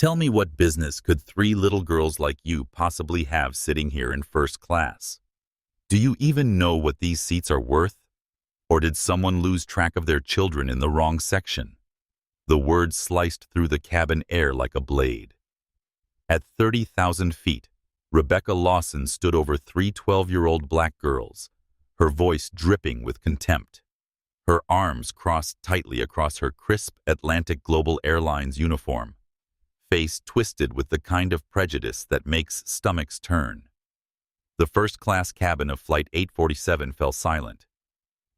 Tell me, what business could three little girls like you possibly have sitting here in first class? Do you even know what these seats are worth? Or did someone lose track of their children in the wrong section? The words sliced through the cabin air like a blade. At 30,000 feet, Rebecca Lawson stood over three 12-year-old black girls, her voice dripping with contempt. Her arms crossed tightly across her crisp Atlantic Global Airlines uniform, face twisted with the kind of prejudice that makes stomachs turn. The first-class cabin of Flight 847 fell silent.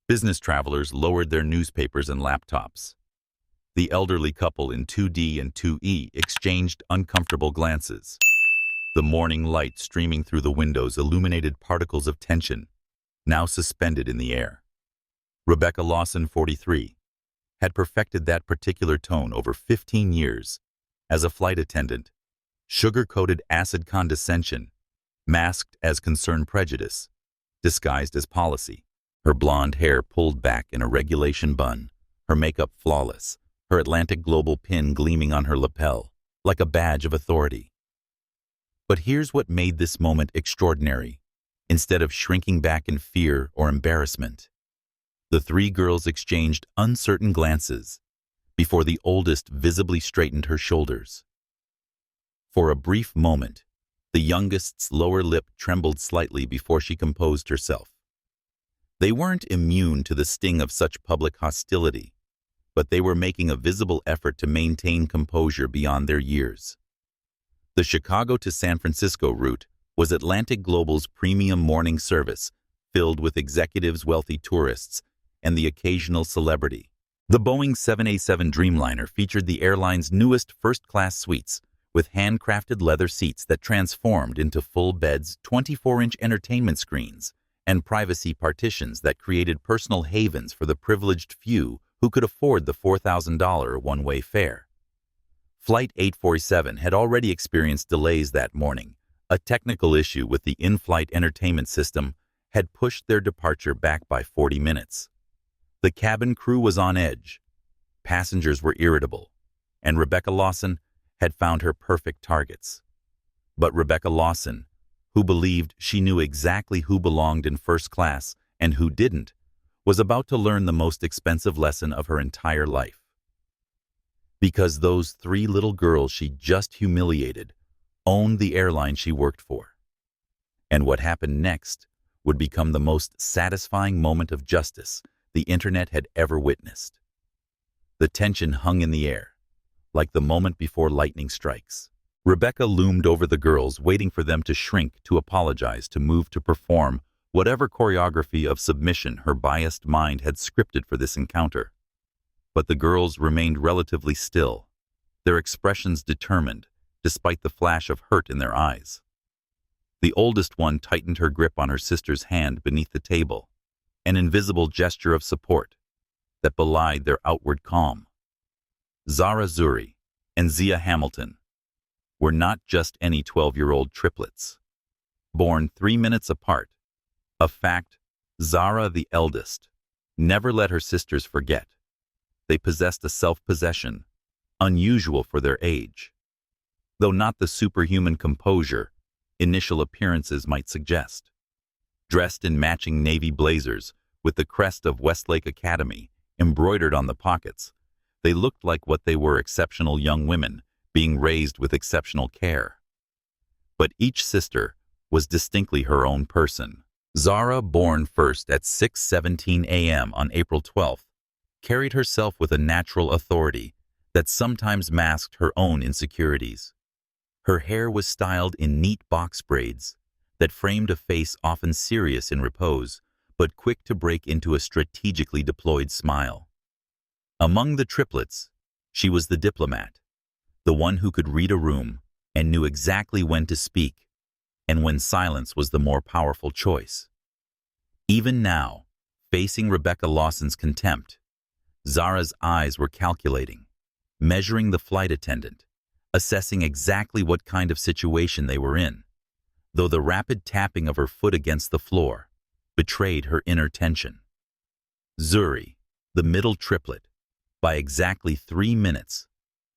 Business travelers lowered their newspapers and laptops. The elderly couple in 2D and 2E exchanged uncomfortable glances. The morning light streaming through the windows illuminated particles of tension, now suspended in the air. Rebecca Lawson, 43, had perfected that particular tone over 15 years as a flight attendant, sugar-coated acid condescension, masked as concerned prejudice, disguised as policy. Her blonde hair pulled back in a regulation bun, her makeup flawless, her Atlantic Global pin gleaming on her lapel, like a badge of authority. But here's what made this moment extraordinary. Instead of shrinking back in fear or embarrassment, the three girls exchanged uncertain glances before the oldest visibly straightened her shoulders. For a brief moment, the youngest's lower lip trembled slightly before she composed herself. They weren't immune to the sting of such public hostility, but they were making a visible effort to maintain composure beyond their years. The Chicago to San Francisco route was Atlantic Global's premium morning service, filled with executives, wealthy tourists, and the occasional celebrity. The Boeing 787 Dreamliner featured the airline's newest first-class suites, with handcrafted leather seats that transformed into full beds, 24-inch entertainment screens, and privacy partitions that created personal havens for the privileged few who could afford the $4,000 one-way fare. Flight 847 had already experienced delays that morning. A technical issue with the in-flight entertainment system had pushed their departure back by 40 minutes. The cabin crew was on edge, passengers were irritable, and Rebecca Lawson had found her perfect targets. But Rebecca Lawson, who believed she knew exactly who belonged in first class and who didn't, was about to learn the most expensive lesson of her entire life. Because those three little girls she just humiliated owned the airline she worked for. And what happened next would become the most satisfying moment of justice the internet had ever witnessed. The tension hung in the air, like the moment before lightning strikes. Rebecca loomed over the girls, waiting for them to shrink, to apologize, to move, to perform whatever choreography of submission her biased mind had scripted for this encounter. But the girls remained relatively still, their expressions determined, despite the flash of hurt in their eyes. The oldest one tightened her grip on her sister's hand beneath the table, an invisible gesture of support that belied their outward calm. Zara, Zuri, and Zia Hamilton were not just any 12-year-old triplets. Born 3 minutes apart, a fact Zara, the eldest, never let her sisters forget. They possessed a self-possession unusual for their age, though not the superhuman composure initial appearances might suggest. Dressed in matching navy blazers with the crest of Westlake Academy embroidered on the pockets, they looked like what they were: exceptional young women being raised with exceptional care. But each sister was distinctly her own person. Zara, born first at 6:17 a.m. on April 12th, carried herself with a natural authority that sometimes masked her own insecurities. Her hair was styled in neat box braids that framed a face often serious in repose, but quick to break into a strategically deployed smile. Among the triplets, she was the diplomat, the one who could read a room and knew exactly when to speak, and when silence was the more powerful choice. Even now, facing Rebecca Lawson's contempt, Zara's eyes were calculating, measuring the flight attendant, assessing exactly what kind of situation they were in, though the rapid tapping of her foot against the floor betrayed her inner tension. Zuri, the middle triplet, by exactly 3 minutes,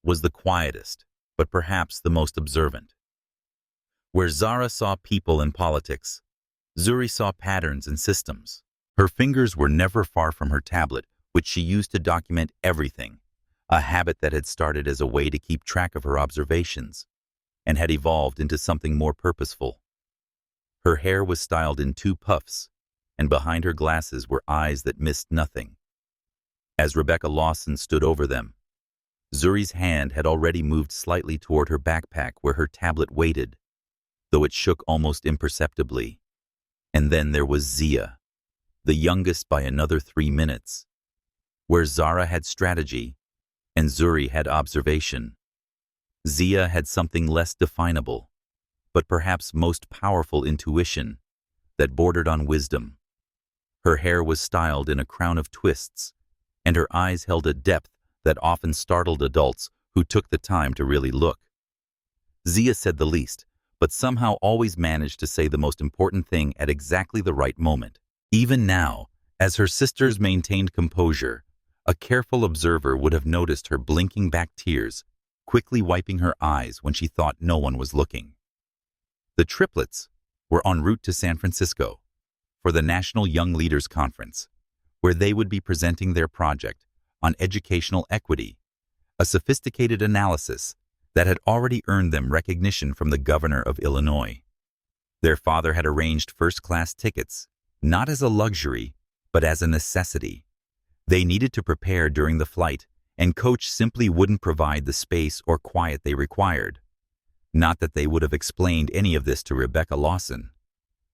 was the quietest, but perhaps the most observant. Where Zara saw people and politics, Zuri saw patterns and systems. Her fingers were never far from her tablet, which she used to document everything, a habit that had started as a way to keep track of her observations and had evolved into something more purposeful. Her hair was styled in two puffs, and behind her glasses were eyes that missed nothing. As Rebecca Lawson stood over them, Zuri's hand had already moved slightly toward her backpack where her tablet waited, though it shook almost imperceptibly. And then there was Zia, the youngest by another 3 minutes. Where Zara had strategy and Zuri had observation, Zia had something less definable, but perhaps most powerful intuition that bordered on wisdom. Her hair was styled in a crown of twists, and her eyes held a depth that often startled adults who took the time to really look. Zia said the least, but somehow always managed to say the most important thing at exactly the right moment. Even now, as her sisters maintained composure, a careful observer would have noticed her blinking back tears, quickly wiping her eyes when she thought no one was looking. The Triplets were en route to San Francisco for the National Young Leaders Conference, where they would be presenting their project on educational equity, a sophisticated analysis that had already earned them recognition from the governor of Illinois. Their father had arranged first-class tickets, not as a luxury, but as a necessity. They needed to prepare during the flight, and Coach simply wouldn't provide the space or quiet they required. Not that they would have explained any of this to Rebecca Lawson.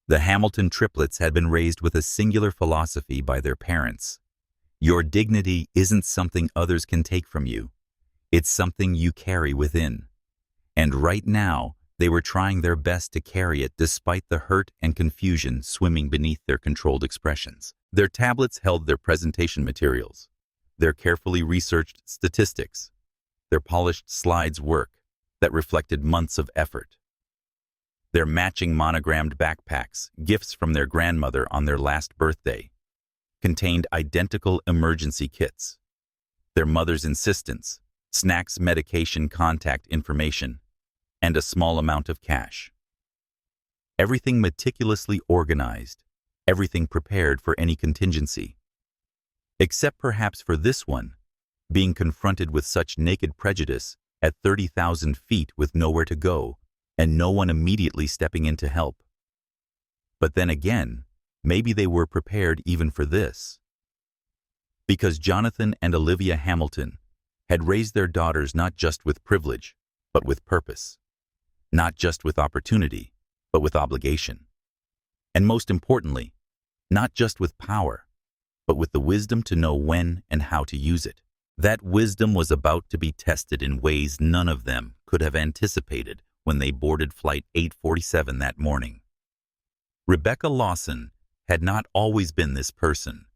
The Hamilton triplets had been raised with a singular philosophy by their parents. Your dignity isn't something others can take from you. It's something you carry within. And right now, they were trying their best to carry it despite the hurt and confusion swimming beneath their controlled expressions. Their tablets held their presentation materials, their carefully researched statistics, their polished slides work that reflected months of effort. Their matching monogrammed backpacks, gifts from their grandmother on their last birthday, contained identical emergency kits. Their mother's insistence, snacks, medication, contact information, and a small amount of cash. Everything meticulously organized, everything prepared for any contingency. Except perhaps for this one, being confronted with such naked prejudice at 30,000 feet with nowhere to go, and no one immediately stepping in to help. But then again, maybe they were prepared even for this. Because Jonathan and Olivia Hamilton had raised their daughters not just with privilege, but with purpose. Not just with opportunity, but with obligation. And most importantly, not just with power, but with the wisdom to know when and how to use it. That wisdom was about to be tested in ways none of them could have anticipated when they boarded Flight 847 that morning. Rebecca Lawson had not always been this person.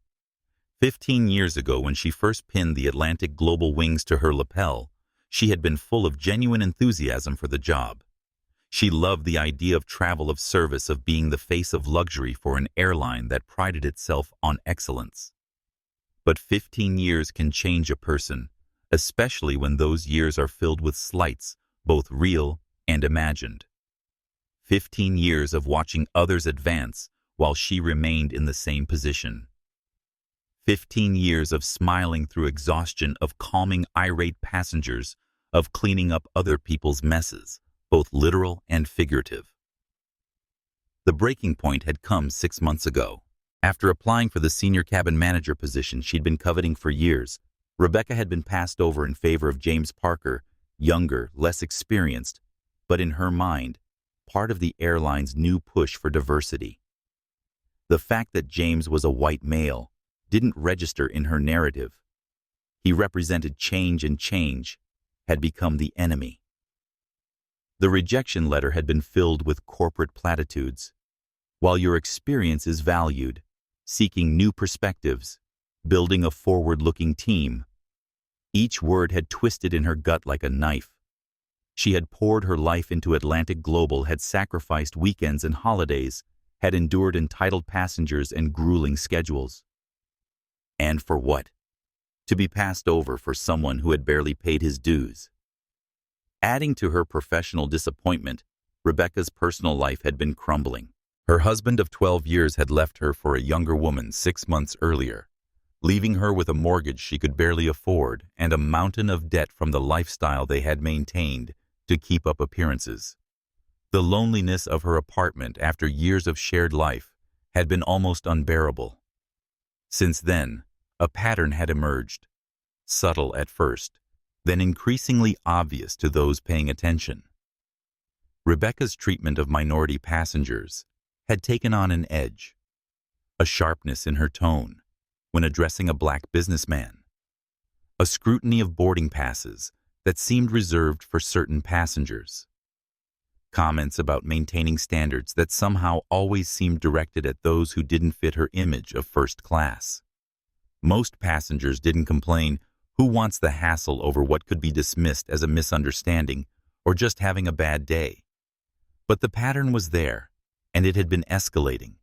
15 years ago, when she first pinned the Atlantic Global wings to her lapel, she had been full of genuine enthusiasm for the job. She loved the idea of travel, of service, of being the face of luxury for an airline that prided itself on excellence. But 15 years can change a person, especially when those years are filled with slights, both real and imagined. 15 years of watching others advance while she remained in the same position. 15 years of smiling through exhaustion, of calming irate passengers, of cleaning up other people's messes, both literal and figurative. The breaking point had come 6 months ago. After applying for the senior cabin manager position she'd been coveting for years, Rebecca had been passed over in favor of James Parker, younger, less experienced, but in her mind, part of the airline's new push for diversity. The fact that James was a white male didn't register in her narrative. He represented change, and change had become the enemy. The rejection letter had been filled with corporate platitudes. While your experience is valued, seeking new perspectives, building a forward-looking team. Each word had twisted in her gut like a knife. She had poured her life into Atlantic Global, had sacrificed weekends and holidays, had endured entitled passengers and grueling schedules. And for what? To be passed over for someone who had barely paid his dues. Adding to her professional disappointment, Rebecca's personal life had been crumbling. Her husband of 12 years had left her for a younger woman 6 months earlier, leaving her with a mortgage she could barely afford and a mountain of debt from the lifestyle they had maintained to keep up appearances. The loneliness of her apartment after years of shared life had been almost unbearable. Since then, a pattern had emerged, subtle at first, then increasingly obvious to those paying attention. Rebecca's treatment of minority passengers had taken on an edge, a sharpness in her tone when addressing a black businessman, a scrutiny of boarding passes that seemed reserved for certain passengers, comments about maintaining standards that somehow always seemed directed at those who didn't fit her image of first class. Most passengers didn't complain. Who wants the hassle over what could be dismissed as a misunderstanding or just having a bad day? But the pattern was there, and it had been escalating.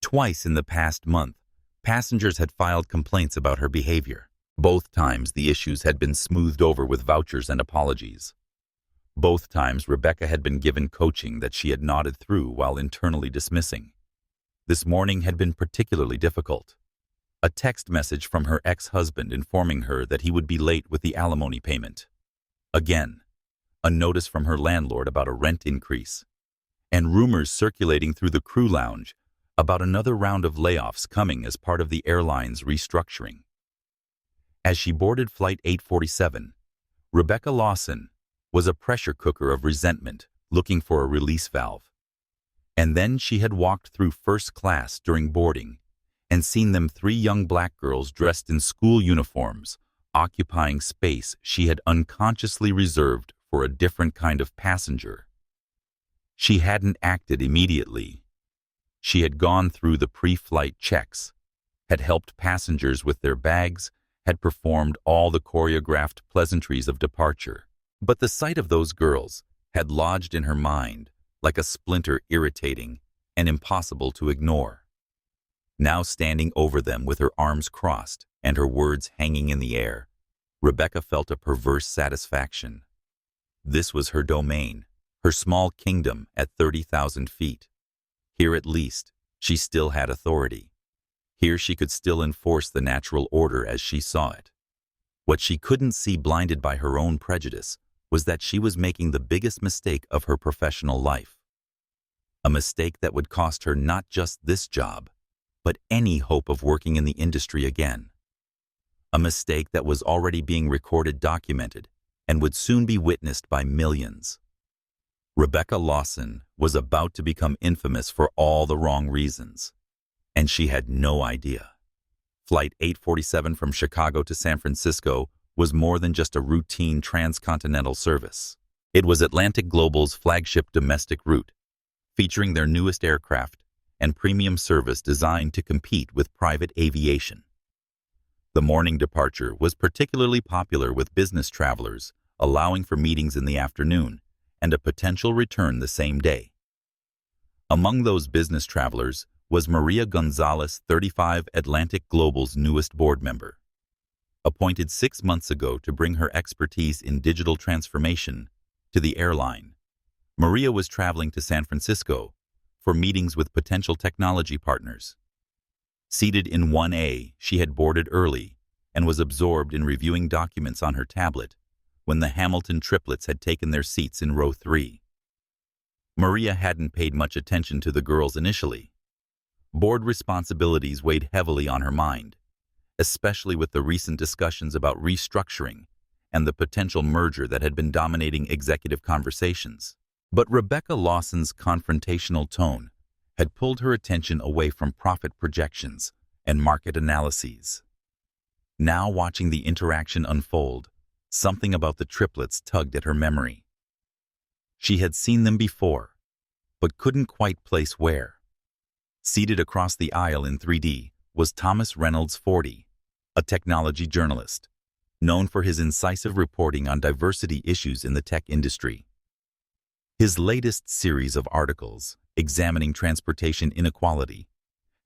Twice in the past month, passengers had filed complaints about her behavior. Both times the issues had been smoothed over with vouchers and apologies. Both times Rebecca had been given coaching that she had nodded through while internally dismissing. This morning had been particularly difficult. A text message from her ex-husband informing her that he would be late with the alimony payment. Again, a notice from her landlord about a rent increase, and rumors circulating through the crew lounge about another round of layoffs coming as part of the airline's restructuring. As she boarded Flight 847, Rebecca Lawson was a pressure cooker of resentment looking for a release valve. And then she had walked through first class during boarding and seen them 3 young black girls dressed in school uniforms occupying space she had unconsciously reserved for a different kind of passenger. She hadn't acted immediately. She had gone through the pre-flight checks, had helped passengers with their bags, had performed all the choreographed pleasantries of departure. But the sight of those girls had lodged in her mind like a splinter, irritating and impossible to ignore. Now standing over them with her arms crossed and her words hanging in the air, Rebecca felt a perverse satisfaction. This was her domain, her small kingdom at 30,000 feet. Here at least, she still had authority. Here she could still enforce the natural order as she saw it. What she couldn't see, blinded by her own prejudice, was that she was making the biggest mistake of her professional life. A mistake that would cost her not just this job, but any hope of working in the industry again. A mistake that was already being recorded, documented, and would soon be witnessed by millions. Rebecca Lawson was about to become infamous for all the wrong reasons, and she had no idea. Flight 847 from Chicago to San Francisco was more than just a routine transcontinental service. It was Atlantic Global's flagship domestic route, featuring their newest aircraft and premium service designed to compete with private aviation. The morning departure was particularly popular with business travelers, allowing for meetings in the afternoon and a potential return the same day. Among those business travelers was Maria Gonzalez, 35, Atlantic Global's newest board member. Appointed 6 months ago to bring her expertise in digital transformation to the airline, Maria was traveling to San Francisco for meetings with potential technology partners. Seated in 1A, she had boarded early and was absorbed in reviewing documents on her tablet when the Hamilton triplets had taken their seats in row 3. Maria hadn't paid much attention to the girls initially. Board responsibilities weighed heavily on her mind, especially with the recent discussions about restructuring and the potential merger that had been dominating executive conversations. But Rebecca Lawson's confrontational tone had pulled her attention away from profit projections and market analyses. Now, watching the interaction unfold, something about the triplets tugged at her memory. She had seen them before, but couldn't quite place where. Seated across the aisle in 3D was Thomas Reynolds, 40, a technology journalist, known for his incisive reporting on diversity issues in the tech industry. His latest series of articles, examining transportation inequality,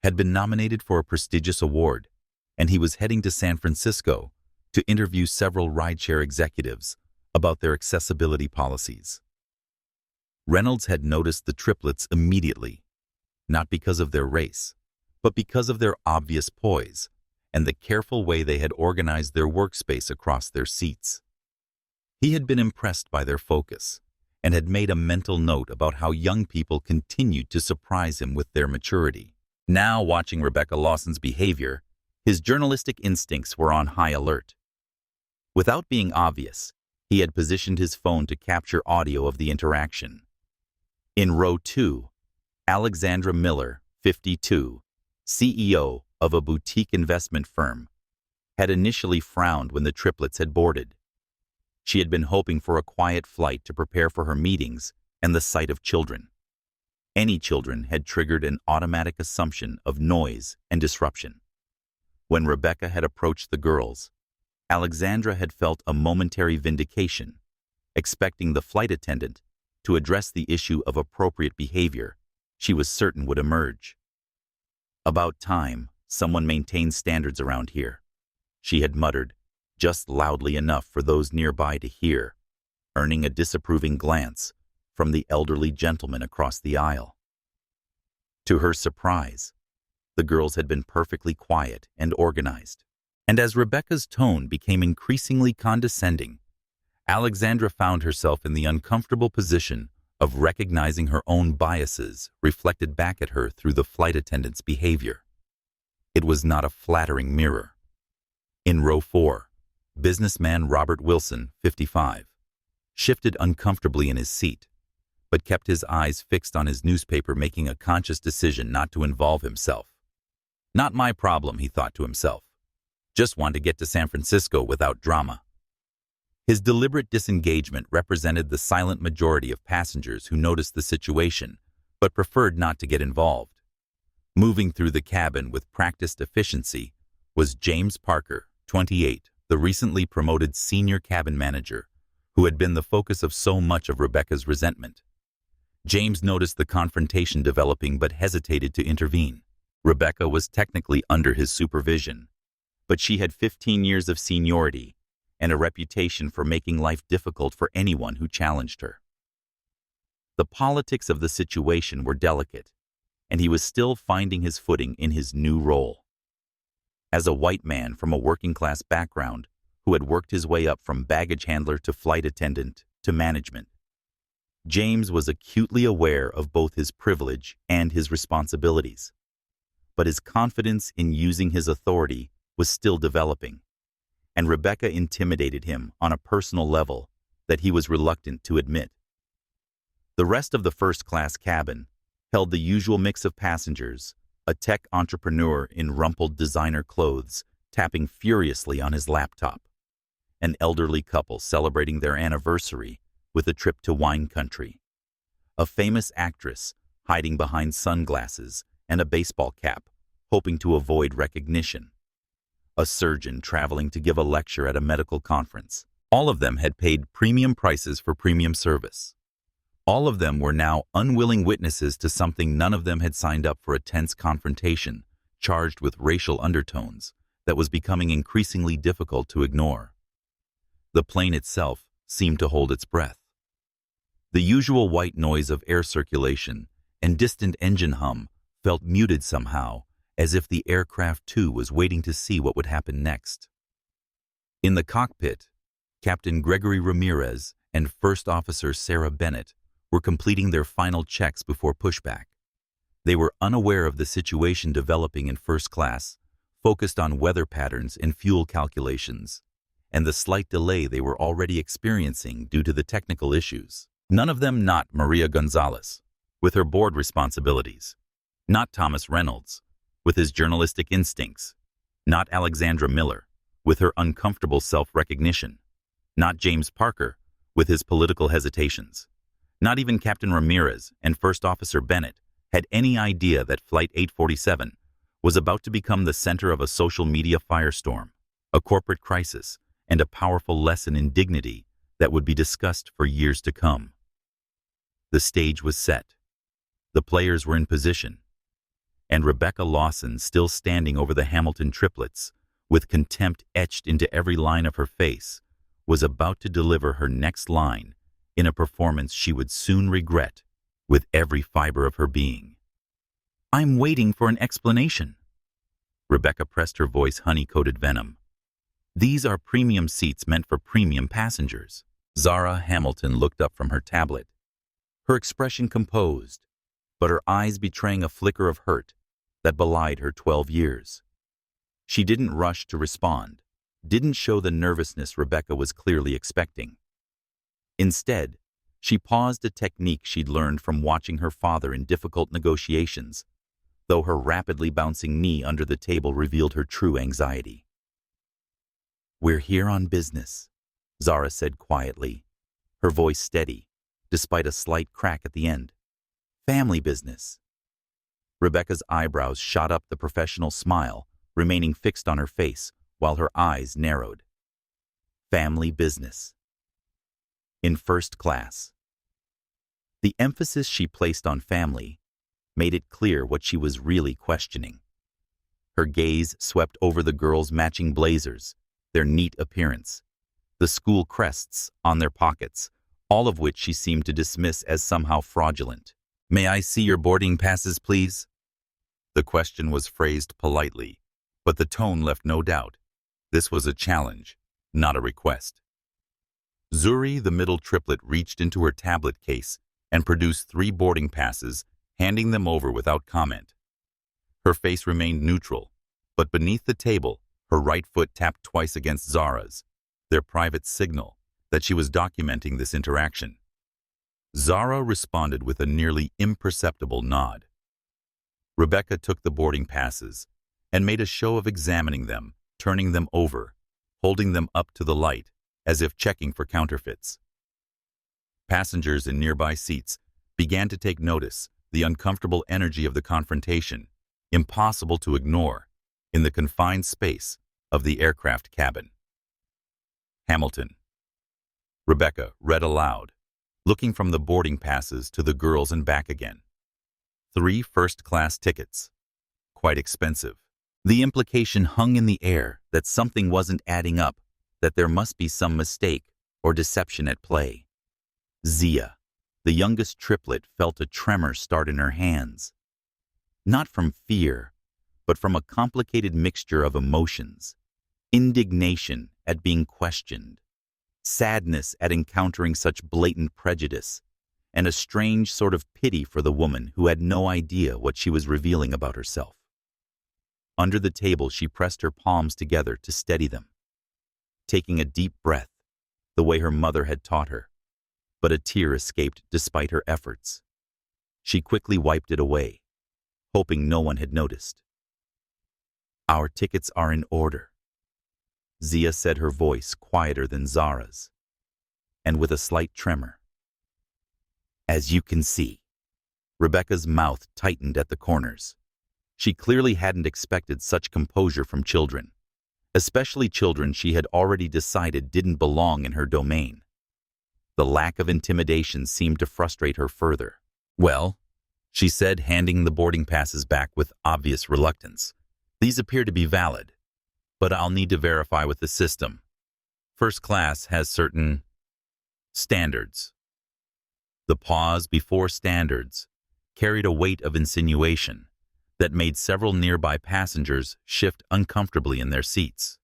had been nominated for a prestigious award, and he was heading to San Francisco to interview several rideshare executives about their accessibility policies. Reynolds had noticed the triplets immediately, not because of their race, but because of their obvious poise and the careful way they had organized their workspace across their seats. He had been impressed by their focus and had made a mental note about how young people continued to surprise him with their maturity. Now, watching Rebecca Lawson's behavior, his journalistic instincts were on high alert. Without being obvious, he had positioned his phone to capture audio of the interaction. In row 2, Alexandra Miller, 52, CEO of a boutique investment firm, had initially frowned when the triplets had boarded. She had been hoping for a quiet flight to prepare for her meetings and the sight of children. Any children had triggered an automatic assumption of noise and disruption. When Rebecca had approached the girls, Alexandra had felt a momentary vindication, expecting the flight attendant to address the issue of appropriate behavior she was certain would emerge. "About time someone maintained standards around here," she had muttered, just loudly enough for those nearby to hear, earning a disapproving glance from the elderly gentleman across the aisle. To her surprise, the girls had been perfectly quiet and organized, and as Rebecca's tone became increasingly condescending, Alexandra found herself in the uncomfortable position of recognizing her own biases reflected back at her through the flight attendant's behavior. It was not a flattering mirror. In row 4, businessman Robert Wilson, 55, shifted uncomfortably in his seat, but kept his eyes fixed on his newspaper, making a conscious decision not to involve himself. "Not my problem," he thought to himself. "Just want to get to San Francisco without drama." His deliberate disengagement represented the silent majority of passengers who noticed the situation but preferred not to get involved. Moving through the cabin with practiced efficiency was James Parker, 28, the recently promoted senior cabin manager, who had been the focus of so much of Rebecca's resentment. James noticed the confrontation developing but hesitated to intervene. Rebecca was technically under his supervision, but she had 15 years of seniority and a reputation for making life difficult for anyone who challenged her. The politics of the situation were delicate, and he was still finding his footing in his new role. As a white man from a working-class background who had worked his way up from baggage handler to flight attendant to management, James was acutely aware of both his privilege and his responsibilities. But his confidence in using his authority was still developing, and Rebecca intimidated him on a personal level that he was reluctant to admit. The rest of the first-class cabin held the usual mix of passengers, a tech entrepreneur in rumpled designer clothes tapping furiously on his laptop, an elderly couple celebrating their anniversary with a trip to wine country, a famous actress hiding behind sunglasses and a baseball cap, hoping to avoid recognition, a surgeon traveling to give a lecture at a medical conference. All of them had paid premium prices for premium service. All of them were now unwilling witnesses to something none of them had signed up for, a tense confrontation charged with racial undertones that was becoming increasingly difficult to ignore. The plane itself seemed to hold its breath. The usual white noise of air circulation and distant engine hum felt muted somehow, as if the aircraft too was waiting to see what would happen next. In the cockpit, Captain Gregory Ramirez and First Officer Sarah Bennett were completing their final checks before pushback. They were unaware of the situation developing in first class, focused on weather patterns and fuel calculations, and the slight delay they were already experiencing due to the technical issues. None of them not Maria Gonzalez, with her board responsibilities, not Thomas Reynolds, with his journalistic instincts, not Alexandra Miller, with her uncomfortable self-recognition, not James Parker, with his political hesitations. Not even Captain Ramirez and First Officer Bennett had any idea that Flight 847 was about to become the center of a social media firestorm, a corporate crisis, and a powerful lesson in dignity that would be discussed for years to come. The stage was set. The players were in position, and Rebecca Lawson, still standing over the Hamilton triplets, with contempt etched into every line of her face, was about to deliver her next line in a performance she would soon regret with every fiber of her being. "I'm waiting for an explanation." Rebecca pressed her voice honey-coated venom. "These are premium seats meant for premium passengers." Zara Hamilton looked up from her tablet, her expression composed, but her eyes betraying a flicker of hurt that belied her 12 years. She didn't rush to respond, didn't show the nervousness Rebecca was clearly expecting. Instead, she paused, a technique she'd learned from watching her father in difficult negotiations, though her rapidly bouncing knee under the table revealed her true anxiety. "We're here on business," Zara said quietly, her voice steady, despite a slight crack at the end. "Family business." Rebecca's eyebrows shot up, the professional smile remaining fixed on her face while her eyes narrowed. Family business. In first class. The emphasis she placed on family made it clear what she was really questioning. Her gaze swept over the girls' matching blazers, their neat appearance, the school crests on their pockets, all of which she seemed to dismiss as somehow fraudulent. "May I see your boarding passes, please?" The question was phrased politely, but the tone left no doubt. This was a challenge, not a request. Zuri, the middle triplet, reached into her tablet case and produced 3 boarding passes, handing them over without comment. Her face remained neutral, but beneath the table, her right foot tapped twice against Zara's, their private signal that she was documenting this interaction. Zara responded with a nearly imperceptible nod. Rebecca took the boarding passes and made a show of examining them, turning them over, holding them up to the light, as if checking for counterfeits. Passengers in nearby seats began to take notice, the uncomfortable energy of the confrontation, impossible to ignore, in the confined space of the aircraft cabin. Hamilton. Rebecca read aloud, looking from the boarding passes to the girls and back again. 3 first-class tickets. Quite expensive. The implication hung in the air that something wasn't adding up, that there must be some mistake or deception at play. Zia, the youngest triplet, felt a tremor start in her hands. Not from fear, but from a complicated mixture of emotions. Indignation at being questioned, sadness at encountering such blatant prejudice, and a strange sort of pity for the woman who had no idea what she was revealing about herself. Under the table, she pressed her palms together to steady them, taking a deep breath, the way her mother had taught her. But a tear escaped despite her efforts. She quickly wiped it away, hoping no one had noticed. "Our tickets are in order," Zia said, her voice quieter than Zara's, and with a slight tremor. "As you can see." Rebecca's mouth tightened at the corners. She clearly hadn't expected such composure from children, especially children she had already decided didn't belong in her domain. The lack of intimidation seemed to frustrate her further. "Well," she said, handing the boarding passes back with obvious reluctance, "these appear to be valid, but I'll need to verify with the system. First class has certain standards." The pause before standards carried a weight of insinuation that made several nearby passengers shift uncomfortably in their seats.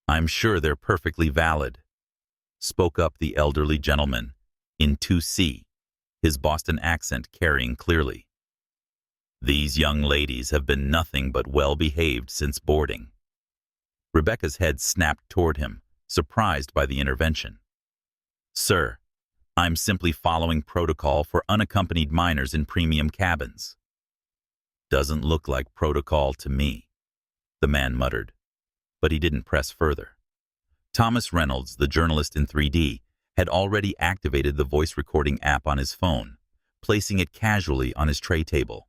"I'm sure they're perfectly valid," spoke up the elderly gentleman in 2C, his Boston accent carrying clearly. "These young ladies have been nothing but well-behaved since boarding." Rebecca's head snapped toward him, surprised by the intervention. "Sir, I'm simply following protocol for unaccompanied minors in premium cabins." "Doesn't look like protocol to me," the man muttered, but he didn't press further. Thomas Reynolds, the journalist in 3D, had already activated the voice recording app on his phone, placing it casually on his tray table.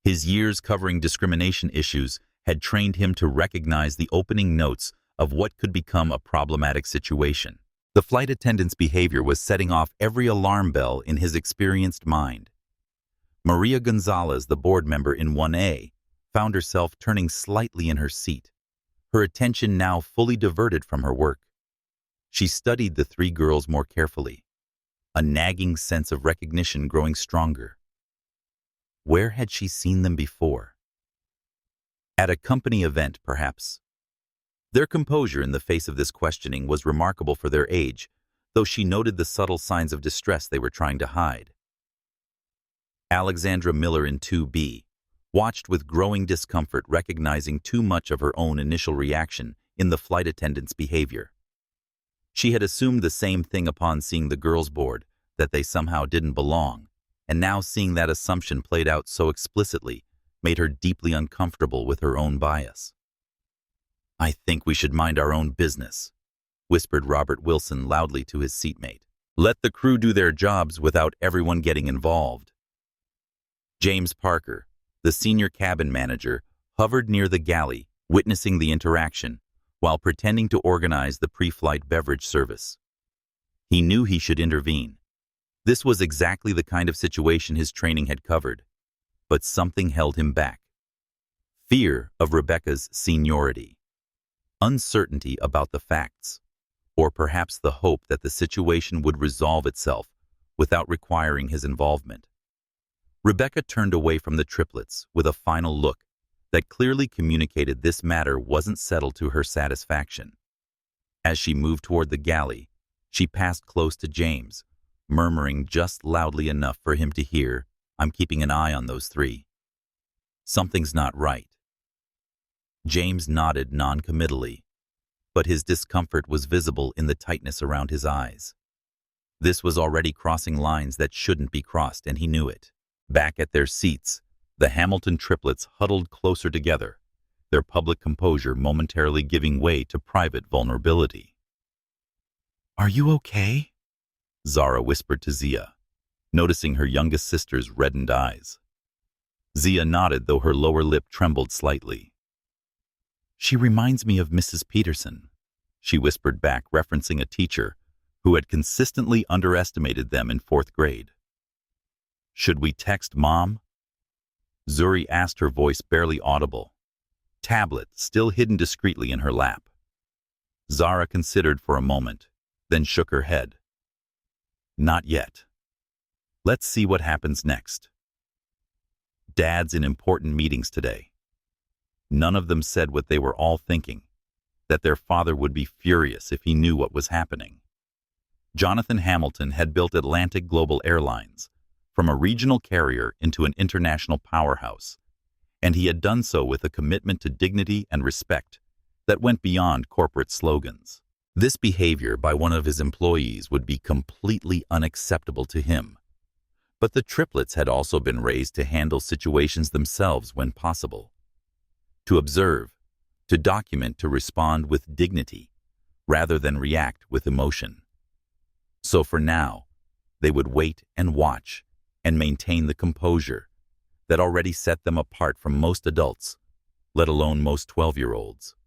His years covering discrimination issues had trained him to recognize the opening notes of what could become a problematic situation. The flight attendant's behavior was setting off every alarm bell in his experienced mind. Maria Gonzalez, the board member in 1A, found herself turning slightly in her seat, her attention now fully diverted from her work. She studied the three girls more carefully, a nagging sense of recognition growing stronger. Where had she seen them before? At a company event, perhaps. Their composure in the face of this questioning was remarkable for their age, though she noted the subtle signs of distress they were trying to hide. Alexandra Miller in 2B watched with growing discomfort, recognizing too much of her own initial reaction in the flight attendant's behavior. She had assumed the same thing upon seeing the girls' board, that they somehow didn't belong, and now seeing that assumption played out so explicitly made her deeply uncomfortable with her own bias. "I think we should mind our own business," whispered Robert Wilson loudly to his seatmate. "Let the crew do their jobs without everyone getting involved." James Parker, the senior cabin manager, hovered near the galley, witnessing the interaction, while pretending to organize the pre-flight beverage service. He knew he should intervene. This was exactly the kind of situation his training had covered, but something held him back. Fear of Rebecca's seniority, uncertainty about the facts, or perhaps the hope that the situation would resolve itself without requiring his involvement. Rebecca turned away from the triplets with a final look that clearly communicated this matter wasn't settled to her satisfaction. As she moved toward the galley, she passed close to James, murmuring just loudly enough for him to hear, "I'm keeping an eye on those three. Something's not right." James nodded non-committally, but his discomfort was visible in the tightness around his eyes. This was already crossing lines that shouldn't be crossed, and he knew it. Back at their seats, the Hamilton triplets huddled closer together, their public composure momentarily giving way to private vulnerability. "Are you okay?" Zara whispered to Zia, noticing her youngest sister's reddened eyes. Zia nodded, though her lower lip trembled slightly. "She reminds me of Mrs. Peterson," she whispered back, referencing a teacher who had consistently underestimated them in 4th grade. "Should we text Mom?" Zuri asked, her voice barely audible, tablet still hidden discreetly in her lap. Zara considered for a moment, then shook her head. "Not yet. Let's see what happens next." Dad's in important meetings today. None of them said what they were all thinking, that their father would be furious if he knew what was happening. Jonathan Hamilton had built Atlantic Global Airlines, from a regional carrier into an international powerhouse, and he had done so with a commitment to dignity and respect that went beyond corporate slogans. This behavior by one of his employees would be completely unacceptable to him. But the triplets had also been raised to handle situations themselves when possible. To observe, to document, to respond with dignity, rather than react with emotion. So for now, they would wait and watch, and maintain the composure that already set them apart from most adults, let alone most 12-year-olds.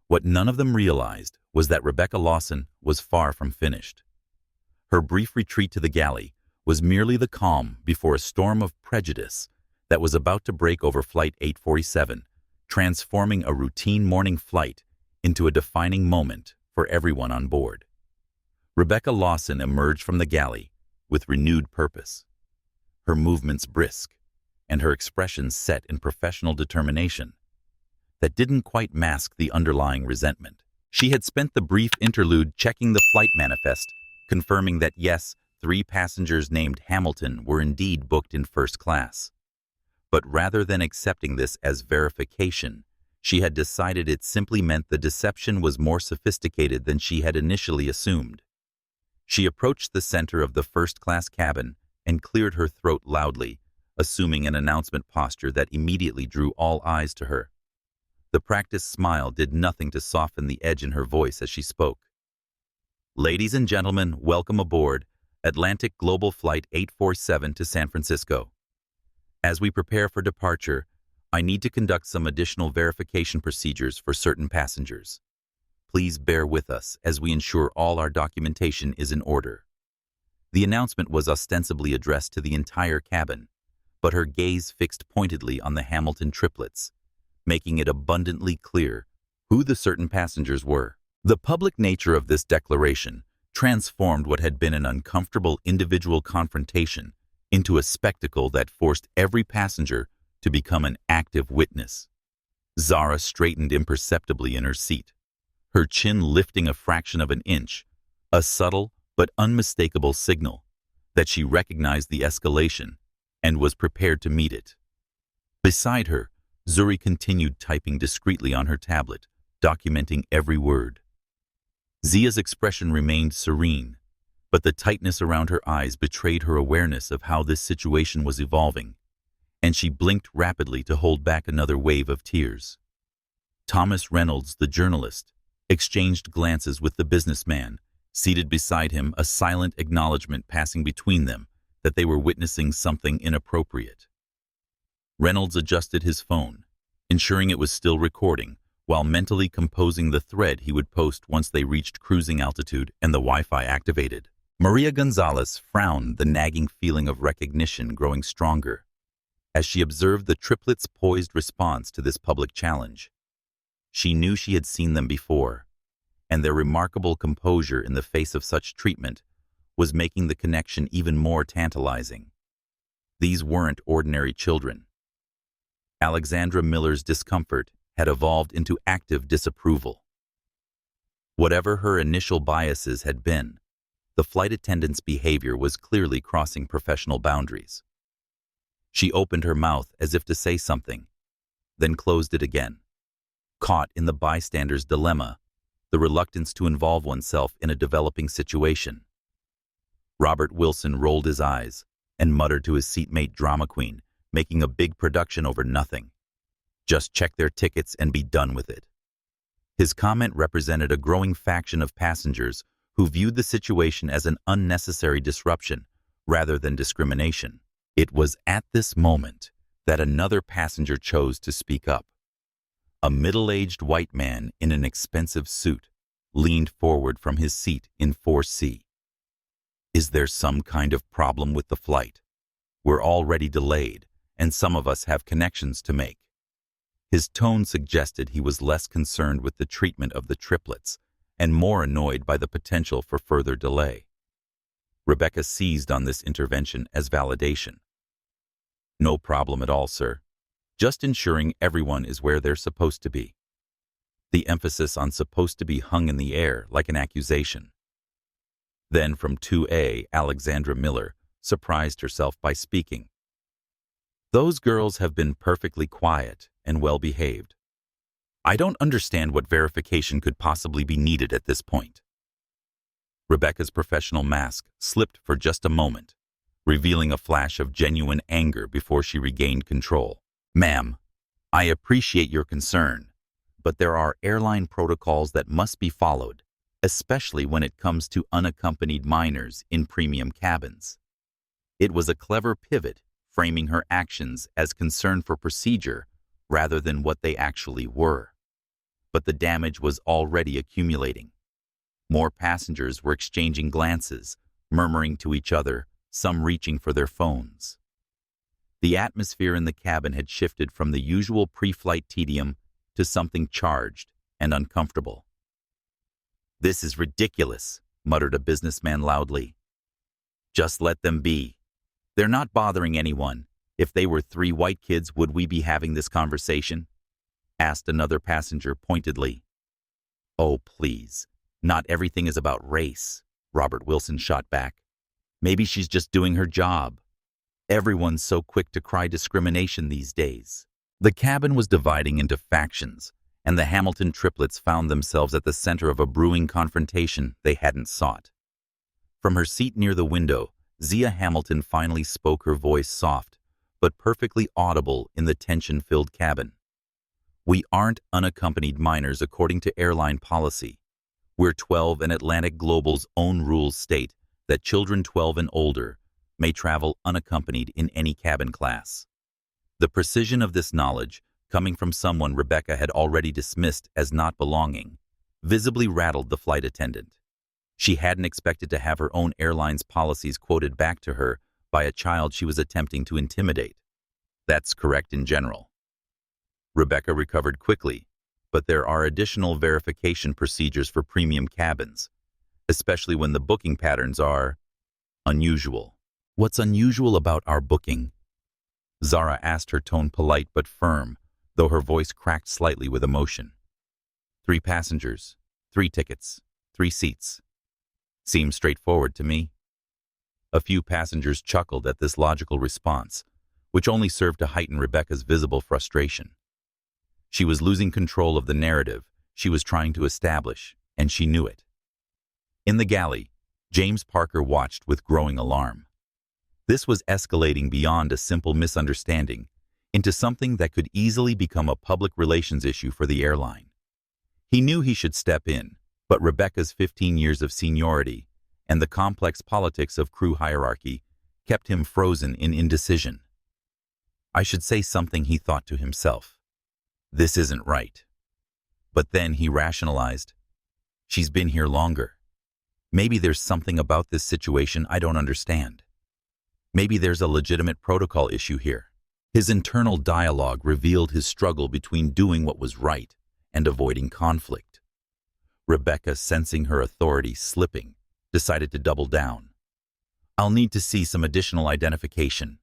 What none of them realized was that Rebecca Lawson was far from finished. Her brief retreat to the galley was merely the calm before a storm of prejudice that was about to break over Flight 847, transforming a routine morning flight into a defining moment for everyone on board. Rebecca Lawson emerged from the galley with renewed purpose, her movements brisk, and her expressions set in professional determination that didn't quite mask the underlying resentment. She had spent the brief interlude checking the flight manifest, confirming that yes, 3 passengers named Hamilton were indeed booked in first class. But rather than accepting this as verification, she had decided it simply meant the deception was more sophisticated than she had initially assumed. She approached the center of the first-class cabin and cleared her throat loudly, assuming an announcement posture that immediately drew all eyes to her. The practiced smile did nothing to soften the edge in her voice as she spoke. "Ladies and gentlemen, welcome aboard Atlantic Global Flight 847 to San Francisco. As we prepare for departure, I need to conduct some additional verification procedures for certain passengers. Please bear with us as we ensure all our documentation is in order." The announcement was ostensibly addressed to the entire cabin, but her gaze fixed pointedly on the Hamilton triplets, making it abundantly clear who the certain passengers were. The public nature of this declaration transformed what had been an uncomfortable individual confrontation into a spectacle that forced every passenger to become an active witness. Zara straightened imperceptibly in her seat, her chin lifting a fraction of an inch, a subtle but unmistakable signal that she recognized the escalation and was prepared to meet it. Beside her, Zuri continued typing discreetly on her tablet, documenting every word. Zia's expression remained serene, but the tightness around her eyes betrayed her awareness of how this situation was evolving, and she blinked rapidly to hold back another wave of tears. Thomas Reynolds, the journalist, exchanged glances with the businessman, seated beside him, a silent acknowledgement passing between them that they were witnessing something inappropriate. Reynolds adjusted his phone, ensuring it was still recording, while mentally composing the thread he would post once they reached cruising altitude and the Wi-Fi activated. Maria Gonzalez frowned, the nagging feeling of recognition growing stronger as she observed the triplets' poised response to this public challenge. She knew she had seen them before, and their remarkable composure in the face of such treatment was making the connection even more tantalizing. These weren't ordinary children. Alexandra Miller's discomfort had evolved into active disapproval. Whatever her initial biases had been, the flight attendant's behavior was clearly crossing professional boundaries. She opened her mouth as if to say something, then closed it again, caught in the bystander's dilemma, the reluctance to involve oneself in a developing situation. Robert Wilson rolled his eyes and muttered to his seatmate drama queen, making a big production over nothing. Just check their tickets and be done with it. His comment represented a growing faction of passengers who viewed the situation as an unnecessary disruption rather than discrimination. It was at this moment that another passenger chose to speak up. A middle-aged white man in an expensive suit leaned forward from his seat in 4C. "Is there some kind of problem with the flight? We're already delayed, and some of us have connections to make." His tone suggested he was less concerned with the treatment of the triplets and more annoyed by the potential for further delay. Rebecca seized on this intervention as validation. "No problem at all, sir. Just ensuring everyone is where they're supposed to be." The emphasis on supposed to be hung in the air like an accusation. Then from 2A, Alexandra Miller surprised herself by speaking. "Those girls have been perfectly quiet and well-behaved. I don't understand what verification could possibly be needed at this point." Rebecca's professional mask slipped for just a moment, revealing a flash of genuine anger before she regained control. "Ma'am, I appreciate your concern, but there are airline protocols that must be followed, especially when it comes to unaccompanied minors in premium cabins." It was a clever pivot, framing her actions as concern for procedure rather than what they actually were. But the damage was already accumulating. More passengers were exchanging glances, murmuring to each other, some reaching for their phones. The atmosphere in the cabin had shifted from the usual pre-flight tedium to something charged and uncomfortable. "This is ridiculous," muttered a businessman loudly. "Just let them be. They're not bothering anyone. If they were 3 white kids, would we be having this conversation?" asked another passenger pointedly. "Oh, please. Not everything is about race," Robert Wilson shot back. "Maybe she's just doing her job. Everyone's so quick to cry discrimination these days." The cabin was dividing into factions, and the Hamilton triplets found themselves at the center of a brewing confrontation they hadn't sought. From her seat near the window, Zia Hamilton finally spoke, her voice soft, but perfectly audible in the tension-filled cabin. "We aren't unaccompanied minors according to airline policy. We're 12, and Atlantic Global's own rules state that children 12 and older may travel unaccompanied in any cabin class." The precision of this knowledge, coming from someone Rebecca had already dismissed as not belonging, visibly rattled the flight attendant. She hadn't expected to have her own airline's policies quoted back to her by a child she was attempting to intimidate. "That's correct in general." Rebecca recovered quickly, but there are additional verification procedures for premium cabins, especially when the booking patterns are unusual. What's unusual about our booking? Zara asked, her tone polite but firm, though her voice cracked slightly with emotion. 3 passengers, 3 tickets, 3 seats. Seems straightforward to me. A few passengers chuckled at this logical response, which only served to heighten Rebecca's visible frustration. She was losing control of the narrative she was trying to establish, and she knew it. In the galley, James Parker watched with growing alarm. This was escalating beyond a simple misunderstanding into something that could easily become a public relations issue for the airline. He knew he should step in, but Rebecca's 15 years of seniority and the complex politics of crew hierarchy kept him frozen in indecision. I should say something, he thought to himself. This isn't right. But then he rationalized. She's been here longer. Maybe there's something about this situation I don't understand. Maybe there's a legitimate protocol issue here. His internal dialogue revealed his struggle between doing what was right and avoiding conflict. Rebecca, sensing her authority slipping, decided to double down. I'll need to see some additional identification,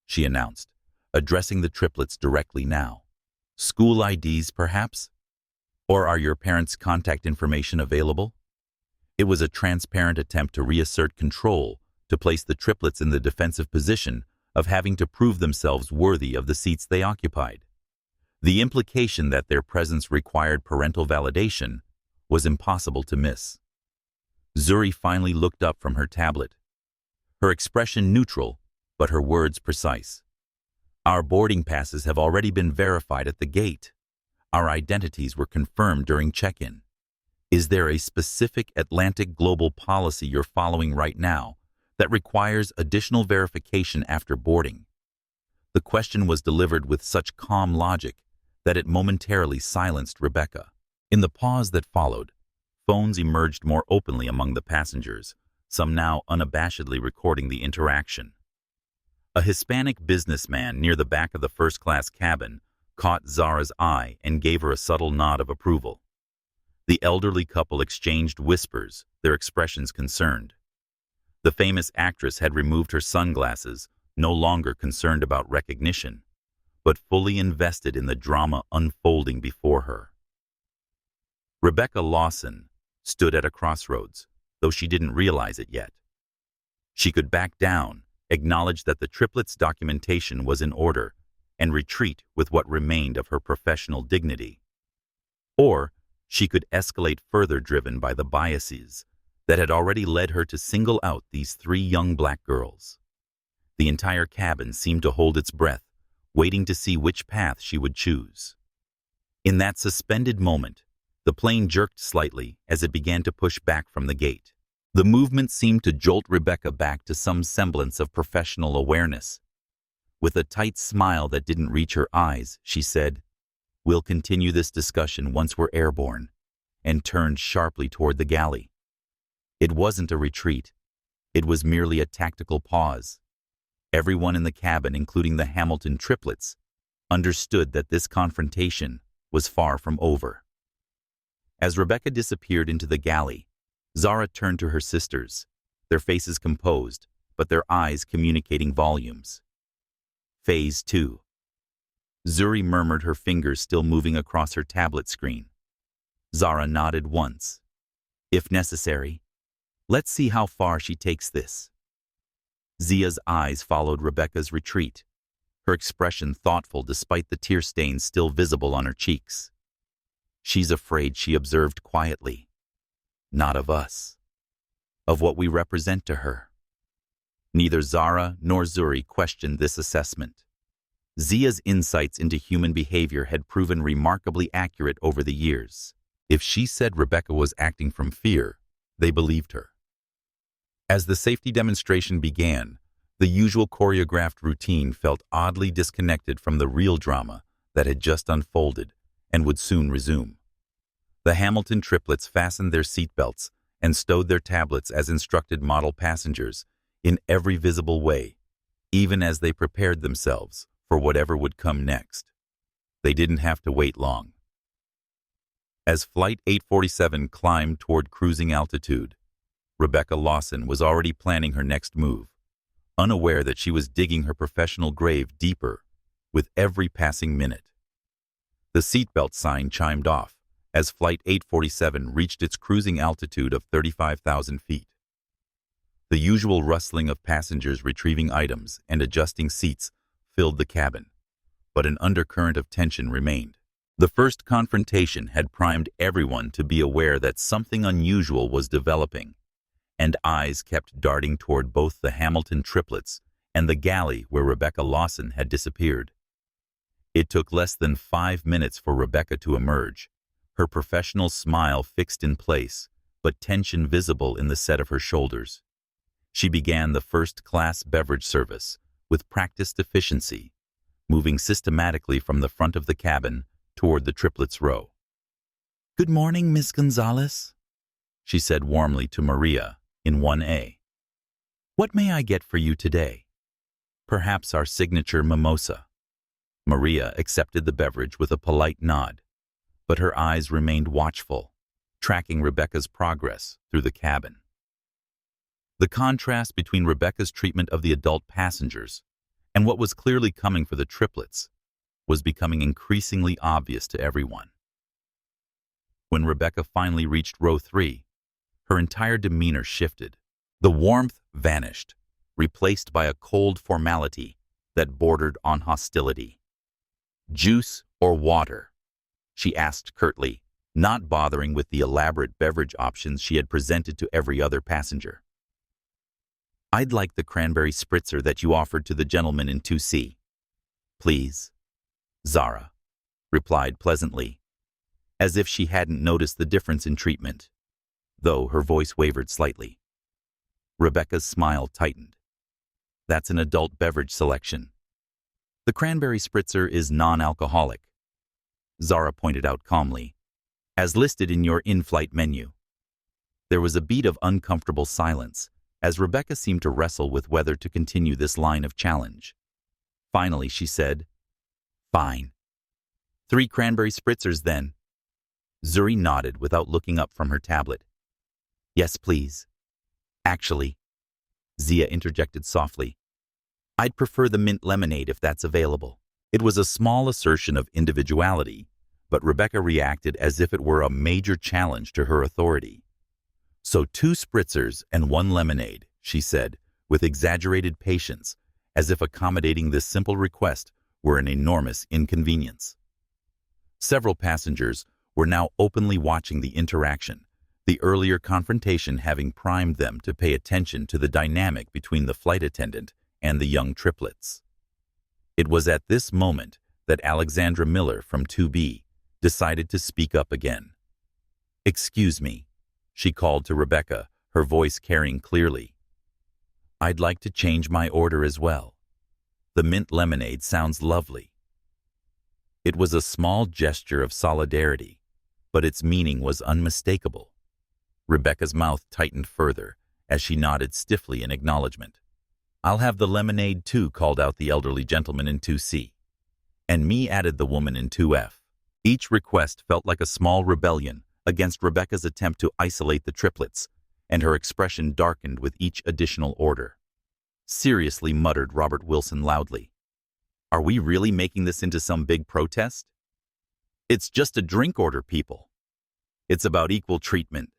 she announced, addressing the triplets directly now. School IDs, perhaps? Or are your parents' contact information available? It was a transparent attempt to reassert control, to place the triplets in the defensive position of having to prove themselves worthy of the seats they occupied. The implication that their presence required parental validation was impossible to miss. Zuri finally looked up from her tablet, her expression neutral, but her words precise. Our boarding passes have already been verified at the gate. Our identities were confirmed during check-in. Is there a specific Atlantic Global policy you're following right now that requires additional verification after boarding? The question was delivered with such calm logic that it momentarily silenced Rebecca. In the pause that followed, phones emerged more openly among the passengers, some now unabashedly recording the interaction. A Hispanic businessman near the back of the first-class cabin caught Zara's eye and gave her a subtle nod of approval. The elderly couple exchanged whispers, their expressions concerned. The famous actress had removed her sunglasses, no longer concerned about recognition, but fully invested in the drama unfolding before her. Rebecca Lawson stood at a crossroads, though she didn't realize it yet. She could back down, acknowledge that the triplets' documentation was in order, and retreat with what remained of her professional dignity. Or she could escalate further, driven by the biases that had already led her to single out these 3 young black girls. The entire cabin seemed to hold its breath, waiting to see which path she would choose. In that suspended moment, the plane jerked slightly as it began to push back from the gate. The movement seemed to jolt Rebecca back to some semblance of professional awareness. With a tight smile that didn't reach her eyes, she said, "We'll continue this discussion once we're airborne," and turned sharply toward the galley. It wasn't a retreat. It was merely a tactical pause. Everyone in the cabin, including the Hamilton triplets, understood that this confrontation was far from over. As Rebecca disappeared into the galley, Zara turned to her sisters, their faces composed, but their eyes communicating volumes. Phase 2. Zuri murmured, her fingers still moving across her tablet screen. Zara nodded once. If necessary. Let's see how far she takes this. Zia's eyes followed Rebecca's retreat, her expression thoughtful despite the tear stains still visible on her cheeks. She's afraid, she observed quietly. Not of us. Of what we represent to her. Neither Zara nor Zuri questioned this assessment. Zia's insights into human behavior had proven remarkably accurate over the years. If she said Rebecca was acting from fear, they believed her. As the safety demonstration began, the usual choreographed routine felt oddly disconnected from the real drama that had just unfolded and would soon resume. The Hamilton triplets fastened their seatbelts and stowed their tablets as instructed model passengers in every visible way, even as they prepared themselves for whatever would come next. They didn't have to wait long. As Flight 847 climbed toward cruising altitude, Rebecca Lawson was already planning her next move, unaware that she was digging her professional grave deeper with every passing minute. The seatbelt sign chimed off as Flight 847 reached its cruising altitude of 35,000 feet. The usual rustling of passengers retrieving items and adjusting seats filled the cabin, but an undercurrent of tension remained. The first confrontation had primed everyone to be aware that something unusual was developing, and eyes kept darting toward both the Hamilton Triplets and the galley where Rebecca Lawson had disappeared. It took less than 5 minutes for Rebecca to emerge, her professional smile fixed in place, but tension visible in the set of her shoulders. She began the first-class beverage service with practiced efficiency, moving systematically from the front of the cabin toward the Triplets row. "Good morning, Miss Gonzalez," she said warmly to Maria in 1A. "What may I get for you today? Perhaps our signature mimosa." Maria accepted the beverage with a polite nod, but her eyes remained watchful, tracking Rebecca's progress through the cabin. The contrast between Rebecca's treatment of the adult passengers and what was clearly coming for the Triplets was becoming increasingly obvious to everyone. When Rebecca finally reached row 3, her entire demeanor shifted. The warmth vanished, replaced by a cold formality that bordered on hostility. "Juice or water?" she asked curtly, not bothering with the elaborate beverage options she had presented to every other passenger. "I'd like the cranberry spritzer that you offered to the gentleman in 2C. Please," Zara replied pleasantly, as if she hadn't noticed the difference in treatment, though her voice wavered slightly. Rebecca's smile tightened. "That's an adult beverage selection. The cranberry spritzer is non-alcoholic," Zara pointed out calmly, "as listed in your in-flight menu." There was a beat of uncomfortable silence as Rebecca seemed to wrestle with whether to continue this line of challenge. Finally, she said, "Fine. 3 cranberry spritzers, then." Zuri nodded without looking up from her tablet. "Yes, please." "Actually," Zia interjected softly, "I'd prefer the mint lemonade if that's available." It was a small assertion of individuality, but Rebecca reacted as if it were a major challenge to her authority. "So 2 spritzers and 1 lemonade," she said, with exaggerated patience, as if accommodating this simple request were an enormous inconvenience. Several passengers were now openly watching the interaction, the earlier confrontation having primed them to pay attention to the dynamic between the flight attendant and the young Triplets. It was at this moment that Alexandra Miller from 2B decided to speak up again. "Excuse me," she called to Rebecca, her voice carrying clearly. "I'd like to change my order as well. The mint lemonade sounds lovely." It was a small gesture of solidarity, but its meaning was unmistakable. Rebecca's mouth tightened further as she nodded stiffly in acknowledgement. "I'll have the lemonade too," called out the elderly gentleman in 2C. "And me," added the woman in 2F. Each request felt like a small rebellion against Rebecca's attempt to isolate the Triplets, and her expression darkened with each additional order. "Seriously," muttered Robert Wilson loudly. "Are we really making this into some big protest? It's just a drink order, people." "It's about equal treatment,"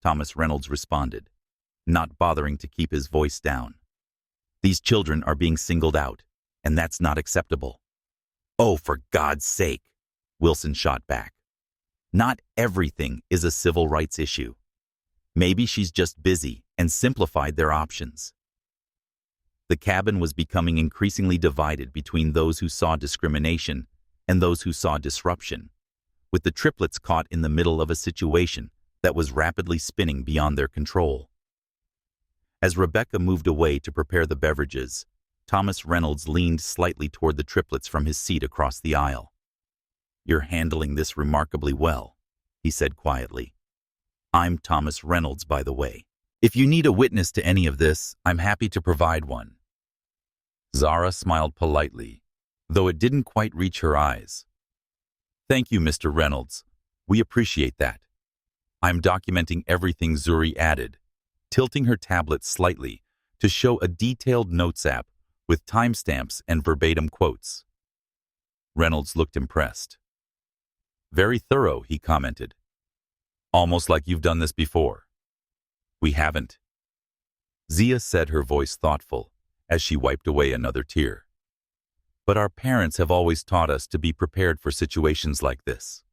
Thomas Reynolds responded, not bothering to keep his voice down. "These children are being singled out, and that's not acceptable." "Oh, for God's sake," Wilson shot back. "Not everything is a civil rights issue. Maybe she's just busy and simplified their options." The cabin was becoming increasingly divided between those who saw discrimination and those who saw disruption, with the Triplets caught in the middle of a situation that was rapidly spinning beyond their control. As Rebecca moved away to prepare the beverages, Thomas Reynolds leaned slightly toward the Triplets from his seat across the aisle. "You're handling this remarkably well," he said quietly. "I'm Thomas Reynolds, by the way. If you need a witness to any of this, I'm happy to provide one." Zara smiled politely, though it didn't quite reach her eyes. "Thank you, Mr. Reynolds. We appreciate that. I'm documenting everything, Zuri added, tilting her tablet slightly to show a detailed notes app with timestamps and verbatim quotes. Reynolds looked impressed. Very thorough, he commented. Almost like you've done this before. We haven't. Zia said, her voice thoughtful, as she wiped away another tear. But our parents have always taught us to be prepared for situations like this.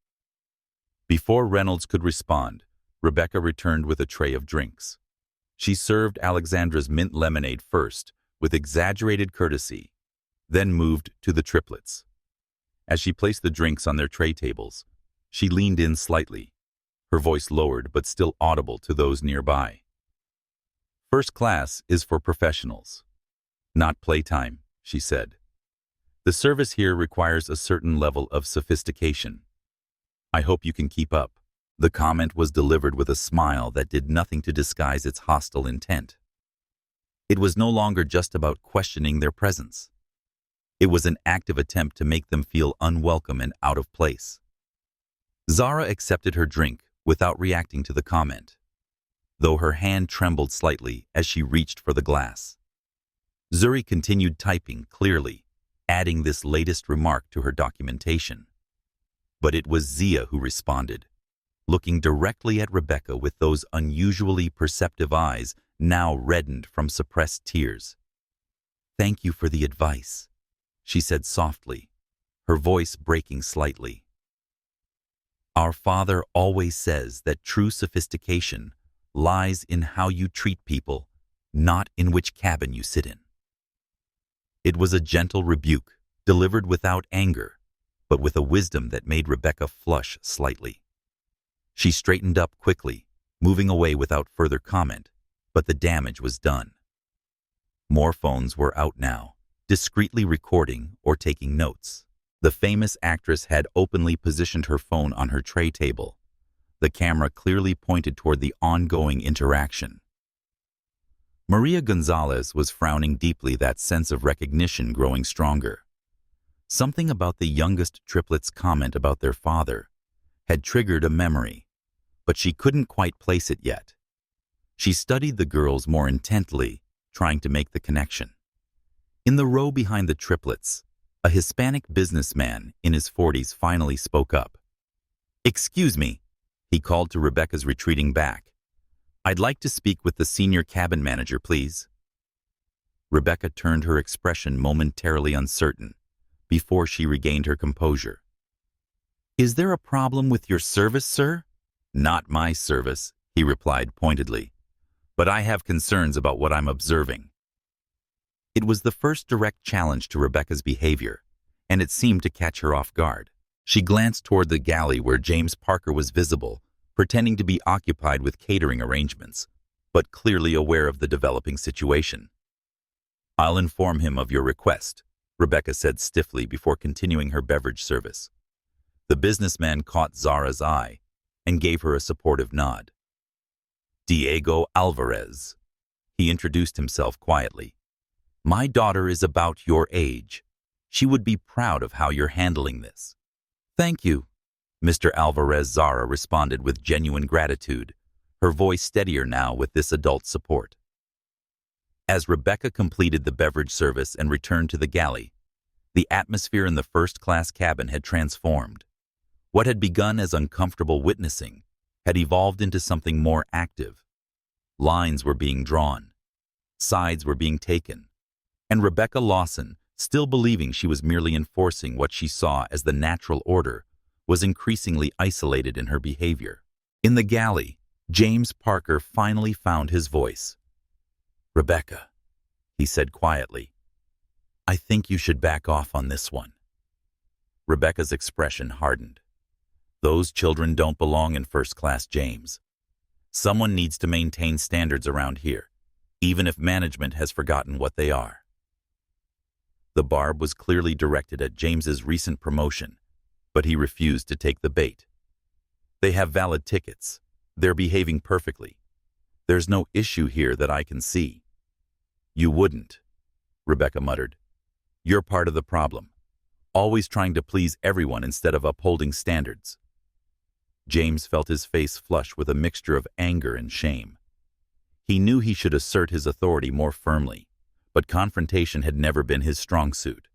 Before Reynolds could respond, Rebecca returned with a tray of drinks. She served Alexandra's mint lemonade first, with exaggerated courtesy, then moved to the triplets. As she placed the drinks on their tray tables, she leaned in slightly, her voice lowered but still audible to those nearby. First class is for professionals, not playtime, she said. The service here requires a certain level of sophistication. I hope you can keep up. The comment was delivered with a smile that did nothing to disguise its hostile intent. It was no longer just about questioning their presence. It was an active attempt to make them feel unwelcome and out of place. Zara accepted her drink without reacting to the comment, though her hand trembled slightly as she reached for the glass. Zuri continued typing clearly, adding this latest remark to her documentation. But it was Zia who responded, looking directly at Rebecca with those unusually perceptive eyes now reddened from suppressed tears. Thank you for the advice, she said softly, her voice breaking slightly. Our father always says that true sophistication lies in how you treat people, not in which cabin you sit in. It was a gentle rebuke, delivered without anger, but with a wisdom that made Rebecca flush slightly. She straightened up quickly, moving away without further comment, but the damage was done. More phones were out now, discreetly recording or taking notes. The famous actress had openly positioned her phone on her tray table. The camera clearly pointed toward the ongoing interaction. Maria Gonzalez was frowning deeply, that sense of recognition growing stronger. Something about the youngest triplets' comment about their father had triggered a memory, but she couldn't quite place it yet. She studied the girls more intently, trying to make the connection. In the row behind the triplets, a Hispanic businessman in his 40s finally spoke up. Excuse me, he called to Rebecca's retreating back. I'd like to speak with the senior cabin manager, please. Rebecca turned, her expression momentarily uncertain, before she regained her composure. Is there a problem with your service, sir? Not my service, he replied pointedly, but I have concerns about what I'm observing. It was the first direct challenge to Rebecca's behavior, and it seemed to catch her off guard. She glanced toward the galley where James Parker was visible, pretending to be occupied with catering arrangements, but clearly aware of the developing situation. I'll inform him of your request, Rebecca said stiffly before continuing her beverage service. The businessman caught Zara's eye and gave her a supportive nod. Diego Alvarez. He introduced himself quietly. My daughter is about your age. She would be proud of how you're handling this. Thank you, Mr. Alvarez. Zara responded with genuine gratitude, her voice steadier now with this adult support. As Rebecca completed the beverage service and returned to the galley, the atmosphere in the first-class cabin had transformed. What had begun as uncomfortable witnessing had evolved into something more active. Lines were being drawn, sides were being taken, and Rebecca Lawson, still believing she was merely enforcing what she saw as the natural order, was increasingly isolated in her behavior. In the galley, James Parker finally found his voice. Rebecca, he said quietly, I think you should back off on this one. Rebecca's expression hardened. Those children don't belong in first class, James. Someone needs to maintain standards around here, even if management has forgotten what they are. The barb was clearly directed at James's recent promotion, but he refused to take the bait. They have valid tickets. They're behaving perfectly. There's no issue here that I can see. You wouldn't, Rebecca muttered. You're part of the problem, always trying to please everyone instead of upholding standards. James felt his face flush with a mixture of anger and shame. He knew he should assert his authority more firmly, but confrontation had never been his strong suit.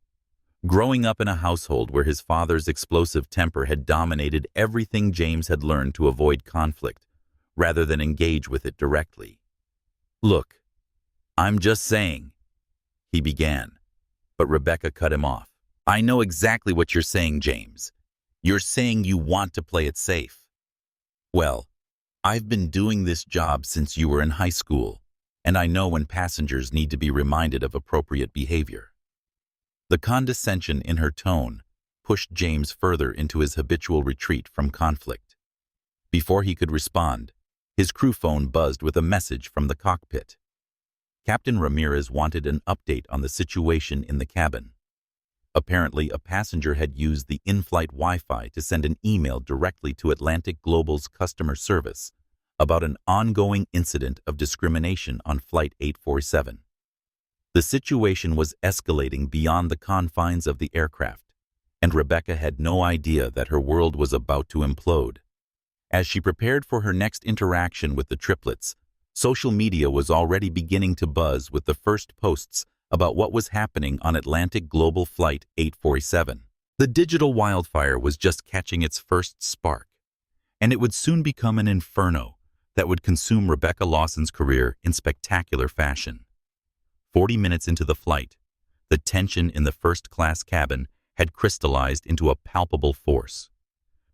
Growing up in a household where his father's explosive temper had dominated everything, James had learned to avoid conflict rather than engage with it directly. "Look, I'm just saying," he began, but Rebecca cut him off. "I know exactly what you're saying, James. You're saying you want to play it safe. Well, I've been doing this job since you were in high school, and I know when passengers need to be reminded of appropriate behavior." The condescension in her tone pushed James further into his habitual retreat from conflict. Before he could respond, his crew phone buzzed with a message from the cockpit. Captain Ramirez wanted an update on the situation in the cabin. Apparently, a passenger had used the in-flight Wi-Fi to send an email directly to Atlantic Global's customer service about an ongoing incident of discrimination on Flight 847. The situation was escalating beyond the confines of the aircraft, and Rebecca had no idea that her world was about to implode. As she prepared for her next interaction with the triplets, social media was already beginning to buzz with the first posts about what was happening on Atlantic Global Flight 847. The digital wildfire was just catching its first spark, and it would soon become an inferno that would consume Rebecca Lawson's career in spectacular fashion. 40 minutes into the flight, the tension in the first-class cabin had crystallized into a palpable force.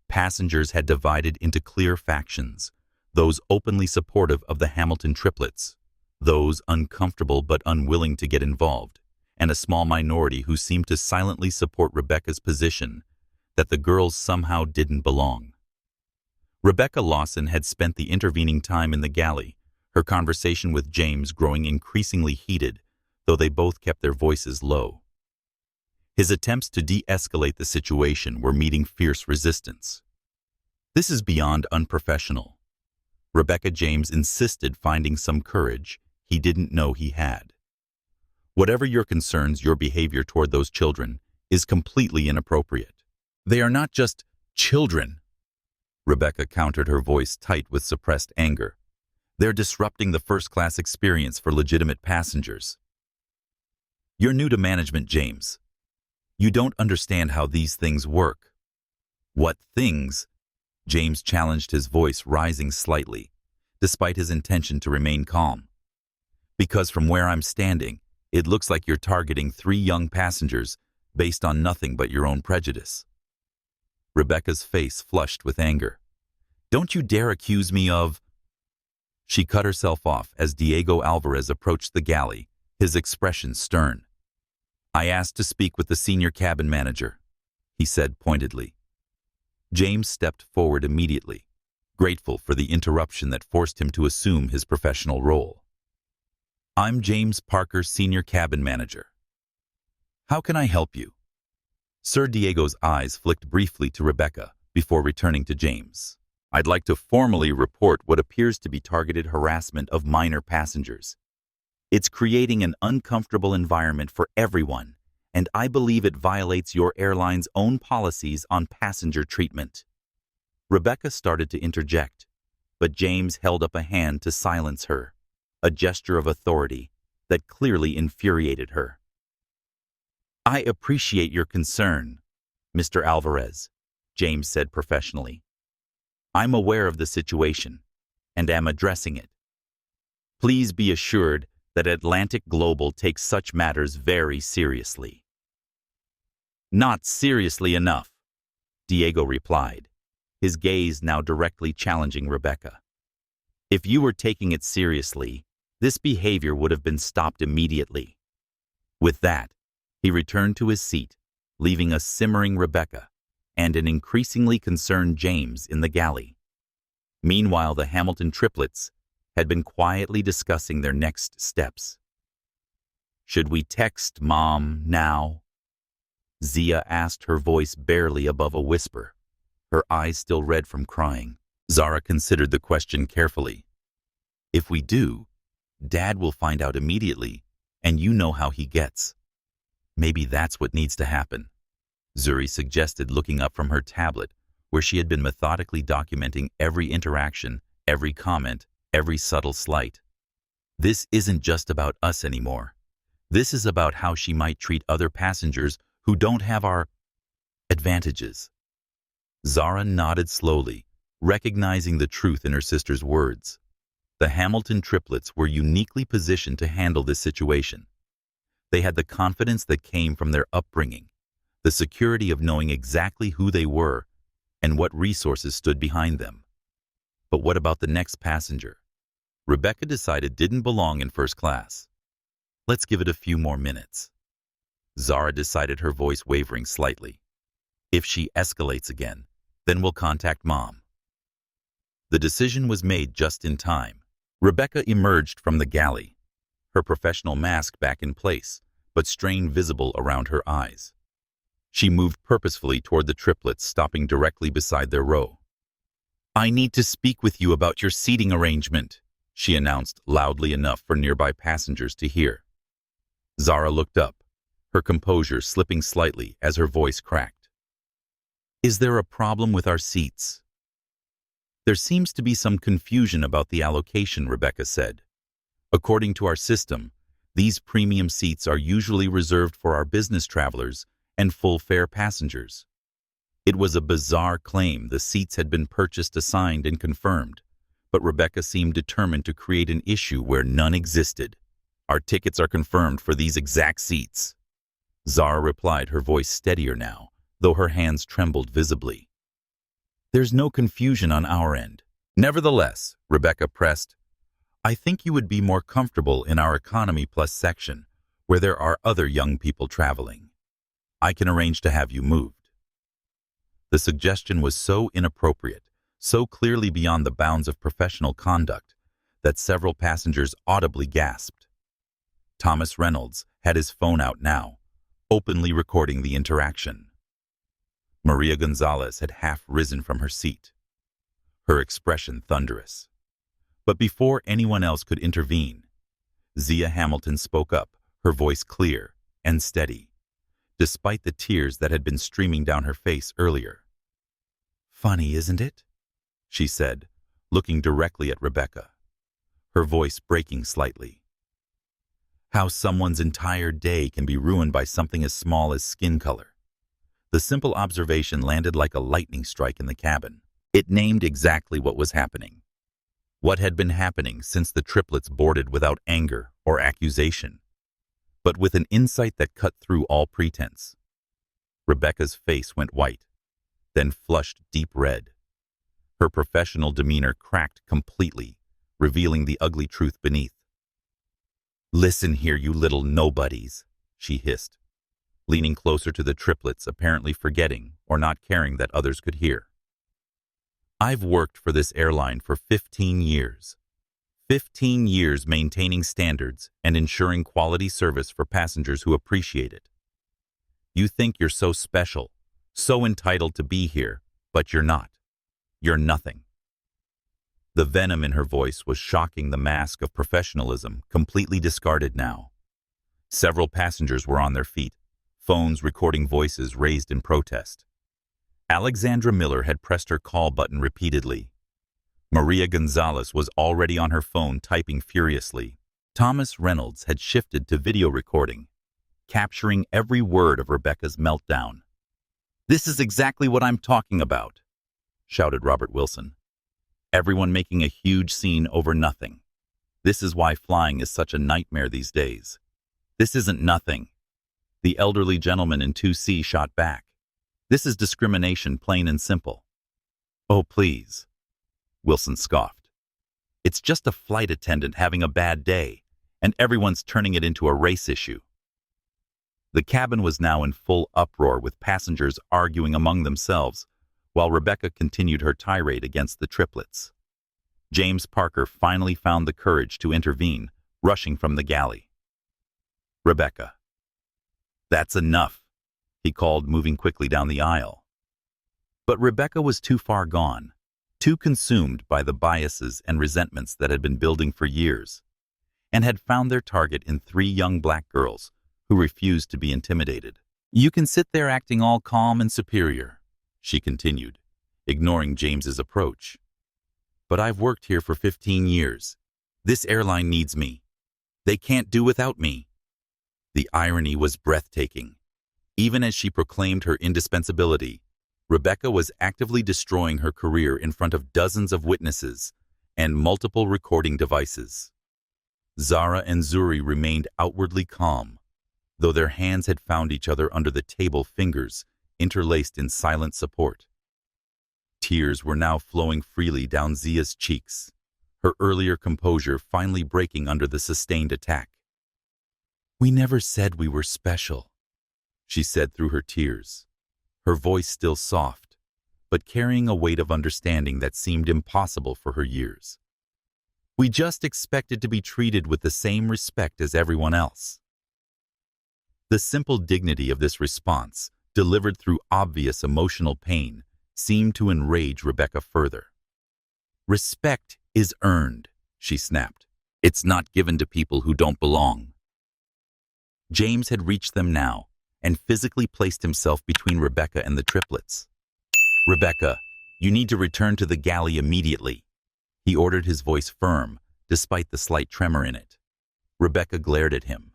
Passengers had divided into clear factions, those openly supportive of the Hamilton triplets, those uncomfortable but unwilling to get involved, and a small minority who seemed to silently support Rebecca's position that the girls somehow didn't belong. Rebecca Lawson had spent the intervening time in the galley, her conversation with James growing increasingly heated, though they both kept their voices low. His attempts to de-escalate the situation were meeting fierce resistance. "This is beyond unprofessional." Rebecca James insisted, finding some courage he didn't know he had. "Whatever your concerns, your behavior toward those children is completely inappropriate. They are not just children." Rebecca countered, her voice tight with suppressed anger. "They're disrupting the first-class experience for legitimate passengers. You're new to management, James. You don't understand how these things work." "What things?" James challenged, his voice rising slightly, despite his intention to remain calm. "Because from where I'm standing, it looks like you're targeting 3 young passengers based on nothing but your own prejudice." Rebecca's face flushed with anger. "Don't you dare accuse me of—" She cut herself off as Diego Alvarez approached the galley, his expression stern. "I asked to speak with the senior cabin manager," he said pointedly. James stepped forward immediately, grateful for the interruption that forced him to assume his professional role. "I'm James Parker, senior cabin manager. How can I help you?" Sir Diego's eyes flicked briefly to Rebecca before returning to James. "I'd like to formally report what appears to be targeted harassment of minor passengers. It's creating an uncomfortable environment for everyone, and I believe it violates your airline's own policies on passenger treatment." Rebecca started to interject, but James held up a hand to silence her, a gesture of authority that clearly infuriated her. "I appreciate your concern, Mr. Alvarez," James said professionally. "I'm aware of the situation and am addressing it. Please be assured that Atlantic Global takes such matters very seriously." "Not seriously enough," Diego replied, his gaze now directly challenging Rebecca. "If you were taking it seriously, this behavior would have been stopped immediately." With that, he returned to his seat, leaving a simmering Rebecca and an increasingly concerned James in the galley. Meanwhile, the Hamilton triplets had been quietly discussing their next steps. "Should we text Mom now?" Zia asked, her voice barely above a whisper, her eyes still red from crying. Zara considered the question carefully. "If we do, Dad will find out immediately, and you know how he gets. Maybe that's what needs to happen," Zuri suggested, looking up from her tablet, where she had been methodically documenting every interaction, every comment, every subtle slight. This isn't just about us anymore. This is about how she might treat other passengers who don't have our advantages. Zara nodded slowly, recognizing the truth in her sister's words. The Hamilton triplets were uniquely positioned to handle this situation. They had the confidence that came from their upbringing, the security of knowing exactly who they were and what resources stood behind them. But what about the next passenger? Rebecca decided didn't belong in first class. Let's give it a few more minutes. Zara decided, her voice wavering slightly. If she escalates again, then we'll contact Mom. The decision was made just in time. Rebecca emerged from the galley, her professional mask back in place, but strain visible around her eyes. She moved purposefully toward the triplets, stopping directly beside their row. "I need to speak with you about your seating arrangement," she announced loudly enough for nearby passengers to hear. Zara looked up, her composure slipping slightly as her voice cracked. "Is there a problem with our seats?" "There seems to be some confusion about the allocation," Rebecca said. "According to our system, these premium seats are usually reserved for our business travelers and full-fare passengers." It was a bizarre claim. The seats had been purchased, assigned, and confirmed, but Rebecca seemed determined to create an issue where none existed. "Our tickets are confirmed for these exact seats," Zara replied, her voice steadier now, though her hands trembled visibly. "There's no confusion on our end." "Nevertheless," Rebecca pressed, "I think you would be more comfortable in our Economy Plus section, where there are other young people traveling. I can arrange to have you moved." The suggestion was so inappropriate, so clearly beyond the bounds of professional conduct, that several passengers audibly gasped. Thomas Reynolds had his phone out now, openly recording the interaction. Maria Gonzalez had half risen from her seat, her expression thunderous. But before anyone else could intervene, Zia Hamilton spoke up, her voice clear and steady, despite the tears that had been streaming down her face earlier. "Funny, isn't it?" she said, looking directly at Rebecca, her voice breaking slightly. "How someone's entire day can be ruined by something as small as skin color." The simple observation landed like a lightning strike in the cabin. It named exactly what was happening. What had been happening since the triplets boarded without anger or accusation, but with an insight that cut through all pretense. Rebecca's face went white, then flushed deep red. Her professional demeanor cracked completely, revealing the ugly truth beneath. "Listen here, you little nobodies," she hissed, leaning closer to the triplets, apparently forgetting or not caring that others could hear. "I've worked for this airline for 15 years. 15 years maintaining standards and ensuring quality service for passengers who appreciate it. You think you're so special, so entitled to be here, but you're not. You're nothing." The venom in her voice was shocking, the mask of professionalism completely discarded now. Several passengers were on their feet, phones recording voices raised in protest. Alexandra Miller had pressed her call button repeatedly. Maria Gonzalez was already on her phone typing furiously. Thomas Reynolds had shifted to video recording, capturing every word of Rebecca's meltdown. "This is exactly what I'm talking about," shouted Robert Wilson. "Everyone making a huge scene over nothing. This is why flying is such a nightmare these days. This isn't nothing." The elderly gentleman in 2C shot back. "This is discrimination, plain and simple." "Oh, please," Wilson scoffed. "It's just a flight attendant having a bad day, and everyone's turning it into a race issue." The cabin was now in full uproar, with passengers arguing among themselves, while Rebecca continued her tirade against the triplets. James Parker finally found the courage to intervene, rushing from the galley. "Rebecca, that's enough," he called, moving quickly down the aisle. But Rebecca was too far gone, too consumed by the biases and resentments that had been building for years, and had found their target in 3 young black girls who refused to be intimidated. "You can sit there acting all calm and superior," she continued, ignoring James's approach. "But I've worked here for 15 years. This airline needs me. They can't do without me." The irony was breathtaking. Even as she proclaimed her indispensability, Rebecca was actively destroying her career in front of dozens of witnesses and multiple recording devices. Zara and Zuri remained outwardly calm, though their hands had found each other under the table, fingers interlaced in silent support. Tears were now flowing freely down Zia's cheeks, her earlier composure finally breaking under the sustained attack. "We never said we were special," she said through her tears, her voice still soft, but carrying a weight of understanding that seemed impossible for her years. "We just expected to be treated with the same respect as everyone else." The simple dignity of this response, delivered through obvious emotional pain, seemed to enrage Rebecca further. "Respect is earned," she snapped. "It's not given to people who don't belong." James had reached them now and physically placed himself between Rebecca and the triplets. "Rebecca, you need to return to the galley immediately," he ordered, his voice firm, despite the slight tremor in it. Rebecca glared at him,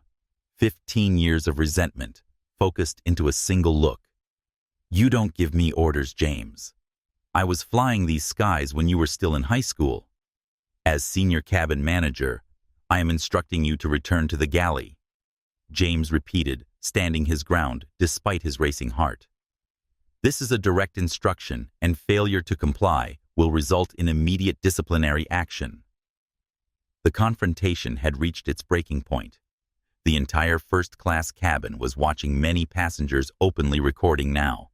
15 years of resentment focused into a single look. "You don't give me orders, James. I was flying these skies when you were still in high school. As senior cabin manager, I am instructing you to return to the galley," James repeated, standing his ground despite his racing heart. "This is a direct instruction, and failure to comply will result in immediate disciplinary action." The confrontation had reached its breaking point. The entire first-class cabin was watching, many passengers openly recording now.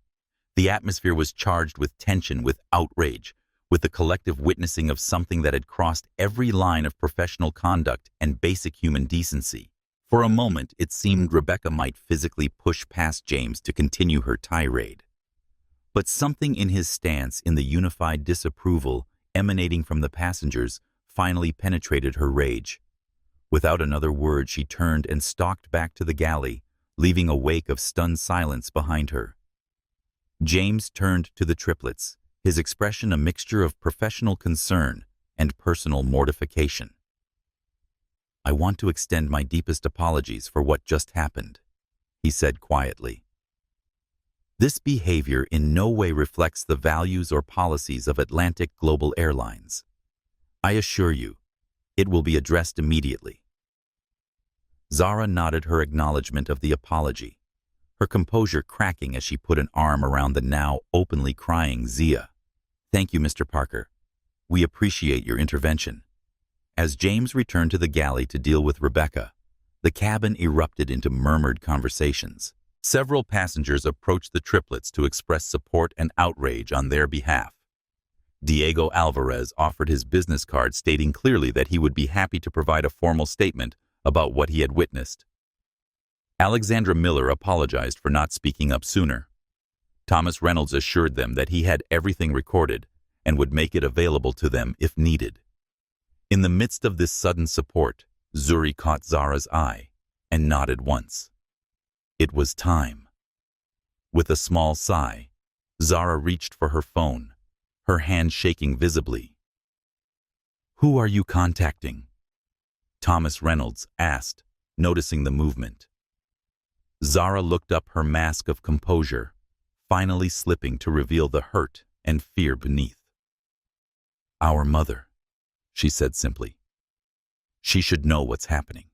The atmosphere was charged with tension, with outrage, with the collective witnessing of something that had crossed every line of professional conduct and basic human decency. For a moment, it seemed Rebecca might physically push past James to continue her tirade. But something in his stance, in the unified disapproval emanating from the passengers, finally penetrated her rage. Without another word, she turned and stalked back to the galley, leaving a wake of stunned silence behind her. James turned to the triplets, his expression a mixture of professional concern and personal mortification. "I want to extend my deepest apologies for what just happened," he said quietly. "This behavior in no way reflects the values or policies of Atlantic Global Airlines. I assure you, it will be addressed immediately." Zara nodded her acknowledgement of the apology, her composure cracking as she put an arm around the now openly crying Zia. "Thank you, Mr. Parker. We appreciate your intervention." As James returned to the galley to deal with Rebecca, the cabin erupted into murmured conversations. Several passengers approached the triplets to express support and outrage on their behalf. Diego Alvarez offered his business card, stating clearly that he would be happy to provide a formal statement about what he had witnessed. Alexandra Miller apologized for not speaking up sooner. Thomas Reynolds assured them that he had everything recorded and would make it available to them if needed. In the midst of this sudden support, Zuri caught Zara's eye and nodded once. It was time. With a small sigh, Zara reached for her phone, her hand shaking visibly. "Who are you contacting?" Thomas Reynolds asked, noticing the movement. Zara looked up, her mask of composure finally slipping to reveal the hurt and fear beneath. "Our mother," she said simply. "She should know what's happening."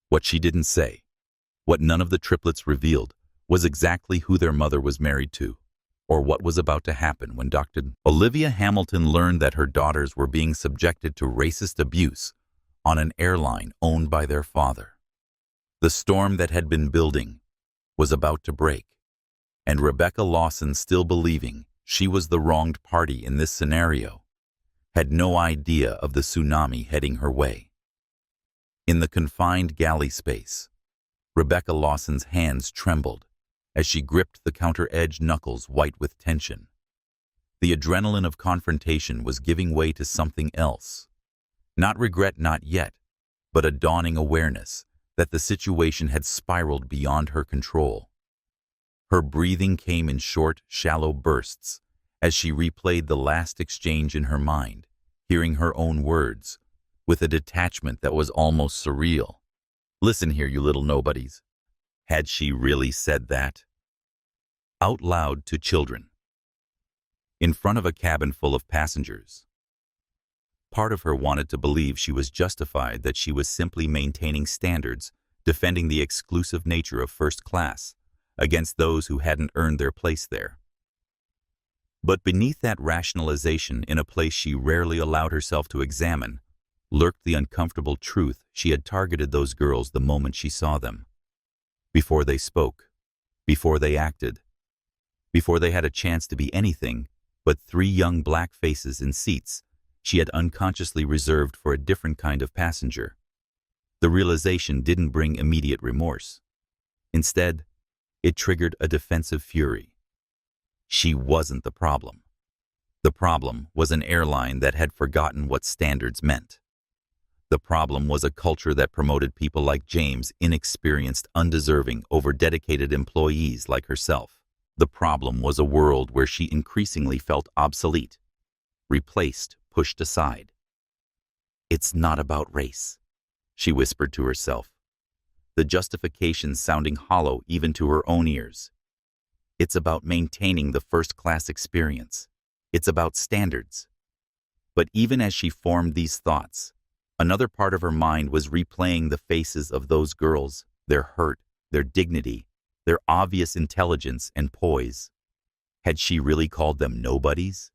What she didn't say, what none of the triplets revealed, was exactly who their mother was married to, or what was about to happen when Dr. Olivia Hamilton learned that her daughters were being subjected to racist abuse on an airline owned by their father. The storm that had been building was about to break, and Rebecca Lawson, still believing she was the wronged party in this scenario, had no idea of the tsunami heading her way. In the confined galley space, Rebecca Lawson's hands trembled as she gripped the counter-edged knuckles white with tension. The adrenaline of confrontation was giving way to something else. Not regret, not yet, but a dawning awareness that the situation had spiraled beyond her control. Her breathing came in short, shallow bursts as she replayed the last exchange in her mind, hearing her own words, with a detachment that was almost surreal. "Listen here, you little nobodies." Had she really said that? Out loud to children. In front of a cabin full of passengers. Part of her wanted to believe she was justified, that she was simply maintaining standards, defending the exclusive nature of first class against those who hadn't earned their place there. But beneath that rationalization, in a place she rarely allowed herself to examine, lurked the uncomfortable truth she had targeted those girls the moment she saw them. Before they spoke, before they acted, before they had a chance to be anything but three young black faces in seats she had unconsciously reserved for a different kind of passenger. The realization didn't bring immediate remorse. Instead, it triggered a defensive fury. She wasn't the problem. The problem was an airline that had forgotten what standards meant. The problem was a culture that promoted people like James, inexperienced, undeserving, over-dedicated employees like herself. The problem was a world where she increasingly felt obsolete, replaced, pushed aside. "It's not about race," she whispered to herself, the justification sounding hollow even to her own ears. "It's about maintaining the first-class experience. It's about standards." But even as she formed these thoughts, another part of her mind was replaying the faces of those girls, their hurt, their dignity, their obvious intelligence and poise. Had she really called them nobodies?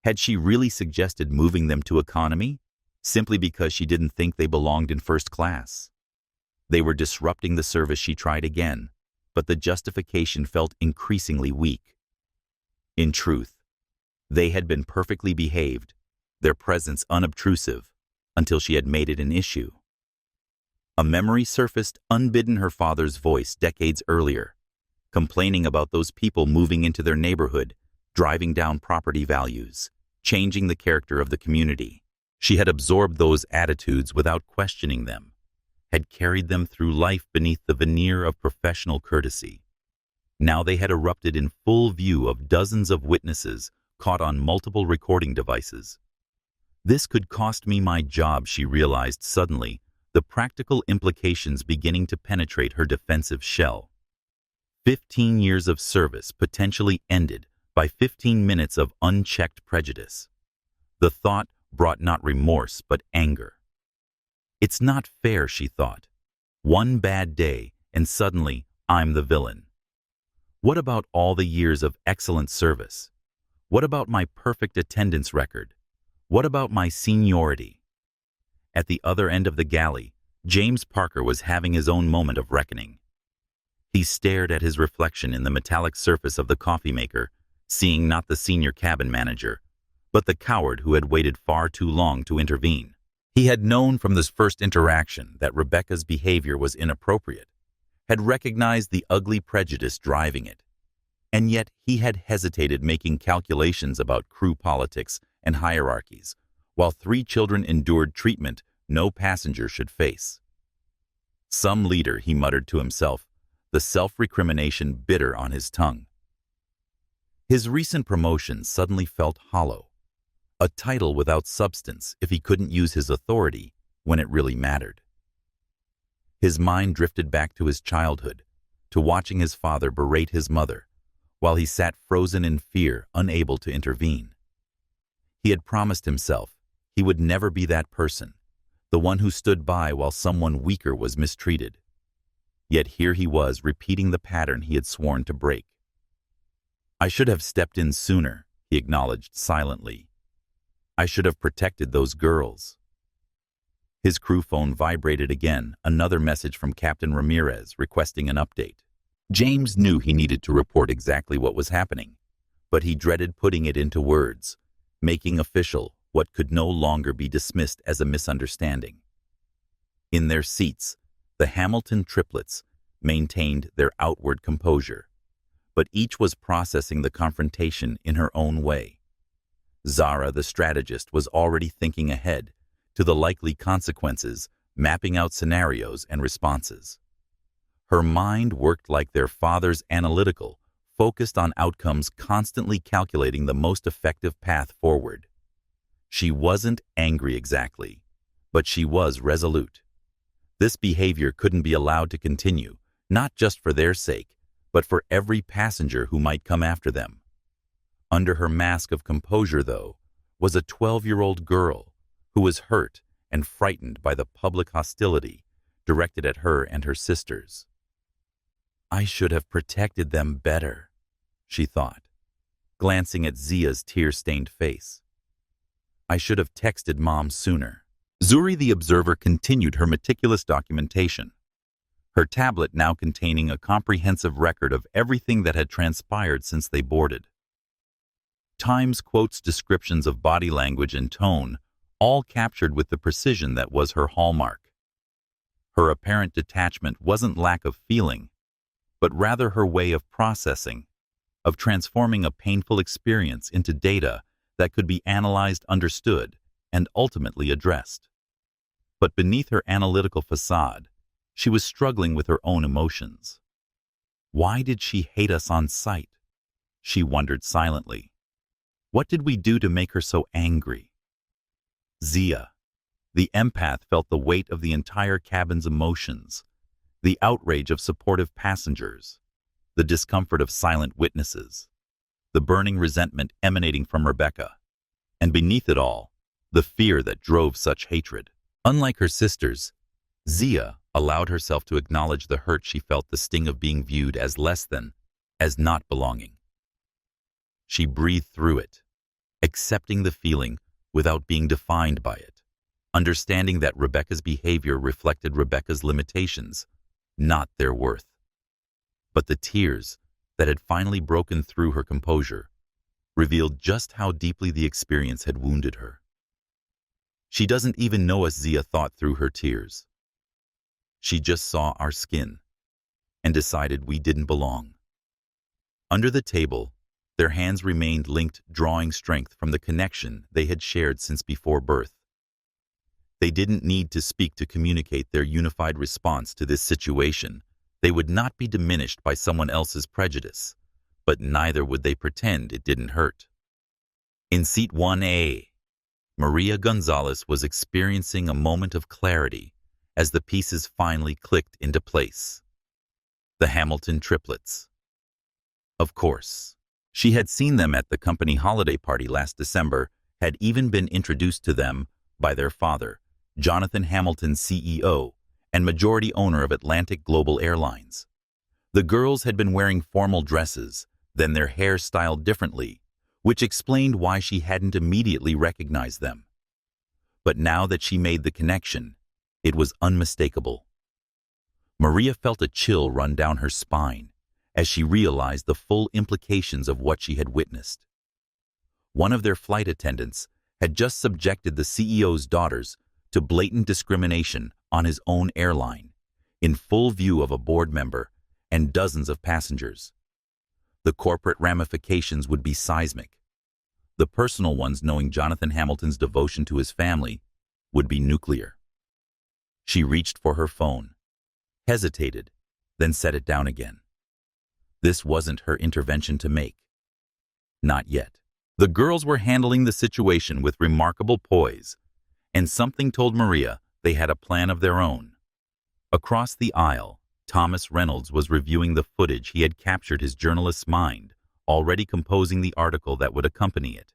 Had she really suggested moving them to economy, simply because she didn't think they belonged in first class? They were disrupting the service. She tried again, but the justification felt increasingly weak. In truth, they had been perfectly behaved, their presence unobtrusive, until she had made it an issue. A memory surfaced, unbidden, her father's voice decades earlier, complaining about those people moving into their neighborhood, driving down property values, changing the character of the community. She had absorbed those attitudes without questioning them, had carried them through life beneath the veneer of professional courtesy. Now they had erupted in full view of dozens of witnesses caught on multiple recording devices. "This could cost me my job," she realized suddenly, the practical implications beginning to penetrate her defensive shell. 15 years of service potentially ended by 15 minutes of unchecked prejudice. The thought brought not remorse but anger. "It's not fair," she thought. "One bad day, and suddenly I'm the villain. What about all the years of excellent service? What about my perfect attendance record? What about my seniority?" At the other end of the galley, James Parker was having his own moment of reckoning. He stared at his reflection in the metallic surface of the coffee maker, seeing not the senior cabin manager, but the coward who had waited far too long to intervene. He had known from this first interaction that Rebecca's behavior was inappropriate, had recognized the ugly prejudice driving it, and yet he had hesitated, making calculations about crew politics and hierarchies, while 3 children endured treatment no passenger should face. "Some leader," he muttered to himself, the self-recrimination bitter on his tongue. His recent promotion suddenly felt hollow, a title without substance if he couldn't use his authority when it really mattered. His mind drifted back to his childhood, to watching his father berate his mother, while he sat frozen in fear, unable to intervene. He had promised himself he would never be that person, the one who stood by while someone weaker was mistreated. Yet here he was, repeating the pattern he had sworn to break. "I should have stepped in sooner," he acknowledged silently. "I should have protected those girls." His crew phone vibrated again, another message from Captain Ramirez requesting an update. James knew he needed to report exactly what was happening, but he dreaded putting it into words, making official what could no longer be dismissed as a misunderstanding. In their seats, the Hamilton triplets maintained their outward composure, but each was processing the confrontation in her own way. Zara, the strategist, was already thinking ahead to the likely consequences, mapping out scenarios and responses. Her mind worked like their father's, analytical, focused on outcomes, constantly calculating the most effective path forward. She wasn't angry exactly, but she was resolute. This behavior couldn't be allowed to continue, not just for their sake, but for every passenger who might come after them. Under her mask of composure, though, was a 12-year-old girl who was hurt and frightened by the public hostility directed at her and her sisters. "I should have protected them better," she thought, glancing at Zia's tear-stained face. "I should have texted Mom sooner." Zuri the observer continued her meticulous documentation, her tablet now containing a comprehensive record of everything that had transpired since they boarded. Times quotes descriptions of body language and tone, all captured with the precision that was her hallmark. Her apparent detachment wasn't lack of feeling, but rather her way of processing, of transforming a painful experience into data that could be analyzed, understood, and ultimately addressed. But beneath her analytical facade, she was struggling with her own emotions. Why did she hate us on sight? She wondered silently. What did we do to make her so angry? Zia, the empath, felt the weight of the entire cabin's emotions, the outrage of supportive passengers, the discomfort of silent witnesses, the burning resentment emanating from Rebecca, and beneath it all, the fear that drove such hatred. Unlike her sisters, Zia allowed herself to acknowledge the hurt she felt, the sting of being viewed as less than, as not belonging. She breathed through it, accepting the feeling without being defined by it, understanding that Rebecca's behavior reflected Rebecca's limitations, not their worth. But the tears that had finally broken through her composure revealed just how deeply the experience had wounded her. "She doesn't even know us," Zia thought through her tears. "She just saw our skin and decided we didn't belong." Under the table, their hands remained linked, drawing strength from the connection they had shared since before birth. They didn't need to speak to communicate their unified response to this situation. They would not be diminished by someone else's prejudice, but neither would they pretend it didn't hurt. In seat 1A, Maria Gonzalez was experiencing a moment of clarity as the pieces finally clicked into place. The Hamilton triplets. Of course, she had seen them at the company holiday party last December, had even been introduced to them by their father, Jonathan Hamilton, CEO and majority owner of Atlantic Global Airlines. The girls had been wearing formal dresses, then their hair styled differently, which explained why she hadn't immediately recognized them. But now that she made the connection, it was unmistakable. Maria felt a chill run down her spine as she realized the full implications of what she had witnessed. One of their flight attendants had just subjected the CEO's daughters to blatant discrimination on his own airline, in full view of a board member and dozens of passengers. The corporate ramifications would be seismic. The personal ones, knowing Jonathan Hamilton's devotion to his family, would be nuclear. She reached for her phone, hesitated, then set it down again. This wasn't her intervention to make. Not yet. The girls were handling the situation with remarkable poise, and something told Maria they had a plan of their own. Across the aisle, Thomas Reynolds was reviewing the footage he had captured, his journalist's mind, already composing the article that would accompany it.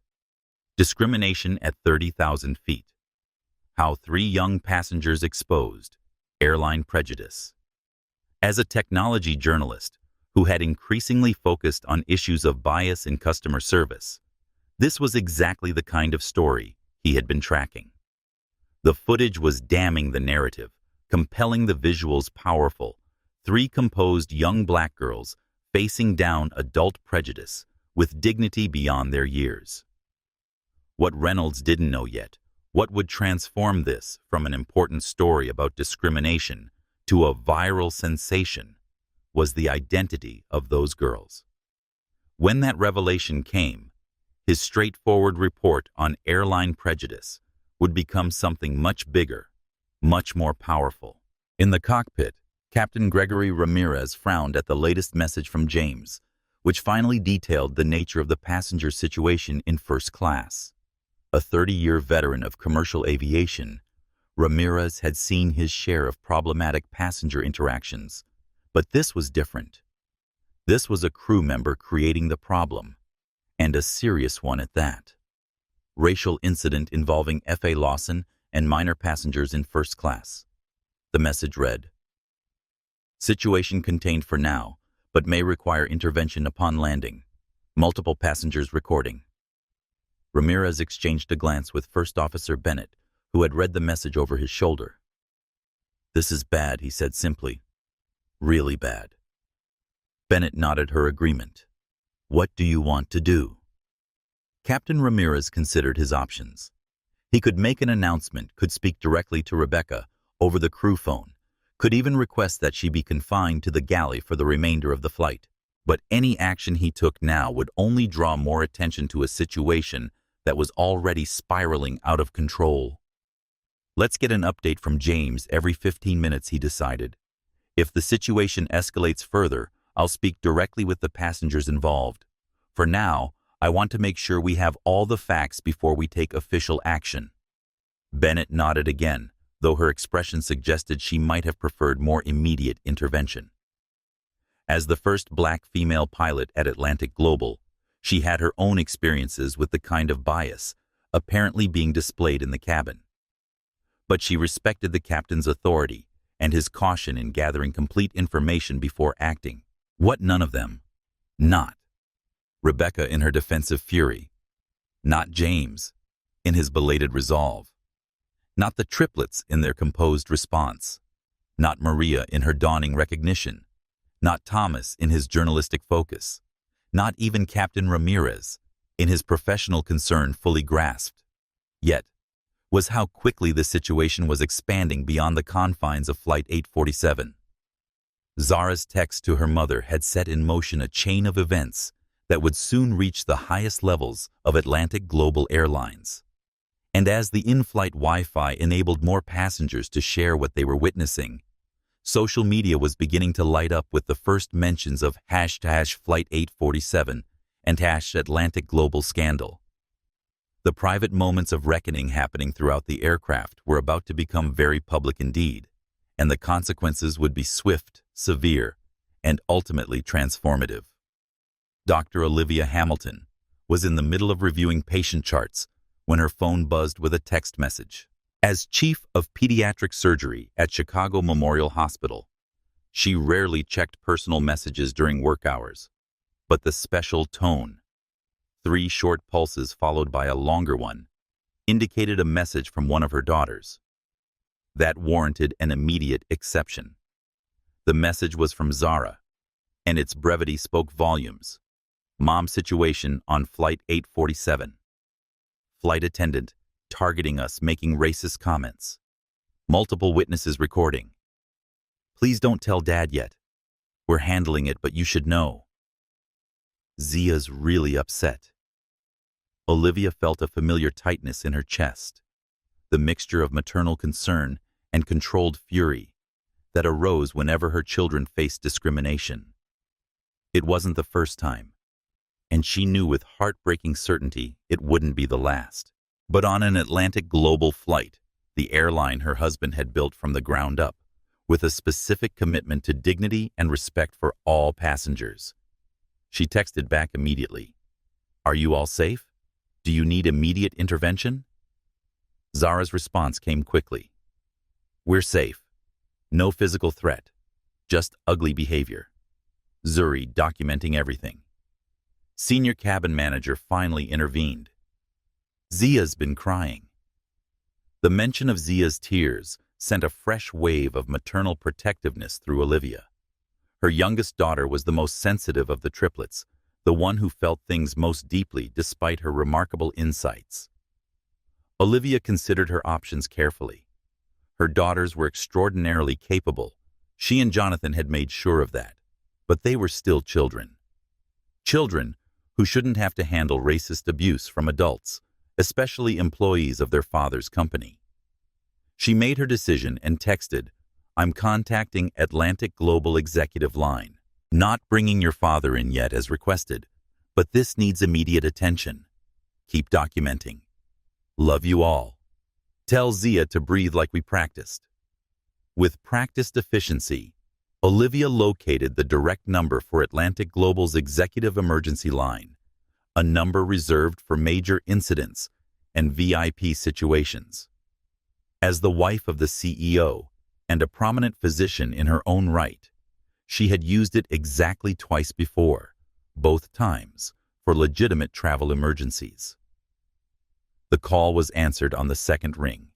Discrimination at 30,000 feet. How 3 young passengers exposed airline prejudice. As a technology journalist who had increasingly focused on issues of bias in customer service, this was exactly the kind of story he had been tracking. The footage was damning the narrative, compelling the visuals, powerful. 3 composed young black girls facing down adult prejudice with dignity beyond their years. What Reynolds didn't know yet, what would transform this from an important story about discrimination to a viral sensation, was the identity of those girls. When that revelation came, his straightforward report on airline prejudice would become something much bigger, much more powerful. In the cockpit, Captain Gregory Ramirez frowned at the latest message from James, which finally detailed the nature of the passenger situation in first class. A 30-year veteran of commercial aviation, Ramirez had seen his share of problematic passenger interactions, but this was different. This was a crew member creating the problem, and a serious one at that. Racial incident involving F.A. Lawson and minor passengers in first class. The message read, "Situation contained for now, but may require intervention upon landing. Multiple passengers recording." Ramirez exchanged a glance with First Officer Bennett, who had read the message over his shoulder. "This is bad," he said simply. "Really bad." Bennett nodded her agreement. "What do you want to do?" Captain Ramirez considered his options. He could make an announcement, could speak directly to Rebecca over the crew phone, could even request that she be confined to the galley for the remainder of the flight. But any action he took now would only draw more attention to a situation that was already spiraling out of control. "Let's get an update from James every 15 minutes, he decided. "If the situation escalates further, I'll speak directly with the passengers involved. For now, I want to make sure we have all the facts before we take official action." Bennett nodded again, though her expression suggested she might have preferred more immediate intervention. As the first black female pilot at Atlantic Global, she had her own experiences with the kind of bias apparently being displayed in the cabin. But she respected the captain's authority and his caution in gathering complete information before acting. What none of them? Not Rebecca in her defensive fury. Not James in his belated resolve. Not the triplets in their composed response. Not Maria in her dawning recognition. Not Thomas in his journalistic focus. Not even Captain Ramirez in his professional concern fully grasped. Yet, was how quickly the situation was expanding beyond the confines of Flight 847. Zara's text to her mother had set in motion a chain of events that would soon reach the highest levels of Atlantic Global Airlines. And as the in-flight Wi-Fi enabled more passengers to share what they were witnessing, social media was beginning to light up with the first mentions of #Flight 847 and #Atlantic Global scandal. The private moments of reckoning happening throughout the aircraft were about to become very public indeed, and the consequences would be swift, severe, and ultimately transformative. Dr. Olivia Hamilton was in the middle of reviewing patient charts when her phone buzzed with a text message. As chief of pediatric surgery at Chicago Memorial Hospital, she rarely checked personal messages during work hours, but the special tone, 3 short pulses followed by a longer one, indicated a message from one of her daughters. That warranted an immediate exception. The message was from Zara, and its brevity spoke volumes. Mom situation on Flight 847. Flight attendant targeting us, making racist comments. Multiple witnesses recording. Please don't tell Dad yet. We're handling it, but you should know. Zia's really upset. Olivia felt a familiar tightness in her chest, the mixture of maternal concern and controlled fury that arose whenever her children faced discrimination. It wasn't the first time, and she knew with heartbreaking certainty it wouldn't be the last. But on an Atlantic Global flight, the airline her husband had built from the ground up, with a specific commitment to dignity and respect for all passengers. She texted back immediately. "Are you all safe? Do you need immediate intervention?" Zara's response came quickly. "We're safe. No physical threat. Just ugly behavior." Zuri documenting everything. Senior cabin manager finally intervened. "Zia's been crying." The mention of Zia's tears sent a fresh wave of maternal protectiveness through Olivia. Her youngest daughter was the most sensitive of the triplets, the one who felt things most deeply despite her remarkable insights. Olivia considered her options carefully. Her daughters were extraordinarily capable. She and Jonathan had made sure of that. But they were still children. Children who shouldn't have to handle racist abuse from adults, especially employees of their father's company. She made her decision and texted, "I'm contacting Atlantic Global Executive Line. Not bringing your father in yet as requested, but this needs immediate attention. Keep documenting. Love you all. Tell Zia to breathe like we practiced. With practiced efficiency, Olivia located the direct number for Atlantic Global's executive emergency line, a number reserved for major incidents and VIP situations. As the wife of the CEO and a prominent physician in her own right, she had used it exactly twice before, both times for legitimate travel emergencies. The call was answered on the second ring.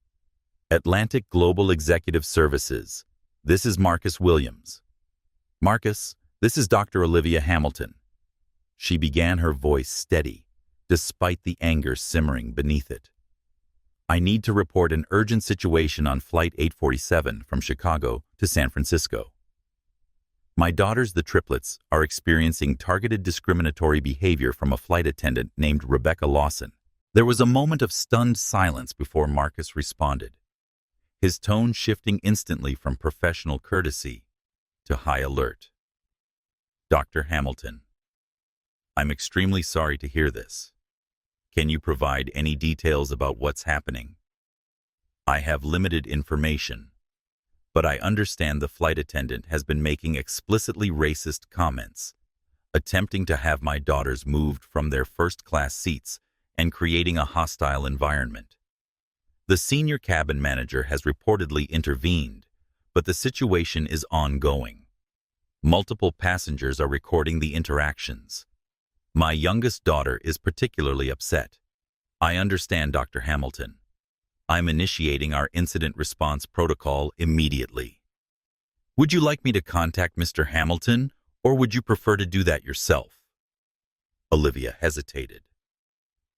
Atlantic Global Executive Services. This is Marcus Williams. Marcus, this is Dr. Olivia Hamilton. She began, her voice steady, despite the anger simmering beneath it. I need to report an urgent situation on Flight 847 from Chicago to San Francisco. My daughters, the Triplets, are experiencing targeted discriminatory behavior from a flight attendant named Rebecca Lawson. There was a moment of stunned silence before Marcus responded, his tone shifting instantly from professional courtesy to high alert. Dr. Hamilton, I'm extremely sorry to hear this. Can you provide any details about what's happening? I have limited information, but I understand the flight attendant has been making explicitly racist comments, attempting to have my daughters moved from their first-class seats and creating a hostile environment. The senior cabin manager has reportedly intervened, but the situation is ongoing. Multiple passengers are recording the interactions. My youngest daughter is particularly upset. I understand, Dr. Hamilton. I'm initiating our incident response protocol immediately. Would you like me to contact Mr. Hamilton, or would you prefer to do that yourself? Olivia hesitated.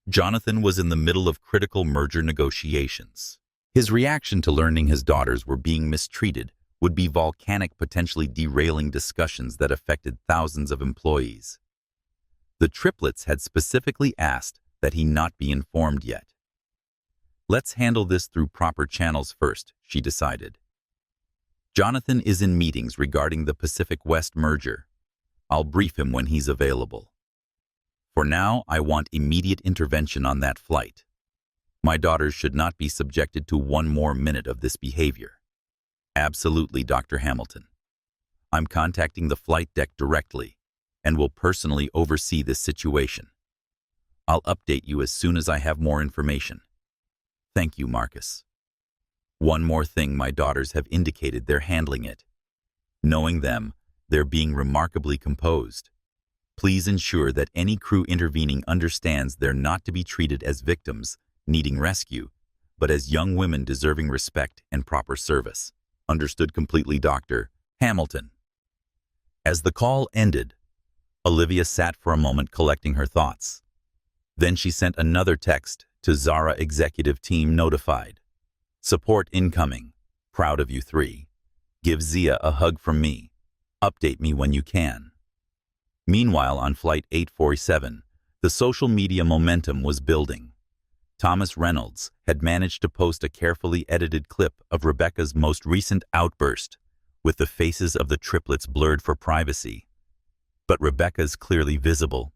Jonathan was in the middle of critical merger negotiations. His reaction to learning his daughters were being mistreated would be volcanic, potentially derailing discussions that affected thousands of employees. The Triplets had specifically asked that he not be informed yet. Let's handle this through proper channels first, she decided. Jonathan is in meetings regarding the Pacific West merger. I'll brief him when he's available. For now, I want immediate intervention on that flight. My daughters should not be subjected to one more minute of this behavior. Absolutely, Dr. Hamilton. I'm contacting the flight deck directly and will personally oversee this situation. I'll update you as soon as I have more information. Thank you, Marcus. One more thing, my daughters have indicated they're handling it. Knowing them, they're being remarkably composed. Please ensure that any crew intervening understands they're not to be treated as victims needing rescue, but as young women deserving respect and proper service. Understood completely, Dr. Hamilton. As the call ended, Olivia sat for a moment collecting her thoughts. Then she sent another text to Zara executive team notified. Support incoming. Proud of you three. Give Zia a hug from me. Update me when you can. Meanwhile, on Flight 847, the social media momentum was building. Thomas Reynolds had managed to post a carefully edited clip of Rebecca's most recent outburst, with the faces of the Triplets blurred for privacy. But Rebecca's clearly visible.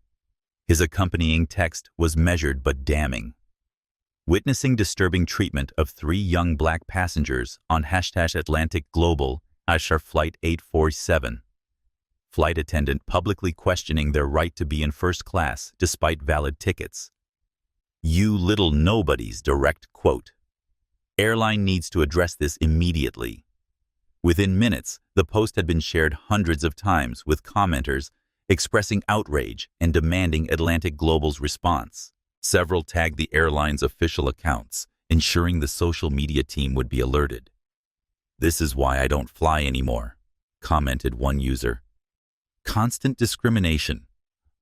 His accompanying text was measured but damning. Witnessing disturbing treatment of 3 young black passengers on #Atlantic Global Flight 847. Flight attendant publicly questioning their right to be in first class despite valid tickets. You little nobodies, direct quote. Airline needs to address this immediately. Within minutes, the post had been shared hundreds of times, with commenters expressing outrage and demanding Atlantic Global's response. Several tagged the airline's official accounts, ensuring the social media team would be alerted. "This is why I don't fly anymore," commented one user. Constant discrimination.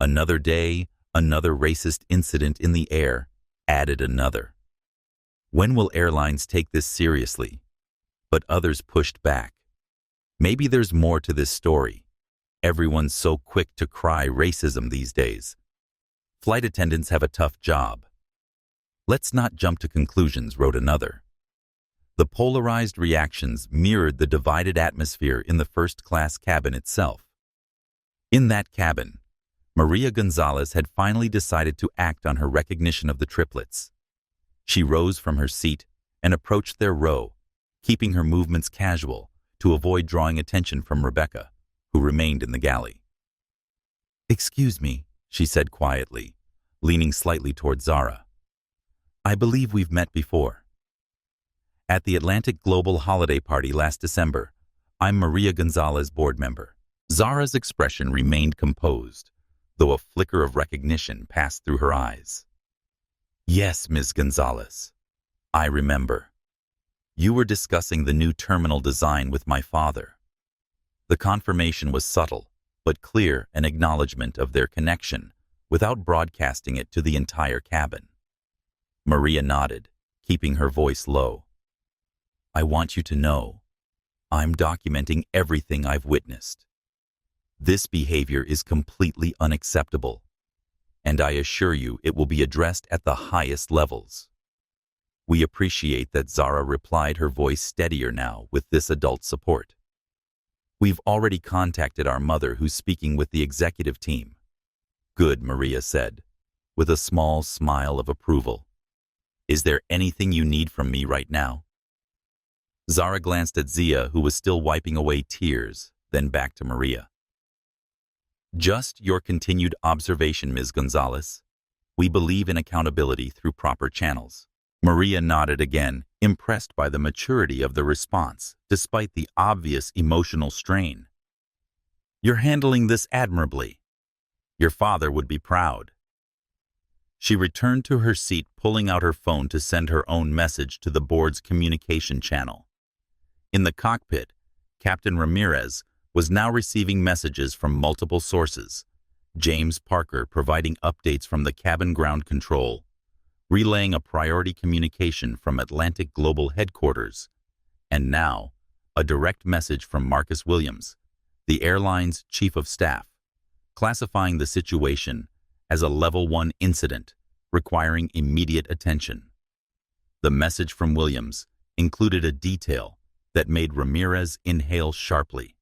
Another day, another racist incident in the air, added another. When will airlines take this seriously? But others pushed back. Maybe there's more to this story. Everyone's so quick to cry racism these days. Flight attendants have a tough job. Let's not jump to conclusions, wrote another. The polarized reactions mirrored the divided atmosphere in the first-class cabin itself. In that cabin, Maria Gonzalez had finally decided to act on her recognition of the triplets. She rose from her seat and approached their row, keeping her movements casual to avoid drawing attention from Rebecca, who remained in the galley. "Excuse me," she said quietly, leaning slightly toward Zara. "I believe we've met before. At the Atlantic Global holiday party last December, I'm Maria Gonzalez, board member." Zara's expression remained composed, though a flicker of recognition passed through her eyes. "Yes, Ms. Gonzalez. I remember. You were discussing the new terminal design with my father." The confirmation was subtle, but clear, an acknowledgement of their connection, without broadcasting it to the entire cabin. Maria nodded, keeping her voice low. "I want you to know, I'm documenting everything I've witnessed. This behavior is completely unacceptable, and I assure you it will be addressed at the highest levels." "We appreciate that," Zara replied, her voice steadier now with this adult support. "We've already contacted our mother, who's speaking with the executive team." "Good," Maria said, with a small smile of approval. "Is there anything you need from me right now?" Zara glanced at Zia, who was still wiping away tears, then back to Maria. "Just your continued observation, Ms. Gonzalez. We believe in accountability through proper channels." Maria nodded again, impressed by the maturity of the response, despite the obvious emotional strain. "You're handling this admirably. Your father would be proud." She returned to her seat, pulling out her phone to send her own message to the board's communication channel. In the cockpit, Captain Ramirez was now receiving messages from multiple sources, James Parker providing updates from the cabin ground control, relaying a priority communication from Atlantic Global headquarters, and now a direct message from Marcus Williams, the airline's chief of staff, classifying the situation as a Level 1 incident requiring immediate attention. The message from Williams included a detail that made Ramirez inhale sharply.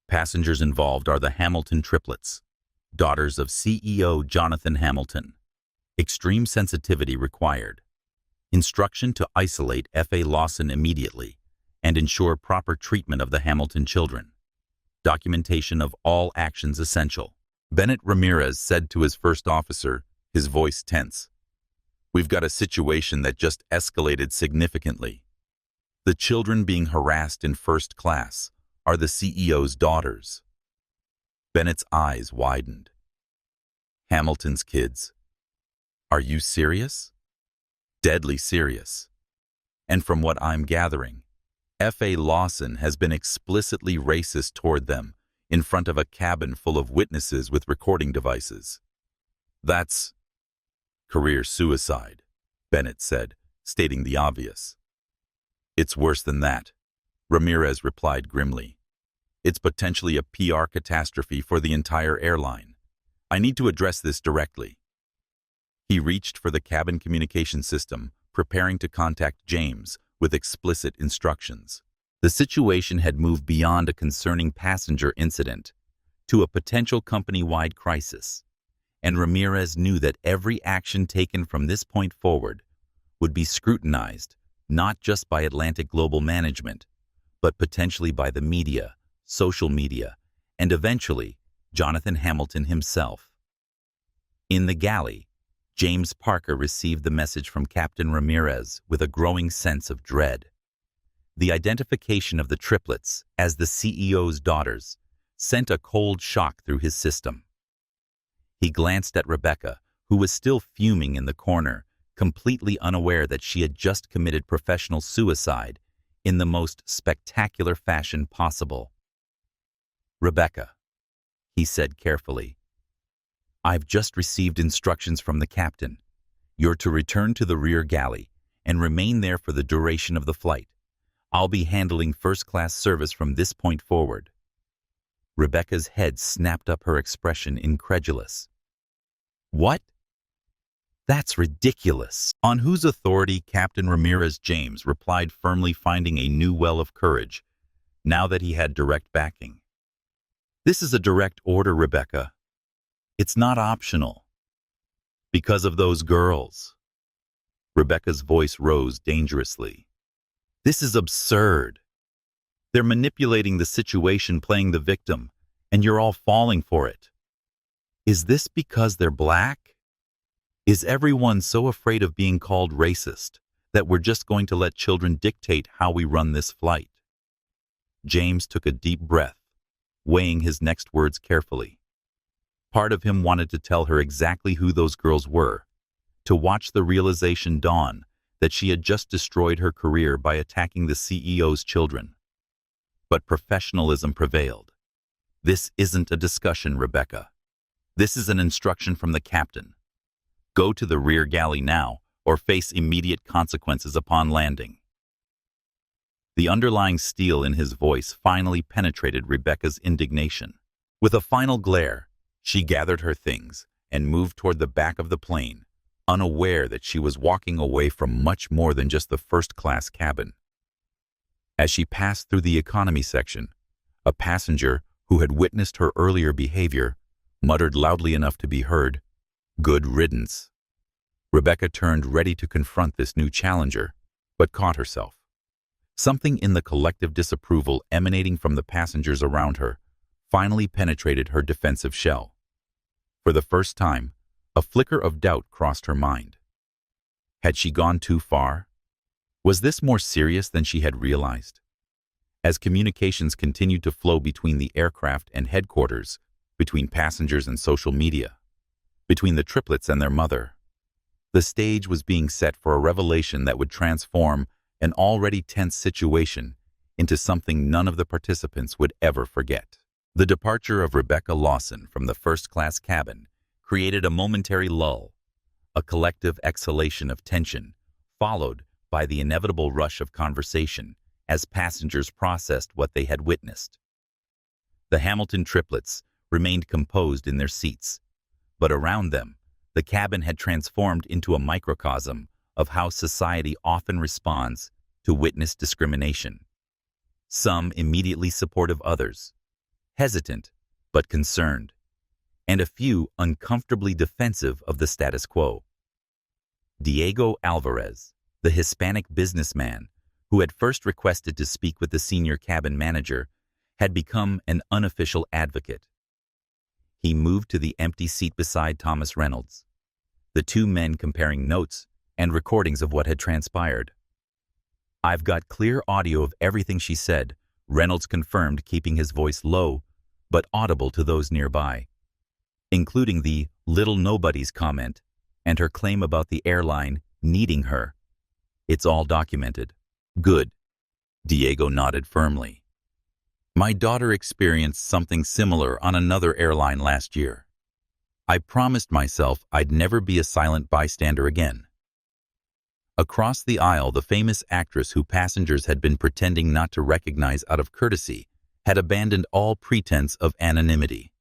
Passengers involved are the Hamilton triplets, daughters of CEO Jonathan Hamilton. Extreme sensitivity required. Instruction to isolate F.A. Lawson immediately and ensure proper treatment of the Hamilton children. Documentation of all actions essential. Bennett Ramirez said to his first officer, his voice tense, "We've got a situation that just escalated significantly. The children being harassed in first class are the CEO's daughters." Bennett's eyes widened. "Hamilton's kids? Are you serious?" "Deadly serious. And from what I'm gathering, F.A. Lawson has been explicitly racist toward them in front of a cabin full of witnesses with recording devices. That's career suicide," Bennett said, stating the obvious. "It's worse than that," Ramirez replied grimly. "It's potentially a PR catastrophe for the entire airline. I need to address this directly." He reached for the cabin communication system, preparing to contact James with explicit instructions. The situation had moved beyond a concerning passenger incident to a potential company-wide crisis, and Ramirez knew that every action taken from this point forward would be scrutinized not just by Atlantic Global management, but potentially by the media, social media, and eventually Jonathan Hamilton himself. In the galley, James Parker received the message from Captain Ramirez with a growing sense of dread. The identification of the triplets as the CEO's daughters sent a cold shock through his system. He glanced at Rebecca, who was still fuming in the corner, completely unaware that she had just committed professional suicide in the most spectacular fashion possible. "Rebecca," he said carefully, "I've just received instructions from the captain. You're to return to the rear galley and remain there for the duration of the flight. I'll be handling first-class service from this point forward." Rebecca's head snapped up, her expression incredulous. "What? That's ridiculous." "On whose authority?" Captain Ramirez James replied firmly, finding a new well of courage, now that he had direct backing. This is a direct order, Rebecca. It's not optional. Because of those girls. Rebecca's voice rose dangerously. This is absurd. They're manipulating the situation, playing the victim, and you're all falling for it. Is this because they're black? Is everyone so afraid of being called racist that we're just going to let children dictate how we run this flight? James took a deep breath, weighing his next words carefully. Part of him wanted to tell her exactly who those girls were, to watch the realization dawn that she had just destroyed her career by attacking the CEO's children. But professionalism prevailed. This isn't a discussion, Rebecca. This is an instruction from the captain. Go to the rear galley now, or face immediate consequences upon landing. The underlying steel in his voice finally penetrated Rebecca's indignation. With a final glare, she gathered her things and moved toward the back of the plane, unaware that she was walking away from much more than just the first-class cabin. As she passed through the economy section, a passenger who had witnessed her earlier behavior muttered loudly enough to be heard, "Good riddance." Rebecca turned ready to confront this new challenger, but caught herself. Something in the collective disapproval emanating from the passengers around her finally penetrated her defensive shell. For the first time, a flicker of doubt crossed her mind. Had she gone too far? Was this more serious than she had realized? As communications continued to flow between the aircraft and headquarters, between passengers and social media, between the triplets and their mother, the stage was being set for a revelation that would transform an already tense situation into something none of the participants would ever forget. The departure of Rebecca Lawson from the first-class cabin created a momentary lull, a collective exhalation of tension, followed by the inevitable rush of conversation as passengers processed what they had witnessed. The Hamilton triplets remained composed in their seats, but around them, the cabin had transformed into a microcosm of how society often responds to witness discrimination. Some immediately supportive, others hesitant but concerned, and a few uncomfortably defensive of the status quo. Diego Alvarez, the Hispanic businessman who had first requested to speak with the senior cabin manager, had become an unofficial advocate. He moved to the empty seat beside Thomas Reynolds, the two men comparing notes and recordings of what had transpired. "I've got clear audio of everything she said," Reynolds confirmed, keeping his voice low but audible to those nearby, including the "little nobodies" comment and her claim about the airline needing her. "It's all documented." "Good." Diego nodded firmly. "My daughter experienced something similar on another airline last year. I promised myself I'd never be a silent bystander again." Across the aisle, the famous actress who passengers had been pretending not to recognize out of courtesy had abandoned all pretense of anonymity.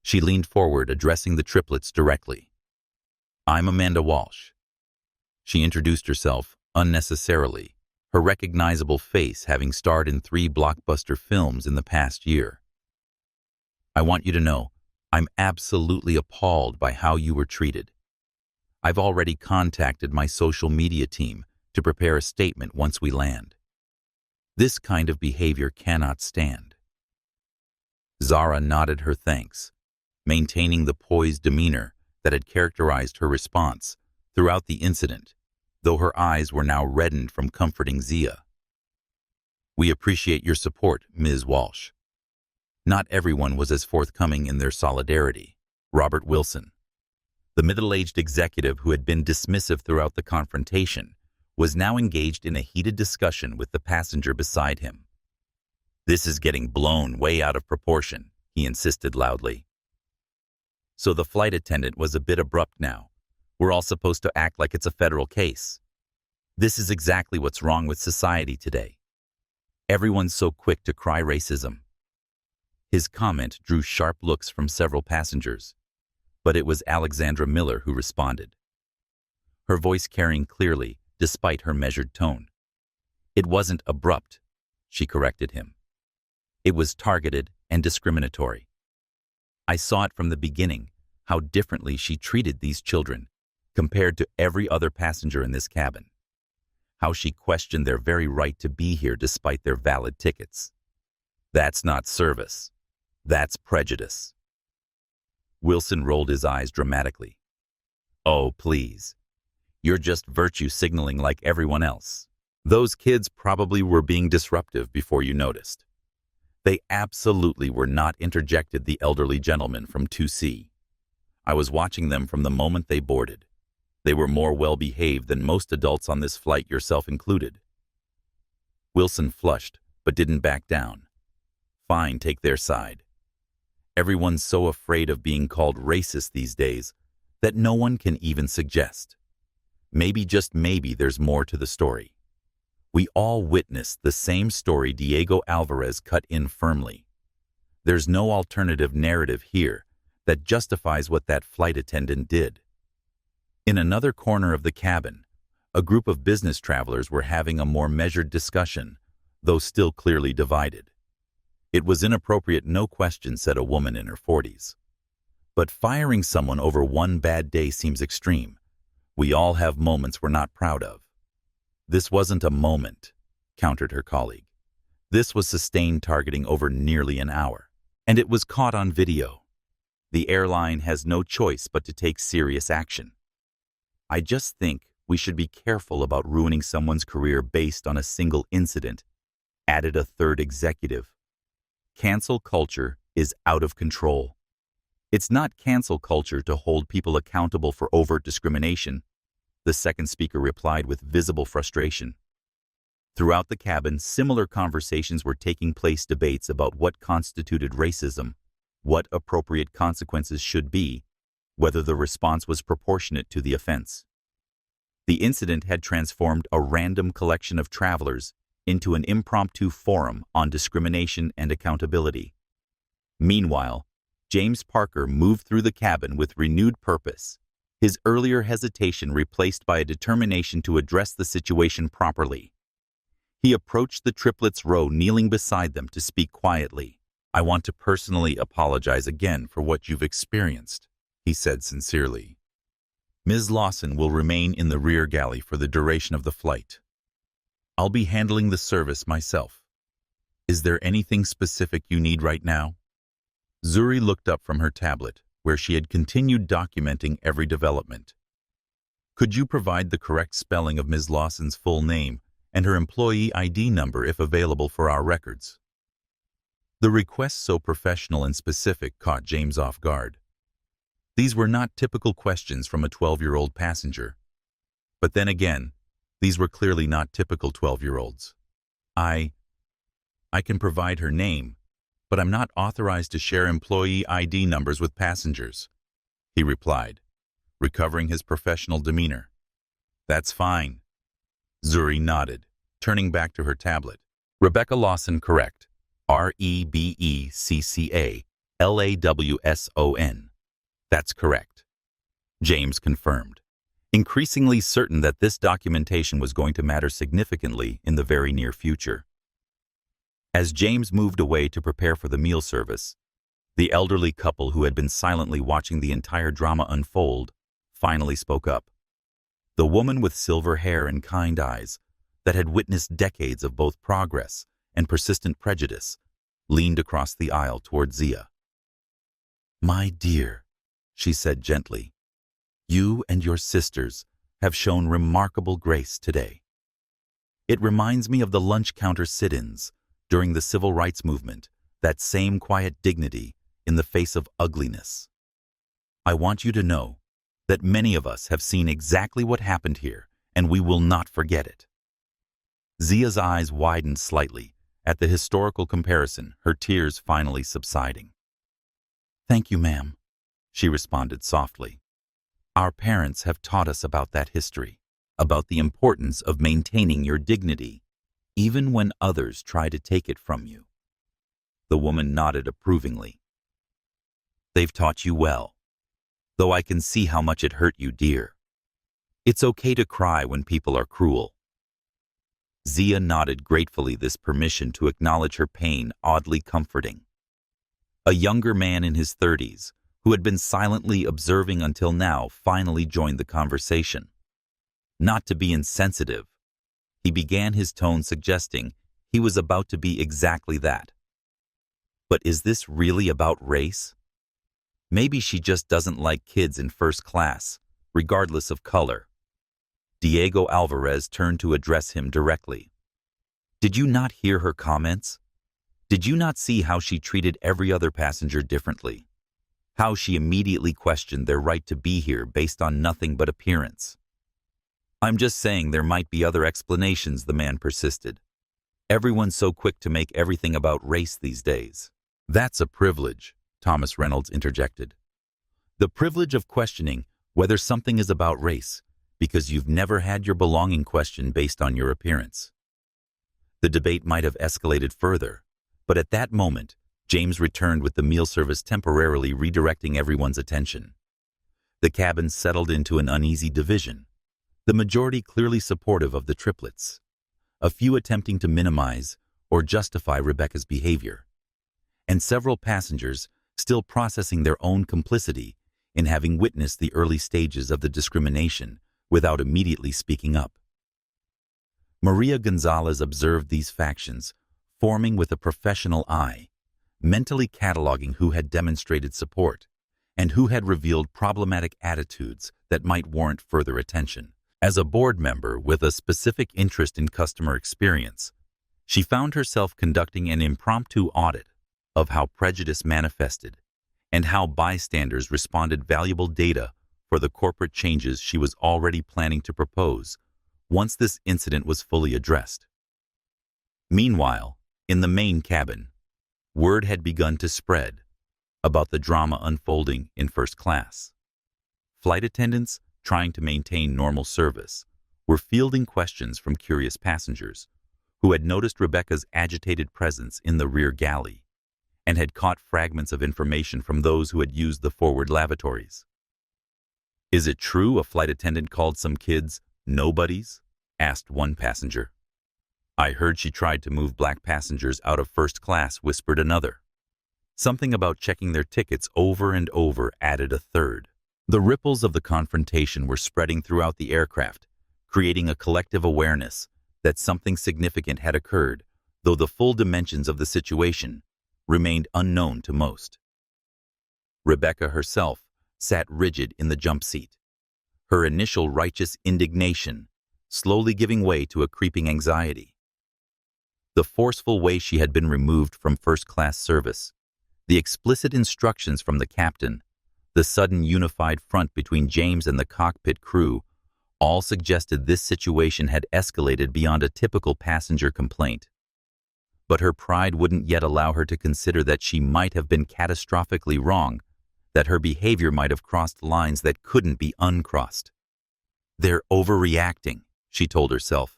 She leaned forward, addressing the triplets directly. "I'm Amanda Walsh." She introduced herself unnecessarily, her recognizable face having starred in 3 blockbuster films in the past year. "I want you to know, I'm absolutely appalled by how you were treated. I've already contacted my social media team to prepare a statement once we land. This kind of behavior cannot stand." Zara nodded her thanks, maintaining the poised demeanor that had characterized her response throughout the incident, though her eyes were now reddened from comforting Zia. "We appreciate your support, Ms. Walsh." Not everyone was as forthcoming in their solidarity. Robert Wilson, the middle-aged executive who had been dismissive throughout the confrontation, was now engaged in a heated discussion with the passenger beside him. "This is getting blown way out of proportion," he insisted loudly. "So the flight attendant was a bit abrupt now. We're all supposed to act like it's a federal case. This is exactly what's wrong with society today. Everyone's so quick to cry racism." His comment drew sharp looks from several passengers, but it was Alexandra Miller who responded, her voice carrying clearly despite her measured tone. "It wasn't abrupt," she corrected him. "It was targeted and discriminatory." I saw it from the beginning, how differently she treated these children, compared to every other passenger in this cabin. How she questioned their very right to be here despite their valid tickets. That's not service. That's prejudice. Wilson rolled his eyes dramatically. Oh, please. You're just virtue signaling like everyone else. Those kids probably were being disruptive before you noticed. They absolutely were not, interjected the elderly gentleman from 2C. I was watching them from the moment they boarded. They were more well-behaved than most adults on this flight, yourself included. Wilson flushed, but didn't back down. Fine, take their side. Everyone's so afraid of being called racist these days that no one can even suggest. Maybe, just maybe, there's more to the story. We all witnessed the same story Diego Alvarez cut in firmly. There's no alternative narrative here that justifies what that flight attendant did. In another corner of the cabin, a group of business travelers were having a more measured discussion, though still clearly divided. It was inappropriate, no question, said a woman in her 40s. But firing someone over one bad day seems extreme. We all have moments we're not proud of. This wasn't a moment, countered her colleague. This was sustained targeting over nearly an hour, and it was caught on video. The airline has no choice but to take serious action. I just think we should be careful about ruining someone's career based on a single incident, added a third executive. Cancel culture is out of control. It's not cancel culture to hold people accountable for overt discrimination, the second speaker replied with visible frustration. Throughout the cabin, similar conversations were taking place, debates about what constituted racism, what appropriate consequences should be, whether the response was proportionate to the offense. The incident had transformed a random collection of travelers into an impromptu forum on discrimination and accountability. Meanwhile, James Parker moved through the cabin with renewed purpose, his earlier hesitation replaced by a determination to address the situation properly. He approached the Triplets row, kneeling beside them, to speak quietly. I want to personally apologize again for what you've experienced, he said sincerely. Ms. Lawson will remain in the rear galley for the duration of the flight. I'll be handling the service myself. Is there anything specific you need right now? Zuri looked up from her tablet, where she had continued documenting every development. Could you provide the correct spelling of Ms. Lawson's full name and her employee ID number if available for our records? The request, so professional and specific, caught James off guard. These were not typical questions from a 12-year-old passenger. But then again, these were clearly not typical 12-year-olds. I can provide her name, but I'm not authorized to share employee ID numbers with passengers, he replied, recovering his professional demeanor. That's fine. Zuri nodded, turning back to her tablet. Rebecca Lawson, correct. Rebecca Lawson. That's correct. James confirmed, increasingly certain that this documentation was going to matter significantly in the very near future. As James moved away to prepare for the meal service, the elderly couple who had been silently watching the entire drama unfold finally spoke up. The woman with silver hair and kind eyes that had witnessed decades of both progress and persistent prejudice leaned across the aisle toward Zia. My dear, she said gently, you and your sisters have shown remarkable grace today. It reminds me of the lunch counter sit-ins during the civil rights movement, that same quiet dignity in the face of ugliness. I want you to know that many of us have seen exactly what happened here, and we will not forget it. Zia's eyes widened slightly at the historical comparison, her tears finally subsiding. Thank you, ma'am, she responded softly. Our parents have taught us about that history, about the importance of maintaining your dignity, even when others try to take it from you. The woman nodded approvingly. They've taught you well, though I can see how much it hurt you, dear. It's okay to cry when people are cruel. Zia nodded gratefully, this permission to acknowledge her pain oddly comforting. A younger man in his 30s, who had been silently observing until now, finally joined the conversation. Not to be insensitive, he began his tone suggesting he was about to be exactly that. But is this really about race? Maybe she just doesn't like kids in first class, regardless of color. Diego Alvarez turned to address him directly. Did you not hear her comments? Did you not see how she treated every other passenger differently? How she immediately questioned their right to be here based on nothing but appearance? I'm just saying there might be other explanations, the man persisted. Everyone's so quick to make everything about race these days. That's a privilege, Thomas Reynolds interjected. The privilege of questioning whether something is about race because you've never had your belonging questioned based on your appearance. The debate might have escalated further, but at that moment, James returned with the meal service, temporarily redirecting everyone's attention. The cabin settled into an uneasy division, the majority clearly supportive of the triplets, a few attempting to minimize or justify Rebecca's behavior, and several passengers still processing their own complicity in having witnessed the early stages of the discrimination without immediately speaking up. Maria Gonzalez observed these factions, forming with a professional eye, mentally cataloging who had demonstrated support and who had revealed problematic attitudes that might warrant further attention. As a board member with a specific interest in customer experience, she found herself conducting an impromptu audit of how prejudice manifested and how bystanders responded, valuable data for the corporate changes she was already planning to propose once this incident was fully addressed. Meanwhile, in the main cabin, word had begun to spread about the drama unfolding in first class. Flight attendants, trying to maintain normal service, were fielding questions from curious passengers who had noticed Rebecca's agitated presence in the rear galley and had caught fragments of information from those who had used the forward lavatories. "Is it true a flight attendant called some kids nobodies?" asked one passenger. "I heard she tried to move black passengers out of first class," whispered another. Something about checking their tickets over and over, added a third. The ripples of the confrontation were spreading throughout the aircraft, creating a collective awareness that something significant had occurred, though the full dimensions of the situation remained unknown to most. Rebecca herself sat rigid in the jump seat, her initial righteous indignation slowly giving way to a creeping anxiety. The forceful way she had been removed from first-class service, the explicit instructions from the captain, the sudden unified front between James and the cockpit crew, all suggested this situation had escalated beyond a typical passenger complaint. But her pride wouldn't yet allow her to consider that she might have been catastrophically wrong, that her behavior might have crossed lines that couldn't be uncrossed. "They're overreacting," she told herself.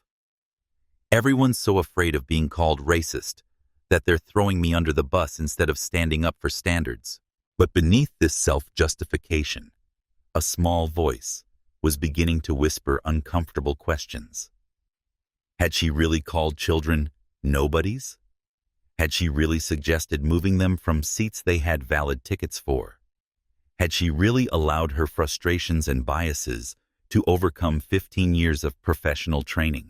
"Everyone's so afraid of being called racist that they're throwing me under the bus instead of standing up for standards." But beneath this self-justification, a small voice was beginning to whisper uncomfortable questions. Had she really called children nobodies? Had she really suggested moving them from seats they had valid tickets for? Had she really allowed her frustrations and biases to overcome 15 years of professional training?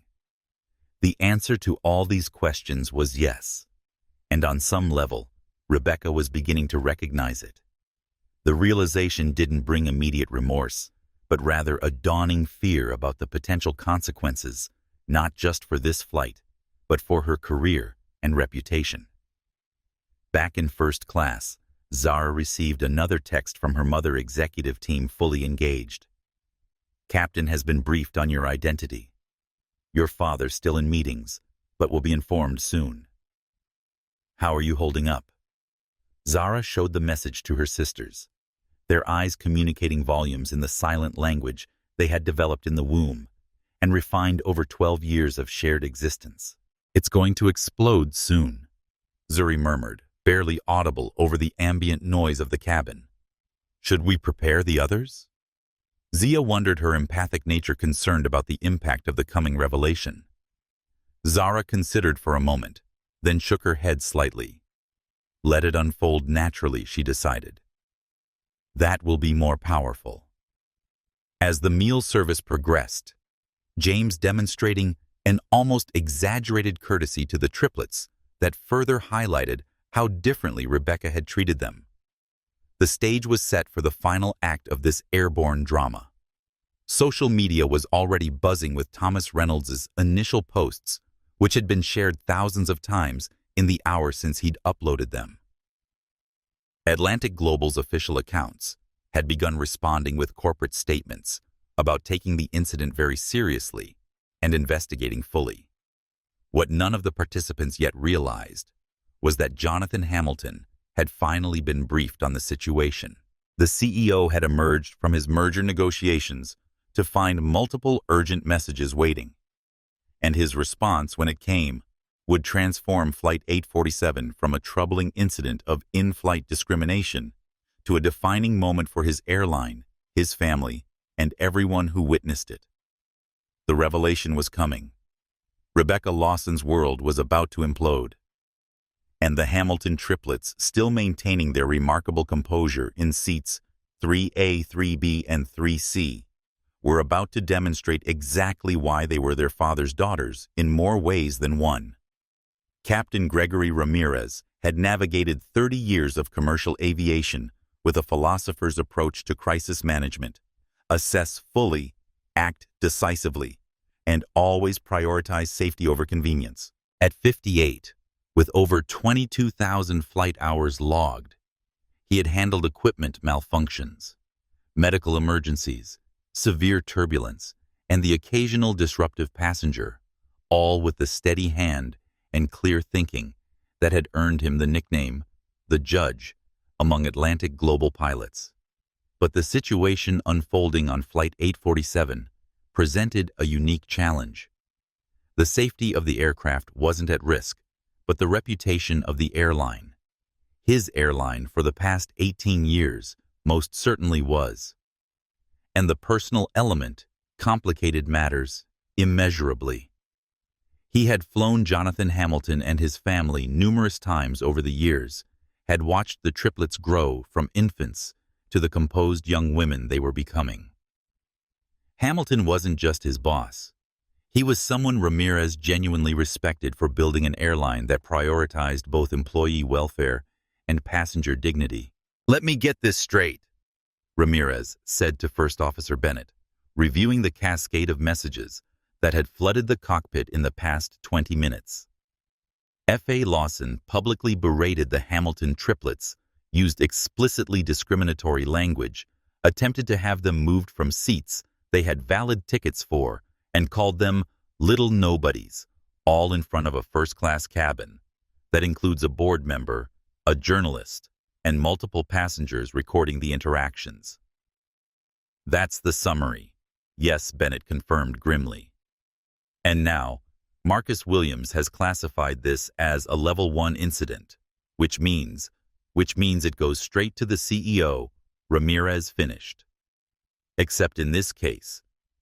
The answer to all these questions was yes, and on some level, Rebecca was beginning to recognize it. The realization didn't bring immediate remorse, but rather a dawning fear about the potential consequences, not just for this flight, but for her career and reputation. Back in first class, Zara received another text from her mother executive team, fully engaged. "Captain has been briefed on your identity. Your father's still in meetings, but will be informed soon. How are you holding up?" Zara showed the message to her sisters, their eyes communicating volumes in the silent language they had developed in the womb and refined over 12 years of shared existence. "It's going to explode soon," Zuri murmured, barely audible over the ambient noise of the cabin. "Should we prepare the others?" Zia wondered, her empathic nature concerned about the impact of the coming revelation. Zara considered for a moment, then shook her head slightly. Let it unfold naturally, she decided. That will be more powerful. As the meal service progressed, James demonstrating an almost exaggerated courtesy to the triplets that further highlighted how differently Rebecca had treated them. The stage was set for the final act of this airborne drama. Social media was already buzzing with Thomas Reynolds' initial posts, which had been shared thousands of times in the hour since he'd uploaded them. Atlantic Global's official accounts had begun responding with corporate statements about taking the incident very seriously and investigating fully. What none of the participants yet realized was that Jonathan Hamilton had finally been briefed on the situation. The CEO had emerged from his merger negotiations to find multiple urgent messages waiting, and his response, when it came, would transform Flight 847 from a troubling incident of in-flight discrimination to a defining moment for his airline, his family, and everyone who witnessed it. The revelation was coming. Rebecca Lawson's world was about to implode, and the Hamilton triplets, still maintaining their remarkable composure in seats 3A, 3B, and 3C, were about to demonstrate exactly why they were their father's daughters in more ways than one. Captain Gregory Ramirez had navigated 30 years of commercial aviation with a philosopher's approach to crisis management: assess fully, act decisively, and always prioritize safety over convenience. At 58, with over 22,000 flight hours logged, he had handled equipment malfunctions, medical emergencies, severe turbulence, and the occasional disruptive passenger, all with the steady hand and clear thinking that had earned him the nickname, the Judge, among Atlantic Global pilots. But the situation unfolding on Flight 847 presented a unique challenge. The safety of the aircraft wasn't at risk, but the reputation of the airline. His airline for the past 18 years most certainly was. And the personal element complicated matters immeasurably. He had flown Jonathan Hamilton and his family numerous times over the years, had watched the triplets grow from infants to the composed young women they were becoming. Hamilton wasn't just his boss. He was someone Ramirez genuinely respected for building an airline that prioritized both employee welfare and passenger dignity. "Let me get this straight," Ramirez said to First Officer Bennett, reviewing the cascade of messages that had flooded the cockpit in the past 20 minutes. F.A. Lawson publicly berated the Hamilton triplets, used explicitly discriminatory language, attempted to have them moved from seats they had valid tickets for, and called them little nobodies, all in front of a first-class cabin that includes a board member, a journalist, and multiple passengers recording the interactions. "That's the summary," "Yes," Bennett confirmed grimly. And now, Marcus Williams has classified this as a Level 1 incident, which means it goes straight to the CEO, Ramirez finished. Except in this case,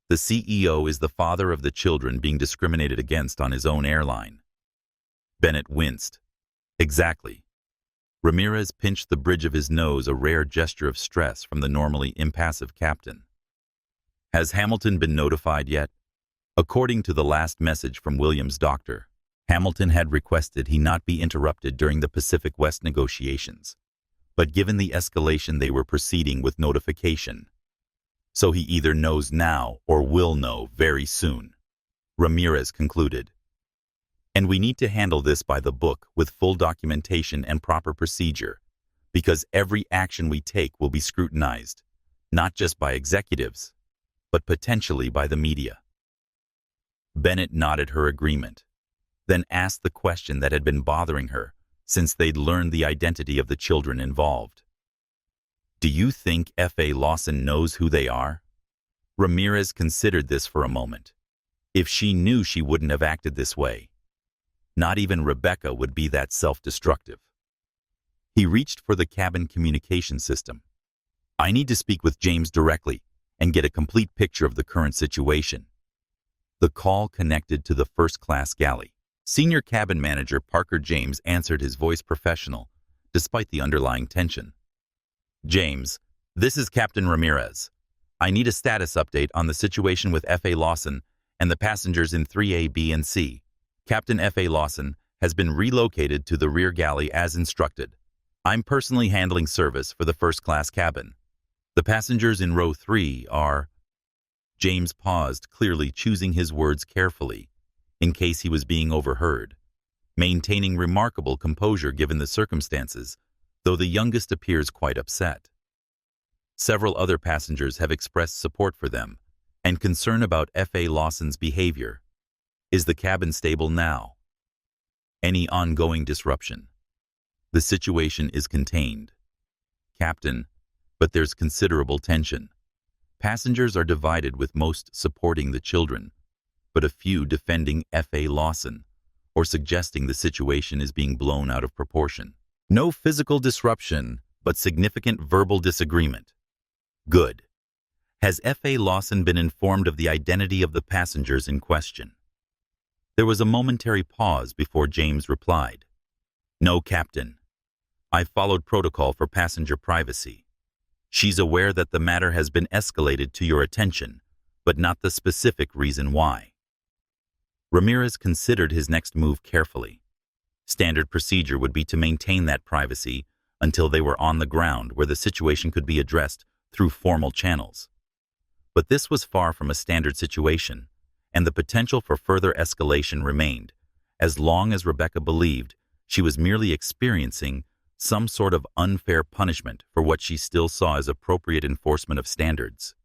the CEO is the father of the children being discriminated against on his own airline. Bennett winced. Exactly. Ramirez pinched the bridge of his nose, a rare gesture of stress from the normally impassive captain. Has Hamilton been notified yet? According to the last message from Williams' doctor, Hamilton had requested he not be interrupted during the Pacific West negotiations, but given the escalation they were proceeding with notification. So he either knows now or will know very soon, Ramirez concluded. And we need to handle this by the book with full documentation and proper procedure, because every action we take will be scrutinized, not just by executives, but potentially by the media. Bennett nodded her agreement, then asked the question that had been bothering her since they'd learned the identity of the children involved. "Do you think F.A. Lawson knows who they are?" Ramirez considered this for a moment. If she knew, she wouldn't have acted this way. Not even Rebecca would be that self-destructive. He reached for the cabin communication system. "I need to speak with James directly and get a complete picture of the current situation." The call connected to the first-class galley. Senior cabin manager Parker James answered, his voice professional, despite the underlying tension. James, this is Captain Ramirez. I need a status update on the situation with F.A. Lawson and the passengers in 3A, B, and C. Captain F.A. Lawson has been relocated to the rear galley as instructed. I'm personally handling service for the first-class cabin. The passengers in row 3 are... James paused, clearly choosing his words carefully, in case he was being overheard, maintaining remarkable composure given the circumstances, though the youngest appears quite upset. Several other passengers have expressed support for them and concern about F.A. Lawson's behavior. Is the cabin stable now? Any ongoing disruption? The situation is contained. Captain, but there's considerable tension. Passengers are divided, with most supporting the children, but a few defending F.A. Lawson or suggesting the situation is being blown out of proportion. No physical disruption, but significant verbal disagreement. Good. Has F.A. Lawson been informed of the identity of the passengers in question? There was a momentary pause before James replied. No, Captain. I followed protocol for passenger privacy. She's aware that the matter has been escalated to your attention, but not the specific reason why. Ramirez considered his next move carefully. Standard procedure would be to maintain that privacy until they were on the ground where the situation could be addressed through formal channels. But this was far from a standard situation, and the potential for further escalation remained, as long as Rebecca believed she was merely experiencing some sort of unfair punishment for what she still saw as appropriate enforcement of standards.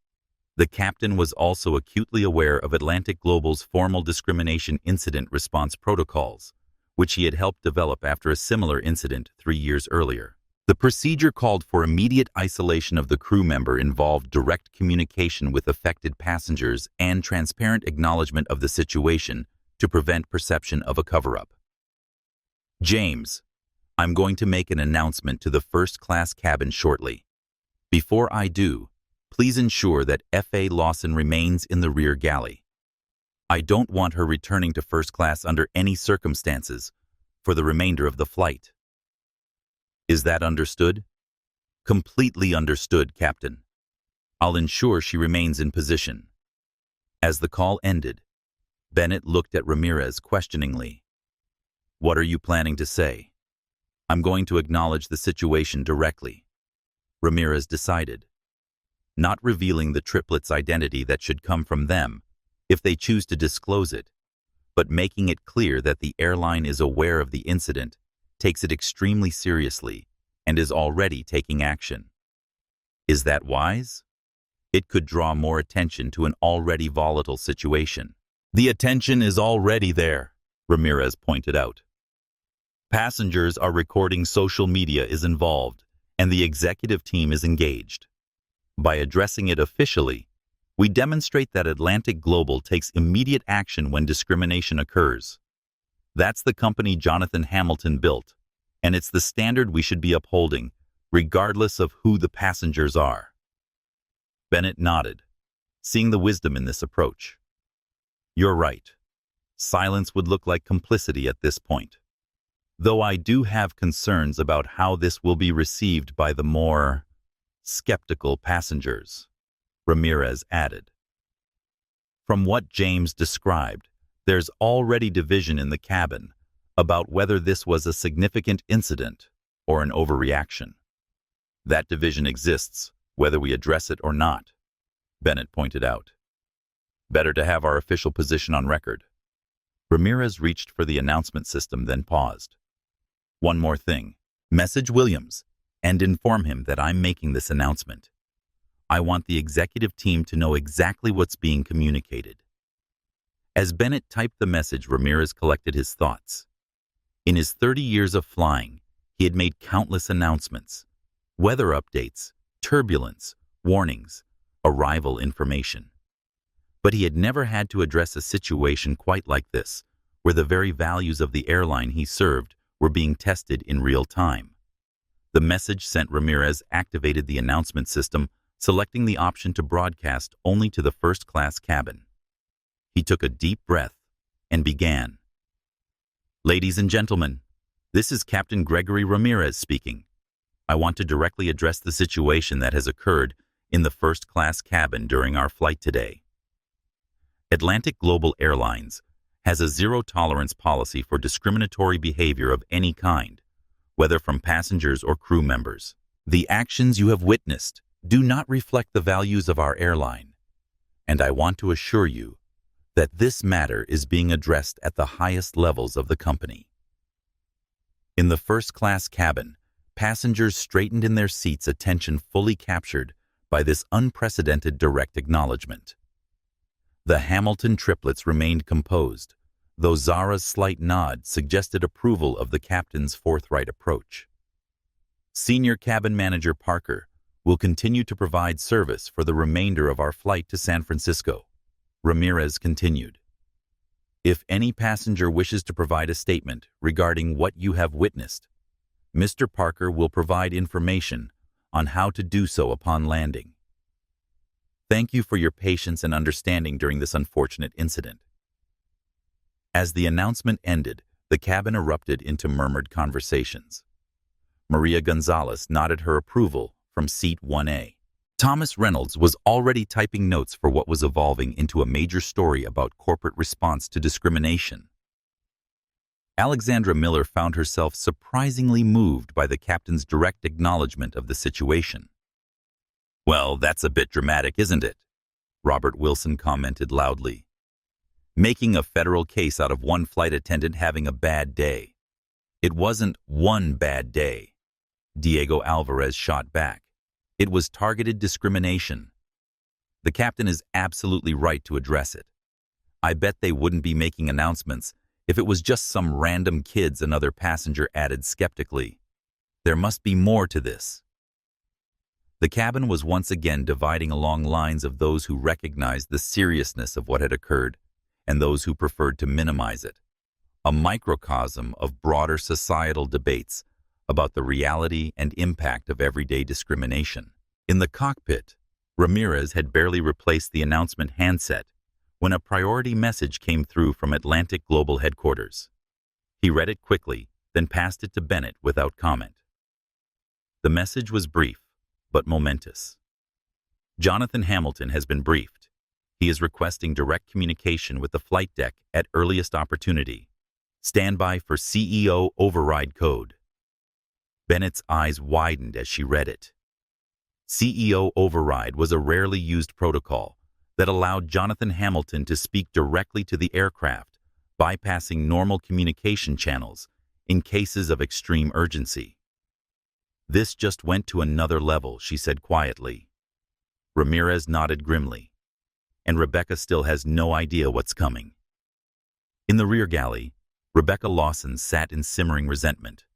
The captain was also acutely aware of Atlantic Global's formal discrimination incident response protocols, which he had helped develop after a similar incident 3 years earlier. The procedure called for immediate isolation of the crew member, involved direct communication with affected passengers and transparent acknowledgement of the situation to prevent perception of a cover-up. James, I'm going to make an announcement to the first-class cabin shortly. Before I do, please ensure that F.A. Lawson remains in the rear galley. I don't want her returning to first class under any circumstances for the remainder of the flight. Is that understood? Completely understood, Captain. I'll ensure she remains in position. As the call ended, Bennett looked at Ramirez questioningly. What are you planning to say? I'm going to acknowledge the situation directly, Ramirez decided, not revealing the triplets' identity that should come from them if they choose to disclose it, but making it clear that the airline is aware of the incident, takes it extremely seriously, and is already taking action. Is that wise? It could draw more attention to an already volatile situation. The attention is already there, Ramirez pointed out. Passengers are recording, social media is involved, and the executive team is engaged. By addressing it officially, we demonstrate that Atlantic Global takes immediate action when discrimination occurs. That's the company Jonathan Hamilton built, and it's the standard we should be upholding, regardless of who the passengers are. Bennett nodded, seeing the wisdom in this approach. You're right. Silence would look like complicity at this point. Though I do have concerns about how this will be received by the more skeptical passengers, Ramirez added. From what James described, there's already division in the cabin about whether this was a significant incident or an overreaction. That division exists, whether we address it or not, Bennett pointed out. Better to have our official position on record. Ramirez reached for the announcement system, then paused. One more thing. Message Williams and inform him that I'm making this announcement. I want the executive team to know exactly what's being communicated. As Bennett typed the message, Ramirez collected his thoughts. In his 30 years of flying, he had made countless announcements, weather updates, turbulence, warnings, arrival information. But he had never had to address a situation quite like this, where the very values of the airline he served were being tested in real time. The message sent Ramirez activated the announcement system, selecting the option to broadcast only to the first-class cabin. He took a deep breath and began. Ladies and gentlemen, This is Captain Gregory Ramirez speaking. I want to directly address the situation that has occurred in the first-class cabin during our flight today. Atlantic Global Airlines has a zero-tolerance policy for discriminatory behavior of any kind, whether from passengers or crew members. The actions you have witnessed do not reflect the values of our airline, and I want to assure you that this matter is being addressed at the highest levels of the company. In the first-class cabin, passengers straightened in their seats, attention fully captured by this unprecedented direct acknowledgement. The Hamilton triplets remained composed, though Zara's slight nod suggested approval of the captain's forthright approach. Senior Cabin Manager Parker will continue to provide service for the remainder of our flight to San Francisco, Ramirez continued. If any passenger wishes to provide a statement regarding what you have witnessed, Mr. Parker will provide information on how to do so upon landing. Thank you for your patience and understanding during this unfortunate incident. As the announcement ended, the cabin erupted into murmured conversations. Maria Gonzalez nodded her approval from seat 1A. Thomas Reynolds was already typing notes for what was evolving into a major story about corporate response to discrimination. Alexandra Miller found herself surprisingly moved by the captain's direct acknowledgement of the situation. "Well, that's a bit dramatic, isn't it?" Robert Wilson commented loudly. "Making a federal case out of one flight attendant having a bad day. It wasn't one bad day," Diego Alvarez shot back. "It was targeted discrimination. The captain is absolutely right to address it. I bet they wouldn't be making announcements if it was just some random kids," another passenger added skeptically. "There must be more to this." The cabin was once again dividing along lines of those who recognized the seriousness of what had occurred and those who preferred to minimize it, a microcosm of broader societal debates about the reality and impact of everyday discrimination. In the cockpit, Ramirez had barely replaced the announcement handset when a priority message came through from Atlantic Global headquarters. He read it quickly, then passed it to Bennett without comment. The message was brief, but momentous. "Jonathan Hamilton has been briefed. He is requesting direct communication with the flight deck at earliest opportunity. Stand by for CEO override code." Bennett's eyes widened as she read it. CEO override was a rarely used protocol that allowed Jonathan Hamilton to speak directly to the aircraft, bypassing normal communication channels in cases of extreme urgency. "This just went to another level," she said quietly. Ramirez nodded grimly. "And Rebecca still has no idea what's coming." In the rear galley, Rebecca Lawson sat in simmering resentment,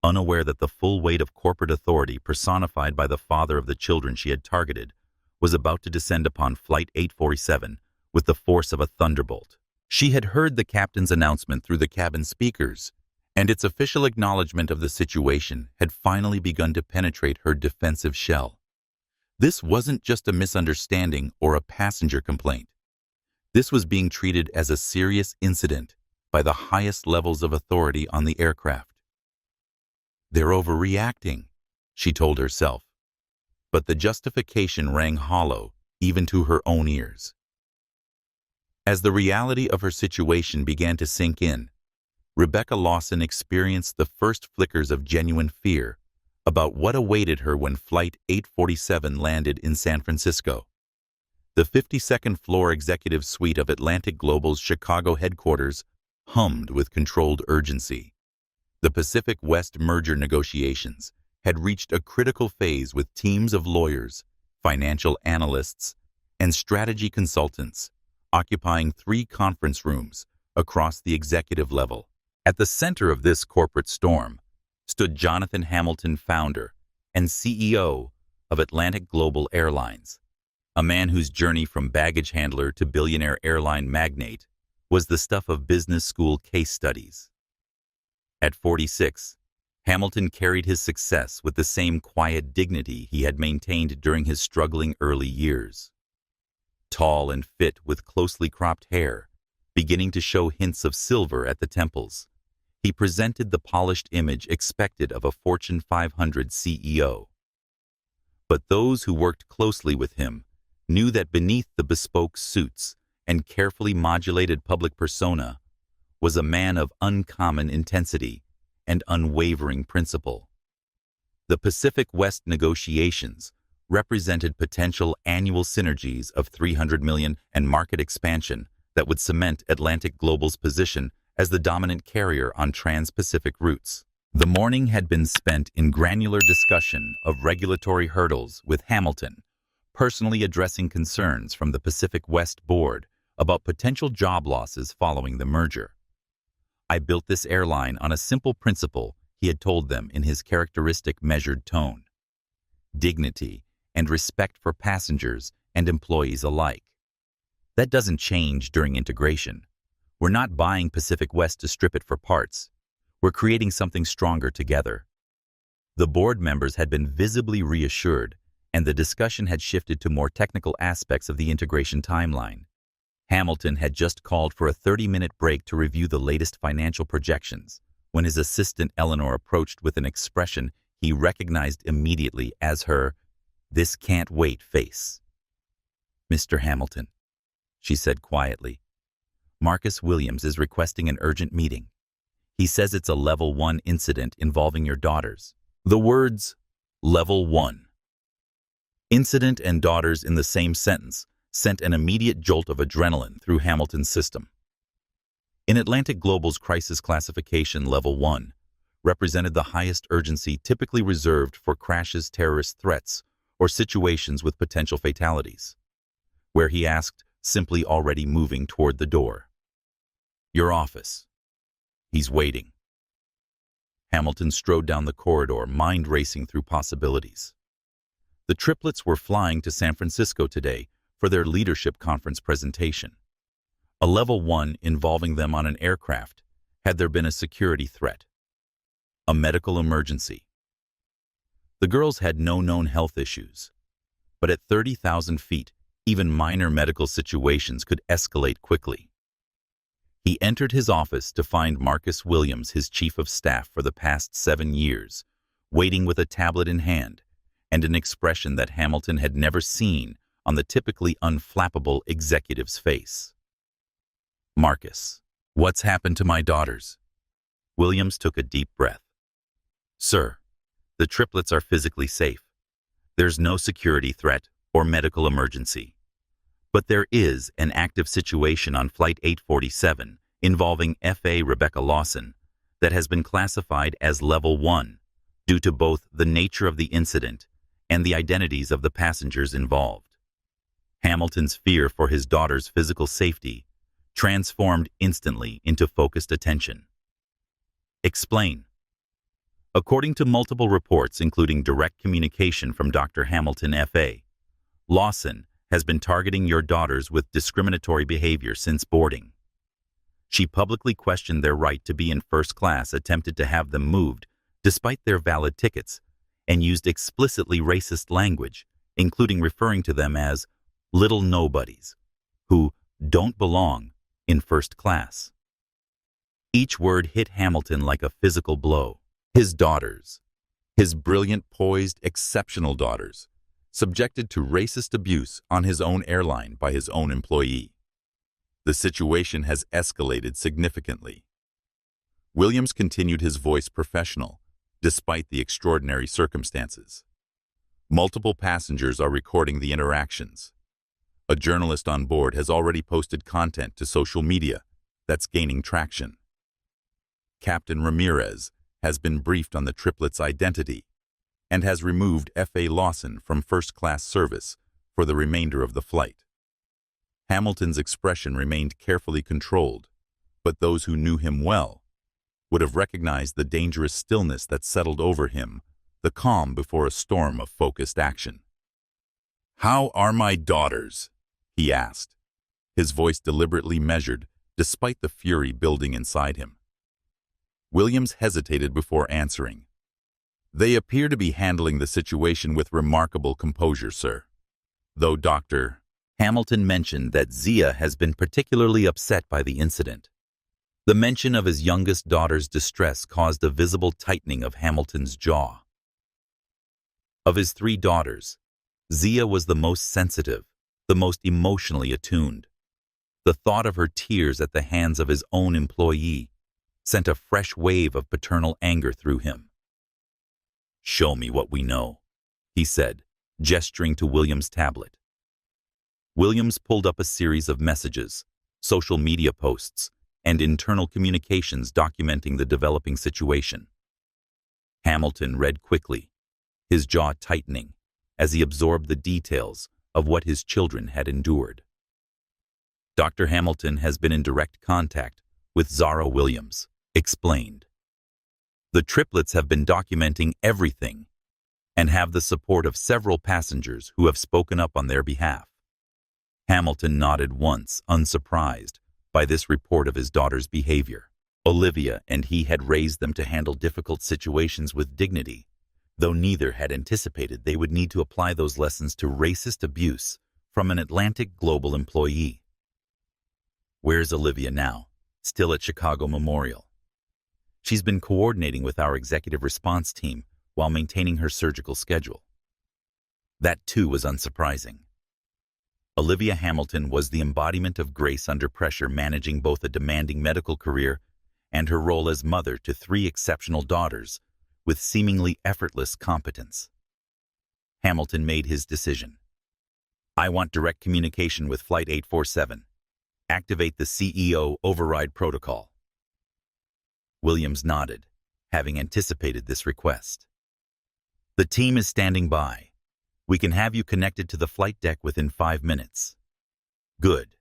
unaware that the full weight of corporate authority personified by the father of the children she had targeted was about to descend upon Flight 847 with the force of a thunderbolt. She had heard the captain's announcement through the cabin speakers, and its official acknowledgement of the situation had finally begun to penetrate her defensive shell. This wasn't just a misunderstanding or a passenger complaint. This was being treated as a serious incident by the highest levels of authority on the aircraft. "They're overreacting," she told herself. But the justification rang hollow even to her own ears. As the reality of her situation began to sink in, Rebecca Lawson experienced the first flickers of genuine fear about what awaited her when Flight 847 landed in San Francisco. The 52nd floor executive suite of Atlantic Global's Chicago headquarters hummed with controlled urgency. The Pacific West merger negotiations had reached a critical phase with teams of lawyers, financial analysts, and strategy consultants occupying 3 conference rooms across the executive level. At the center of this corporate storm stood Jonathan Hamilton, founder and CEO of Atlantic Global Airlines, a man whose journey from baggage handler to billionaire airline magnate was the stuff of business school case studies. At 46, Hamilton carried his success with the same quiet dignity he had maintained during his struggling early years. Tall and fit with closely cropped hair, beginning to show hints of silver at the temples, He presented the polished image expected of a Fortune 500 CEO. But those who worked closely with him knew that beneath the bespoke suits and carefully modulated public persona was a man of uncommon intensity and unwavering principle. The Pacific West negotiations represented potential annual synergies of $300 million and market expansion that would cement Atlantic Global's position as the dominant carrier on trans-Pacific routes. The morning had been spent in granular discussion of regulatory hurdles, with Hamilton personally addressing concerns from the Pacific West Board about potential job losses following the merger. "I built this airline on a simple principle," he had told them in his characteristic measured tone: dignity and respect for passengers and employees alike. That doesn't change during integration. We're not buying Pacific West to strip it for parts. We're creating something stronger together. The board members had been visibly reassured, and the discussion had shifted to more technical aspects of the integration timeline. Hamilton had just called for a 30-minute break to review the latest financial projections when his assistant Eleanor approached with an expression he recognized immediately as her "this can't wait" face. "Mr. Hamilton," she said quietly, "Marcus Williams is requesting an urgent meeting. He says it's a level 1 incident involving your daughters." The words "level 1" incident and daughters in the same sentence sent an immediate jolt of adrenaline through Hamilton's system. In Atlantic Global's crisis classification, level 1 represented the highest urgency typically reserved for crashes, terrorist threats, or situations with potential fatalities, where he asked, simply already moving toward the door, "Your office. He's waiting." Hamilton strode down the corridor, mind racing through possibilities. The triplets were flying to San Francisco today for their leadership conference presentation. A level 1 involving them on an aircraft had there been a security threat, a medical emergency. The girls had no known health issues, but at 30,000 feet, even minor medical situations could escalate quickly. He entered his office to find Marcus Williams, his chief of staff for the past 7 years, waiting with a tablet in hand and an expression that Hamilton had never seen on the typically unflappable executive's face. "Marcus, what's happened to my daughters?" Williams took a deep breath. "Sir, the triplets are physically safe. There's no security threat or medical emergency. But there is an active situation on Flight 847 involving FA Rebecca Lawson that has been classified as Level 1 due to both the nature of the incident and the identities of the passengers involved." Hamilton's fear for his daughter's physical safety transformed instantly into focused attention. "Explain." According to multiple reports, including direct communication from Dr. Hamilton, FA, Lawson has been targeting your daughters with discriminatory behavior since boarding. She publicly questioned their right to be in first class, attempted to have them moved despite their valid tickets, and used explicitly racist language, including referring to them as little nobodies who don't belong in first class. Each word hit Hamilton like a physical blow. His daughters, his brilliant, poised, exceptional daughters, subjected to racist abuse on his own airline by his own employee. The situation has escalated significantly. Williams continued, his voice professional, despite the extraordinary circumstances. Multiple passengers are recording the interactions. A journalist on board has already posted content to social media that's gaining traction. Captain Ramirez has been briefed on the triplets' identity and has removed F.A. Lawson from first-class service for the remainder of the flight. Hamilton's expression remained carefully controlled, but those who knew him well would have recognized the dangerous stillness that settled over him, the calm before a storm of focused action. "How are my daughters?" he asked, his voice deliberately measured despite the fury building inside him. Williams hesitated before answering. "They appear to be handling the situation with remarkable composure, sir. Though Dr. Hamilton mentioned that Zia has been particularly upset by the incident." The mention of his youngest daughter's distress caused a visible tightening of Hamilton's jaw. Of his three daughters, Zia was the most sensitive, the most emotionally attuned. The thought of her tears at the hands of his own employee sent a fresh wave of paternal anger through him. "Show me what we know," he said, gesturing to William's tablet. Williams pulled up a series of messages, social media posts, and internal communications documenting the developing situation. Hamilton read quickly, his jaw tightening as he absorbed the details of what his children had endured. Dr. Hamilton has been in direct contact with Zara Williams, explained. The triplets have been documenting everything and have the support of several passengers who have spoken up on their behalf. Hamilton nodded once, unsurprised by this report of his daughter's behavior. Olivia and he had raised them to handle difficult situations with dignity, though neither had anticipated they would need to apply those lessons to racist abuse from an Atlantic Global employee. Where's Olivia now? Still at Chicago Memorial. She's been coordinating with our executive response team while maintaining her surgical schedule. That too was unsurprising. Olivia Hamilton was the embodiment of grace under pressure, managing both a demanding medical career and her role as mother to three exceptional daughters with seemingly effortless competence. Hamilton made his decision. "I want direct communication with Flight 847. Activate the CEO override protocol." Williams nodded, having anticipated this request. "The team is standing by. We can have you connected to the flight deck within 5 minutes." "Good.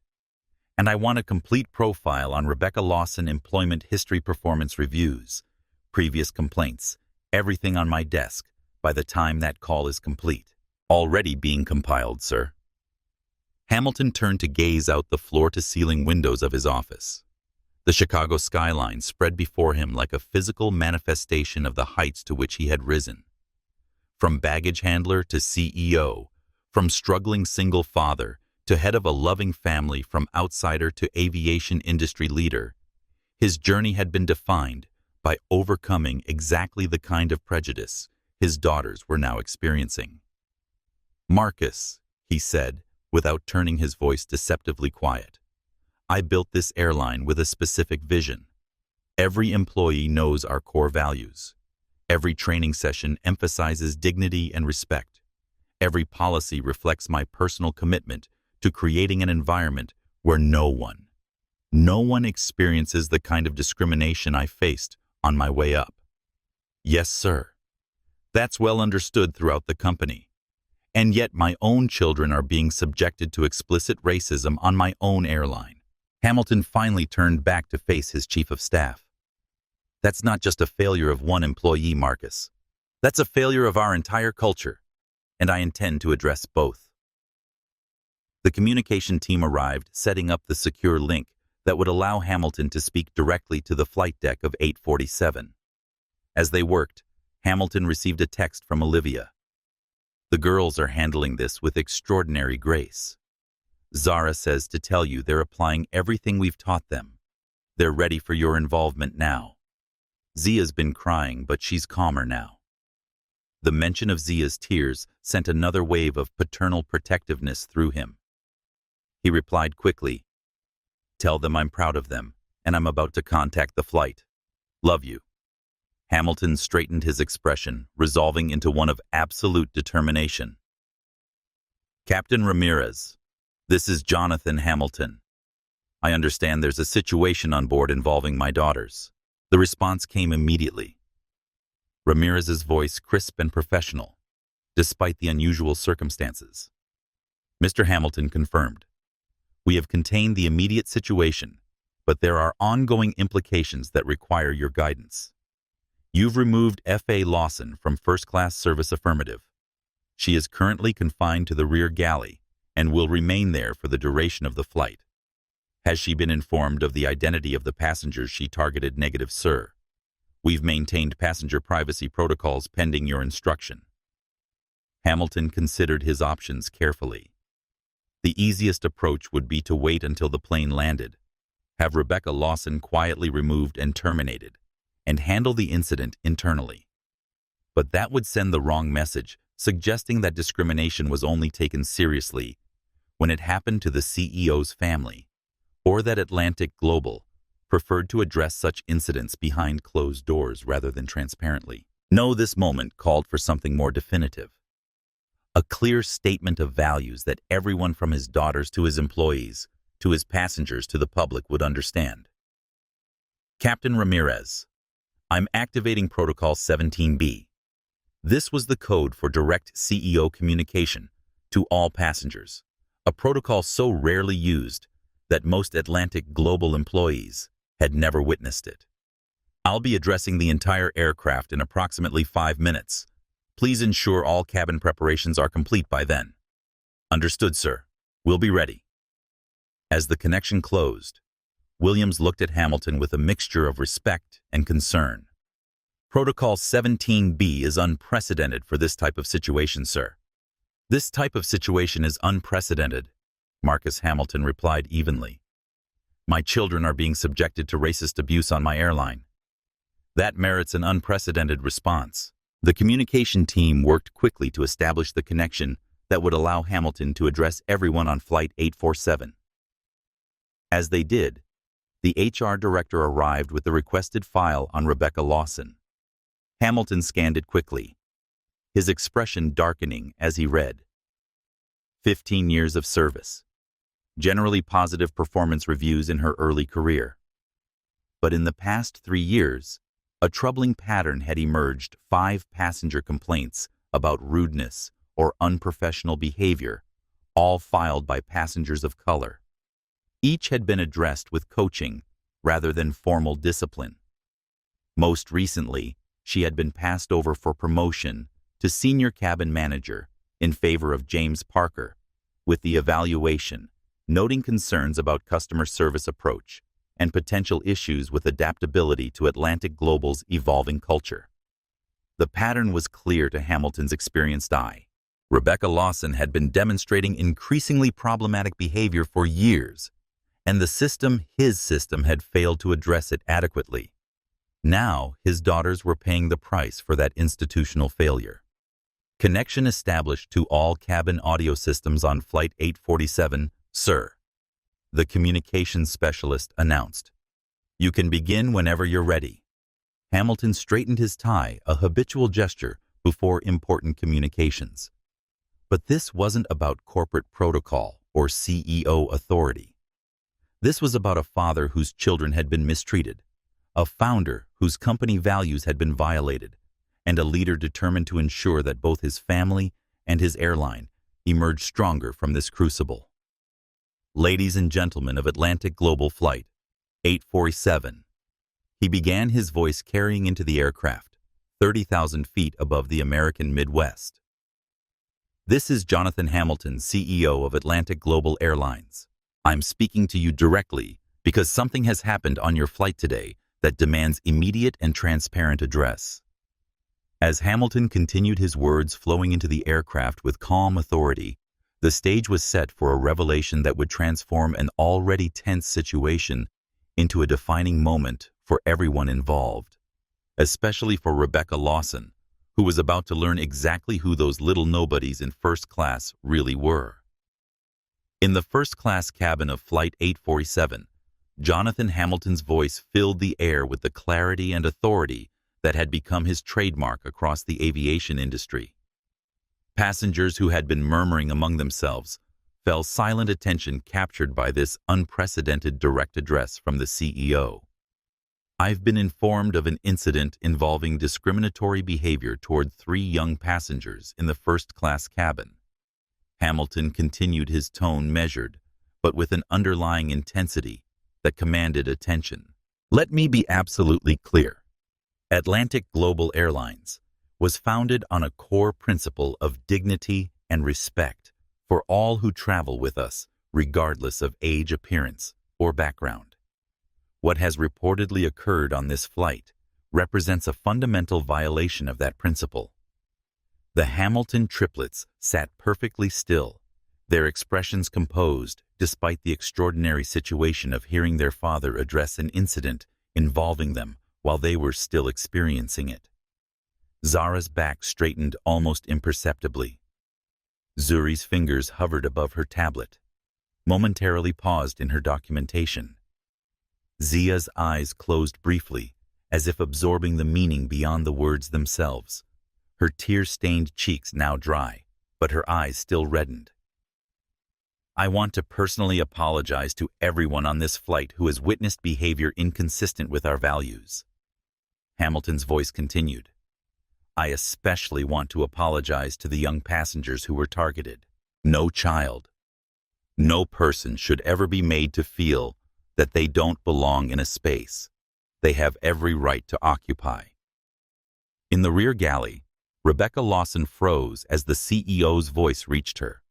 And I want a complete profile on Rebecca Lawson employment history, performance reviews, previous complaints, everything on my desk by the time that call is complete." "Already being compiled, sir." Hamilton turned to gaze out the floor-to-ceiling windows of his office. The Chicago skyline spread before him like a physical manifestation of the heights to which he had risen. From baggage handler to CEO, from struggling single father to head of a loving family, from outsider to aviation industry leader, his journey had been defined by overcoming exactly the kind of prejudice his daughters were now experiencing. "Marcus," he said, without turning his voice deceptively quiet, "I built this airline with a specific vision. Every employee knows our core values. Every training session emphasizes dignity and respect. Every policy reflects my personal commitment to creating an environment where no one experiences the kind of discrimination I faced on my way up." "Yes, sir. That's well understood throughout the company. And yet my own children are being subjected to explicit racism on my own airline." Hamilton finally turned back to face his chief of staff. "That's not just a failure of one employee, Marcus. That's a failure of our entire culture, and I intend to address both." The communication team arrived, setting up the secure link that would allow Hamilton to speak directly to the flight deck of 847. As they worked, Hamilton received a text from Olivia. "The girls are handling this with extraordinary grace. Zara says to tell you they're applying everything we've taught them. They're ready for your involvement now. Zia's been crying, but she's calmer now." The mention of Zia's tears sent another wave of paternal protectiveness through him. He replied quickly, "Tell them I'm proud of them, and I'm about to contact the flight. Love you." Hamilton straightened his expression, resolving into one of absolute determination. "Captain Ramirez, this is Jonathan Hamilton. I understand there's a situation on board involving my daughters." The response came immediately. Ramirez's voice crisp and professional, despite the unusual circumstances. "Mr. Hamilton confirmed. We have contained the immediate situation, but there are ongoing implications that require your guidance. You've removed F.A. Lawson from first-class service, affirmative. She is currently confined to the rear galley and will remain there for the duration of the flight. Has she been informed of the identity of the passengers she targeted? Negative, sir. We've maintained passenger privacy protocols pending your instruction." Hamilton considered his options carefully. The easiest approach would be to wait until the plane landed, Have Rebecca Lawson quietly removed and terminated, and handle the incident internally. But that would send the wrong message, suggesting that discrimination was only taken seriously when it happened to the CEO's family, or that Atlantic Global preferred to address such incidents behind closed doors rather than transparently. No, this moment called for something more definitive. A clear statement of values that everyone from his daughters to his employees, to his passengers to the public would understand. Captain Ramirez, I'm activating Protocol 17B. This was the code for direct CEO communication to all passengers, a protocol so rarely used that most Atlantic Global employees had never witnessed it. I'll be addressing the entire aircraft in approximately 5 minutes. Please ensure all cabin preparations are complete by then. Understood, sir. We'll be ready. As the connection closed, Williams looked at Hamilton with a mixture of respect and concern. Protocol 17B is unprecedented for this type of situation, sir. This type of situation is unprecedented, Marcus Hamilton replied evenly. My children are being subjected to racist abuse on my airline. That merits an unprecedented response. The communication team worked quickly to establish the connection that would allow Hamilton to address everyone on Flight 847. As they did, the HR director arrived with the requested file on Rebecca Lawson. Hamilton scanned it quickly, his expression darkening as he read. 15 years of service. Generally positive performance reviews in her early career. But in the past 3 years, a troubling pattern had emerged: 5 passenger complaints about rudeness or unprofessional behavior, all filed by passengers of color. Each had been addressed with coaching rather than formal discipline. Most recently, she had been passed over for promotion to senior cabin manager in favor of James Parker, with the evaluation noting concerns about customer service approach and potential issues with adaptability to Atlantic Global's evolving culture. The pattern was clear to Hamilton's experienced eye. Rebecca Lawson had been demonstrating increasingly problematic behavior for years, and his system had failed to address it adequately. Now, his daughters were paying the price for that institutional failure. Connection established to all cabin audio systems on Flight 847, sir. The communications specialist announced. You can begin whenever you're ready. Hamilton straightened his tie, a habitual gesture before important communications. But this wasn't about corporate protocol or CEO authority. This was about a father whose children had been mistreated, a founder whose company values had been violated, and a leader determined to ensure that both his family and his airline emerged stronger from this crucible. Ladies and gentlemen of Atlantic Global Flight 847, he began, his voice carrying into the aircraft, 30,000 feet above the American Midwest. This is Jonathan Hamilton, CEO of Atlantic Global Airlines. I'm speaking to you directly because something has happened on your flight today that demands immediate and transparent address. As Hamilton continued, his words flowing into the aircraft with calm authority, the stage was set for a revelation that would transform an already tense situation into a defining moment for everyone involved, especially for Rebecca Lawson, who was about to learn exactly who those little nobodies in first class really were. In the first-class cabin of Flight 847, Jonathan Hamilton's voice filled the air with the clarity and authority that had become his trademark across the aviation industry. Passengers who had been murmuring among themselves fell silent, attention captured by this unprecedented direct address from the CEO. I've been informed of an incident involving discriminatory behavior toward 3 young passengers in the first-class cabin. Hamilton continued, his tone measured, but with an underlying intensity that commanded attention. Let me be absolutely clear. Atlantic Global Airlines was founded on a core principle of dignity and respect for all who travel with us, regardless of age, appearance, or background. What has reportedly occurred on this flight represents a fundamental violation of that principle. The Hamilton triplets sat perfectly still, their expressions composed despite the extraordinary situation of hearing their father address an incident involving them while they were still experiencing it. Zara's back straightened almost imperceptibly. Zuri's fingers hovered above her tablet, momentarily paused in her documentation. Zia's eyes closed briefly, as if absorbing the meaning beyond the words themselves. Her tear-stained cheeks now dry, but her eyes still reddened. I want to personally apologize to everyone on this flight who has witnessed behavior inconsistent with our values. Hamilton's voice continued. I especially want to apologize to the young passengers who were targeted. No child, no person should ever be made to feel that they don't belong in a space they have every right to occupy. In the rear galley, Rebecca Lawson froze as the CEO's voice reached her.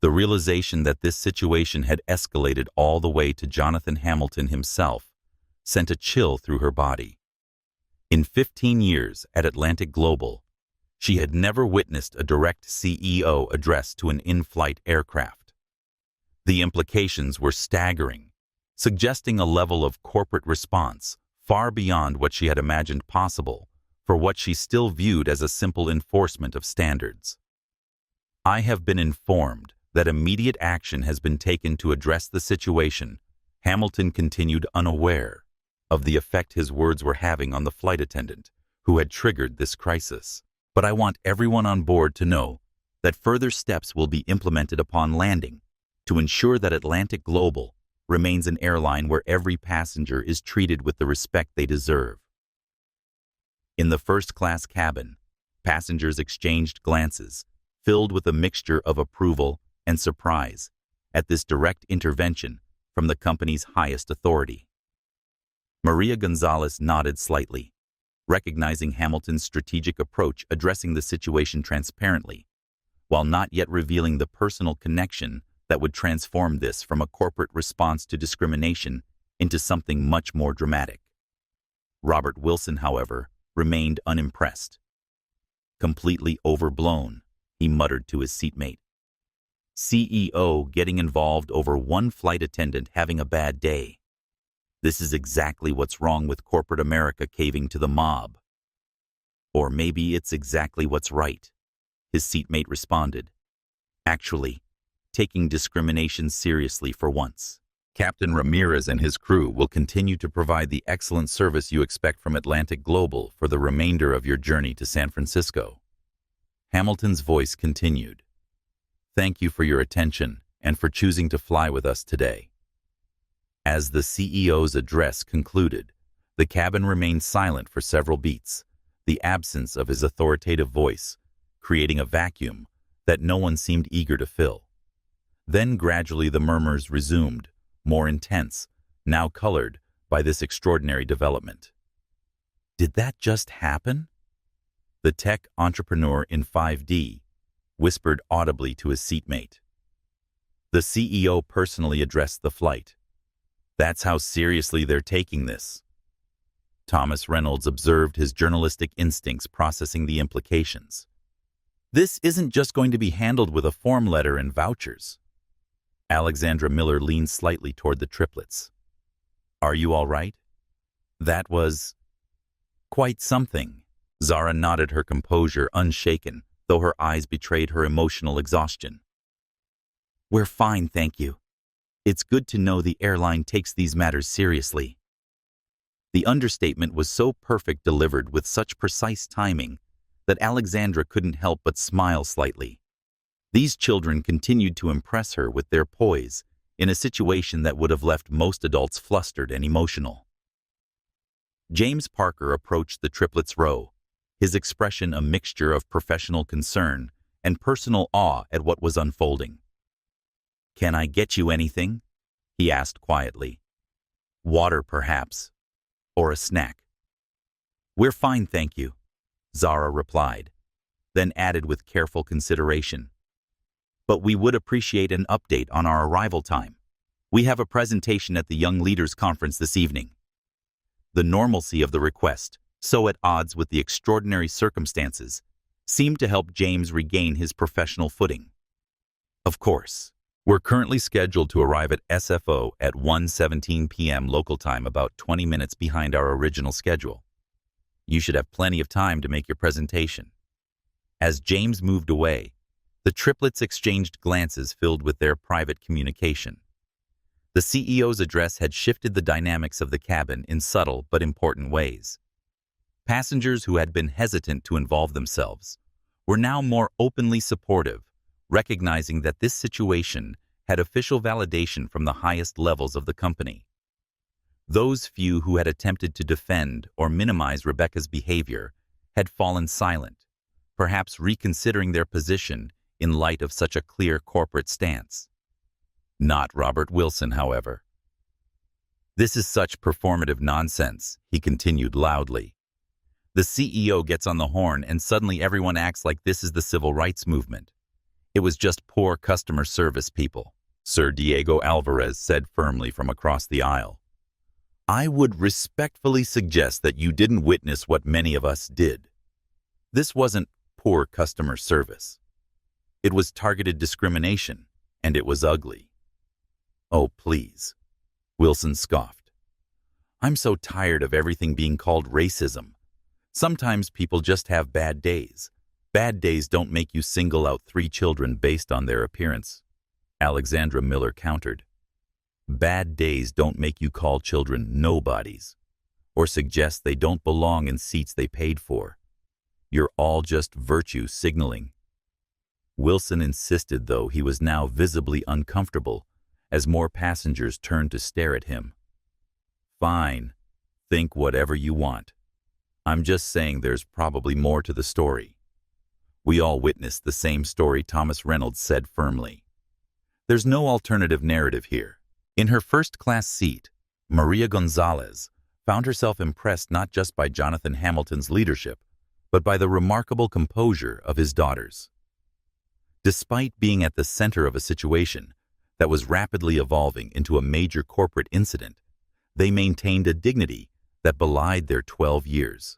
The realization that this situation had escalated all the way to Jonathan Hamilton himself sent a chill through her body. In 15 years at Atlantic Global, she had never witnessed a direct CEO address to an in-flight aircraft. The implications were staggering, suggesting a level of corporate response far beyond what she had imagined possible for what she still viewed as a simple enforcement of standards. I have been informed that immediate action has been taken to address the situation. Hamilton continued, unaware of the effect his words were having on the flight attendant who had triggered this crisis. But I want everyone on board to know that further steps will be implemented upon landing to ensure that Atlantic Global remains an airline where every passenger is treated with the respect they deserve. In the first-class cabin, passengers exchanged glances, filled with a mixture of approval and surprise at this direct intervention from the company's highest authority. Maria Gonzalez nodded slightly, recognizing Hamilton's strategic approach addressing the situation transparently, while not yet revealing the personal connection that would transform this from a corporate response to discrimination into something much more dramatic. Robert Wilson, however, remained unimpressed. Completely overblown, he muttered to his seatmate. CEO getting involved over one flight attendant having a bad day. This is exactly what's wrong with corporate America caving to the mob. Or maybe it's exactly what's right, his seatmate responded. Actually, taking discrimination seriously for once. Captain Ramirez and his crew will continue to provide the excellent service you expect from Atlantic Global for the remainder of your journey to San Francisco. Hamilton's voice continued. Thank you for your attention and for choosing to fly with us today. As the CEO's address concluded, the cabin remained silent for several beats, the absence of his authoritative voice creating a vacuum that no one seemed eager to fill. Then gradually the murmurs resumed, more intense, now colored by this extraordinary development. Did that just happen? The tech entrepreneur in 5D whispered audibly to his seatmate. The CEO personally addressed the flight. That's how seriously they're taking this. Thomas Reynolds observed his journalistic instincts processing the implications. This isn't just going to be handled with a form letter and vouchers. Alexandra Miller leaned slightly toward the triplets. Are you all right? That was quite something. Zara nodded, her composure unshaken, though her eyes betrayed her emotional exhaustion. We're fine, thank you. It's good to know the airline takes these matters seriously. The understatement was so perfect, delivered with such precise timing, that Alexandra couldn't help but smile slightly. These children continued to impress her with their poise in a situation that would have left most adults flustered and emotional. James Parker approached the triplets' row, his expression a mixture of professional concern and personal awe at what was unfolding. Can I get you anything? He asked quietly. Water, perhaps, or a snack. We're fine, thank you, Zara replied, then added with careful consideration. But we would appreciate an update on our arrival time. We have a presentation at the Young Leaders Conference this evening. The normalcy of the request, so at odds with the extraordinary circumstances, seemed to help James regain his professional footing. Of course. We're currently scheduled to arrive at SFO at 1:17 p.m. local time, about 20 minutes behind our original schedule. You should have plenty of time to make your presentation. As James moved away, the triplets exchanged glances filled with their private communication. The CEO's address had shifted the dynamics of the cabin in subtle but important ways. Passengers who had been hesitant to involve themselves were now more openly supportive, recognizing that this situation had official validation from the highest levels of the company. Those few who had attempted to defend or minimize Rebecca's behavior had fallen silent, perhaps reconsidering their position in light of such a clear corporate stance. Not Robert Wilson, however. "This is such performative nonsense," he continued loudly. "The CEO gets on the horn and suddenly everyone acts like this is the civil rights movement. It was just poor customer service, people," Sir Diego Alvarez said firmly from across the aisle. "I would respectfully suggest that you didn't witness what many of us did. This wasn't poor customer service. It was targeted discrimination, and it was ugly." "Oh, please," Wilson scoffed. "I'm so tired of everything being called racism. Sometimes people just have bad days. Bad days don't make you single out 3 children based on their appearance," Alexandra Miller countered. "Bad days don't make you call children nobodies or suggest they don't belong in seats they paid for. You're all just virtue signaling." Wilson insisted, though he was now visibly uncomfortable, as more passengers turned to stare at him. "Fine, think whatever you want. I'm just saying there's probably more to the story." "We all witnessed the same story," Thomas Reynolds said firmly. "There's no alternative narrative here." In her first-class seat, Maria Gonzalez found herself impressed not just by Jonathan Hamilton's leadership, but by the remarkable composure of his daughters. Despite being at the center of a situation that was rapidly evolving into a major corporate incident, they maintained a dignity that belied their 12 years.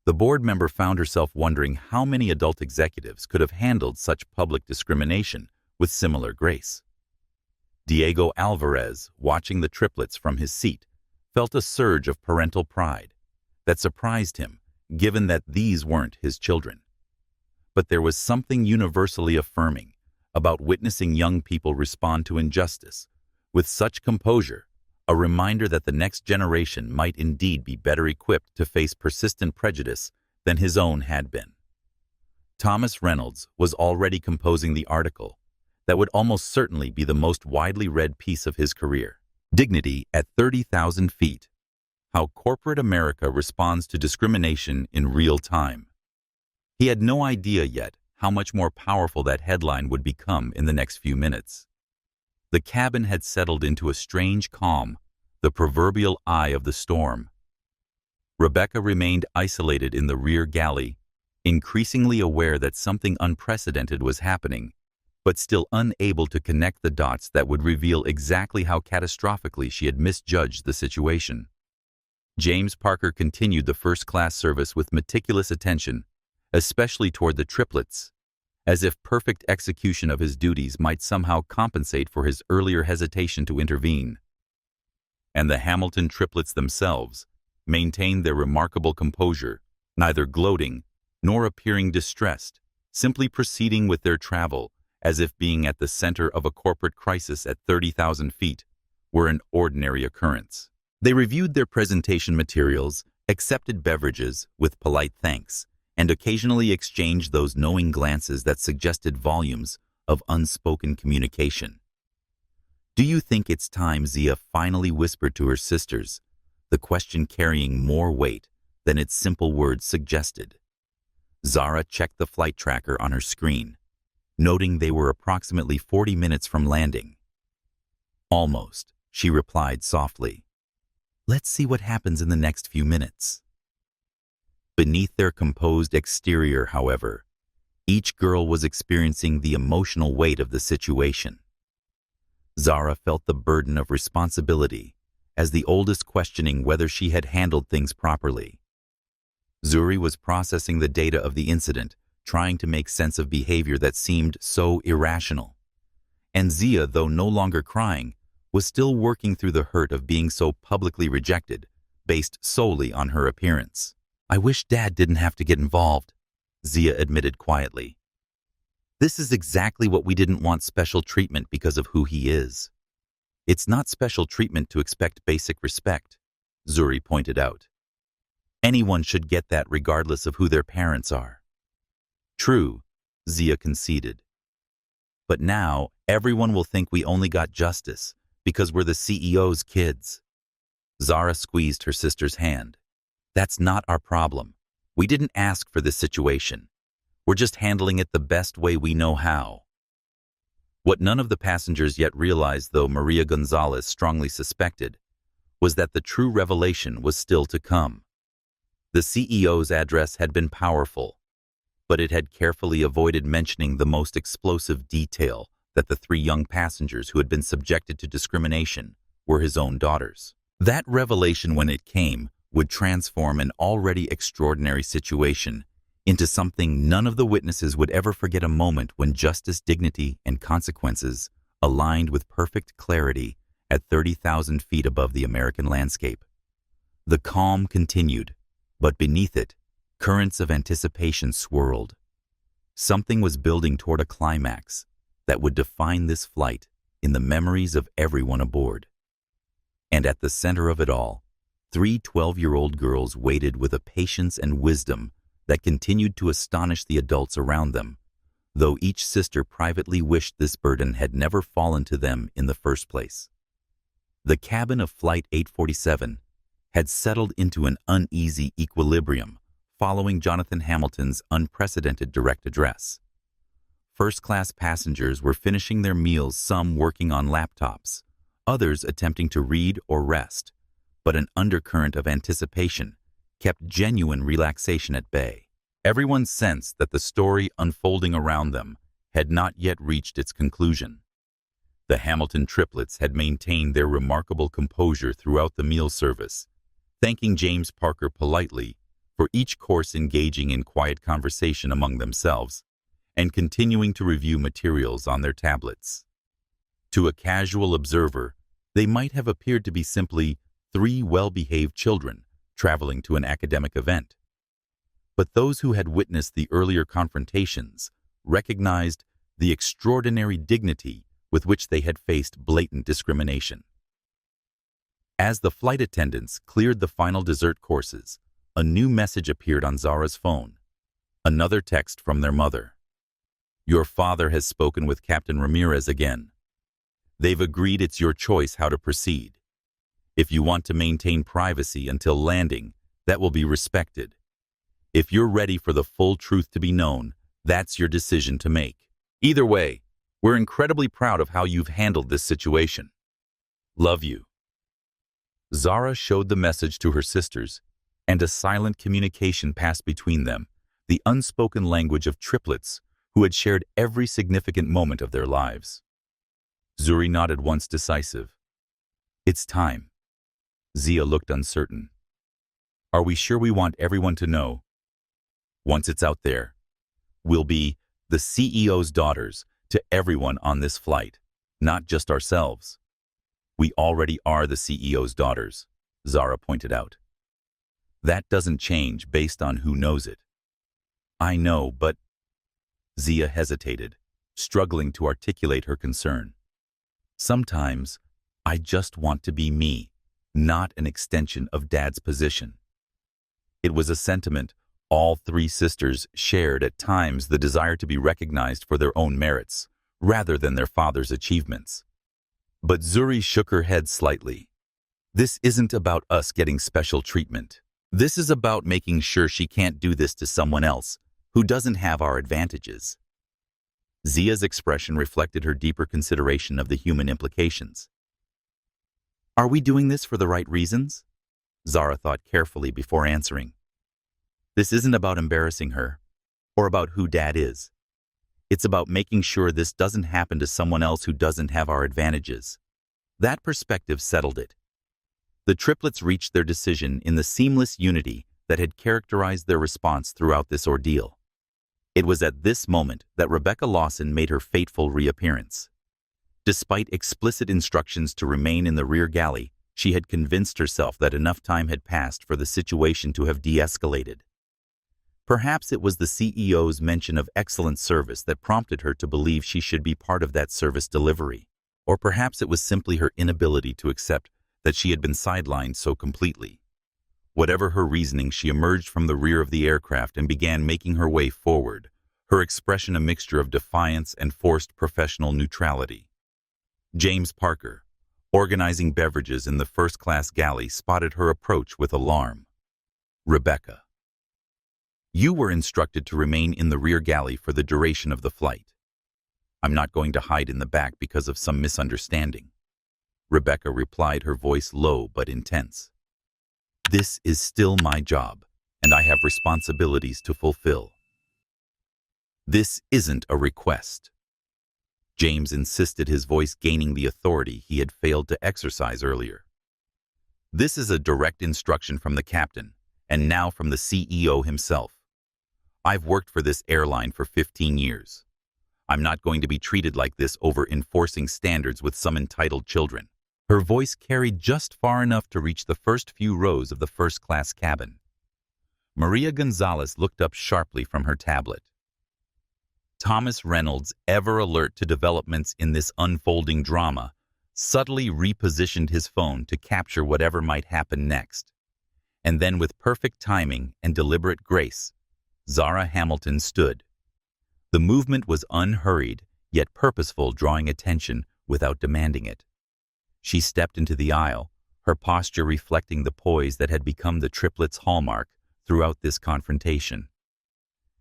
The board member found herself wondering how many adult executives could have handled such public discrimination with similar grace. Diego Alvarez, watching the triplets from his seat, felt a surge of parental pride that surprised him, given that these weren't his children. But there was something universally affirming about witnessing young people respond to injustice with such composure, a reminder that the next generation might indeed be better equipped to face persistent prejudice than his own had been. Thomas Reynolds was already composing the article that would almost certainly be the most widely read piece of his career. Dignity at 30,000 feet. How corporate America responds to discrimination in real time. He had no idea yet how much more powerful that headline would become in the next few minutes. The cabin had settled into a strange calm, the proverbial eye of the storm. Rebecca remained isolated in the rear galley, increasingly aware that something unprecedented was happening, but still unable to connect the dots that would reveal exactly how catastrophically she had misjudged the situation. James Parker continued the first-class service with meticulous attention, especially toward the triplets, as if perfect execution of his duties might somehow compensate for his earlier hesitation to intervene. And the Hamilton triplets themselves maintained their remarkable composure, neither gloating nor appearing distressed, simply proceeding with their travel as if being at the center of a corporate crisis at 30,000 feet were an ordinary occurrence. They reviewed their presentation materials, accepted beverages with polite thanks, and occasionally exchanged those knowing glances that suggested volumes of unspoken communication. "Do you think it's time?" Zia finally whispered to her sisters, the question carrying more weight than its simple words suggested. Zara checked the flight tracker on her screen, noting they were approximately 40 minutes from landing. "Almost," she replied softly. "Let's see what happens in the next few minutes." Beneath their composed exterior, however, each girl was experiencing the emotional weight of the situation. Zara felt the burden of responsibility, as the oldest questioning whether she had handled things properly. Zuri was processing the data of the incident, trying to make sense of behavior that seemed so irrational. And Zia, though no longer crying, was still working through the hurt of being so publicly rejected, based solely on her appearance. "I wish Dad didn't have to get involved," Zia admitted quietly. "This is exactly what we didn't want special treatment because of who he is." "It's not special treatment to expect basic respect," Zuri pointed out. "Anyone should get that regardless of who their parents are." "True," Zia conceded. "But now, everyone will think we only got justice because we're the CEO's kids." Zara squeezed her sister's hand. "That's not our problem. We didn't ask for this situation. We're just handling it the best way we know how." What none of the passengers yet realized, though Maria Gonzalez strongly suspected, was that the true revelation was still to come. The CEO's address had been powerful, but it had carefully avoided mentioning the most explosive detail, that the 3 young passengers who had been subjected to discrimination were his own daughters. That revelation, when it came, would transform an already extraordinary situation into something none of the witnesses would ever forget: a moment when justice, dignity, and consequences aligned with perfect clarity at 30,000 feet above the American landscape. The calm continued, but beneath it, currents of anticipation swirled. Something was building toward a climax that would define this flight in the memories of everyone aboard. And at the center of it all, 3 12-year-old girls waited with a patience and wisdom that continued to astonish the adults around them, though each sister privately wished this burden had never fallen to them in the first place. The cabin of Flight 847 had settled into an uneasy equilibrium following Jonathan Hamilton's unprecedented direct address. First-class passengers were finishing their meals, some working on laptops, others attempting to read or rest, but an undercurrent of anticipation kept genuine relaxation at bay. Everyone sensed that the story unfolding around them had not yet reached its conclusion. The Hamilton triplets had maintained their remarkable composure throughout the meal service, thanking James Parker politely for each course, engaging in quiet conversation among themselves, and continuing to review materials on their tablets. To a casual observer, they might have appeared to be simply 3 well-behaved children traveling to an academic event. But those who had witnessed the earlier confrontations recognized the extraordinary dignity with which they had faced blatant discrimination. As the flight attendants cleared the final dessert courses, a new message appeared on Zara's phone. Another text from their mother. "Your father has spoken with Captain Ramirez again. They've agreed it's your choice how to proceed. If you want to maintain privacy until landing, that will be respected. If you're ready for the full truth to be known, that's your decision to make. Either way, we're incredibly proud of how you've handled this situation. Love you." Zara showed the message to her sisters, and a silent communication passed between them, the unspoken language of triplets who had shared every significant moment of their lives. Zuri nodded once, decisive. "It's time." Zia looked uncertain. "Are we sure we want everyone to know?" "Once it's out there, we'll be the CEO's daughters to everyone on this flight, not just ourselves." "We already are the CEO's daughters," Zara pointed out. "That doesn't change based on who knows it." "I know, but—" Zia hesitated, struggling to articulate her concern. "Sometimes, I just want to be me, not an extension of Dad's position." It was a sentiment all 3 sisters shared, at times the desire to be recognized for their own merits, rather than their father's achievements. But Zuri shook her head slightly. "This isn't about us getting special treatment. This is about making sure she can't do this to someone else who doesn't have our advantages." Zia's expression reflected her deeper consideration of the human implications. "Are we doing this for the right reasons?" Zara thought carefully before answering. "This isn't about embarrassing her, or about who Dad is. It's about making sure this doesn't happen to someone else who doesn't have our advantages." That perspective settled it. The triplets reached their decision in the seamless unity that had characterized their response throughout this ordeal. It was at this moment that Rebecca Lawson made her fateful reappearance. Despite explicit instructions to remain in the rear galley, she had convinced herself that enough time had passed for the situation to have de-escalated. Perhaps it was the CEO's mention of excellent service that prompted her to believe she should be part of that service delivery. Or perhaps it was simply her inability to accept that she had been sidelined so completely. Whatever her reasoning, she emerged from the rear of the aircraft and began making her way forward, her expression a mixture of defiance and forced professional neutrality. James Parker, organizing beverages in the first-class galley, spotted her approach with alarm. "Rebecca, you were instructed to remain in the rear galley for the duration of the flight. I'm not going to hide in the back because of some misunderstanding," Rebecca replied, her voice low but intense. "This is still my job, and I have responsibilities to fulfill. This isn't a request." James insisted, his voice gaining the authority he had failed to exercise earlier. "This is a direct instruction from the captain, and now from the CEO himself. I've worked for this airline for 15 years. I'm not going to be treated like this over enforcing standards with some entitled children." Her voice carried just far enough to reach the first few rows of the first-class cabin. Maria Gonzalez looked up sharply from her tablet. Thomas Reynolds, ever alert to developments in this unfolding drama, subtly repositioned his phone to capture whatever might happen next. And then, with perfect timing and deliberate grace, Zara Hamilton stood. The movement was unhurried, yet purposeful, drawing attention without demanding it. She stepped into the aisle, her posture reflecting the poise that had become the Triplets' hallmark throughout this confrontation.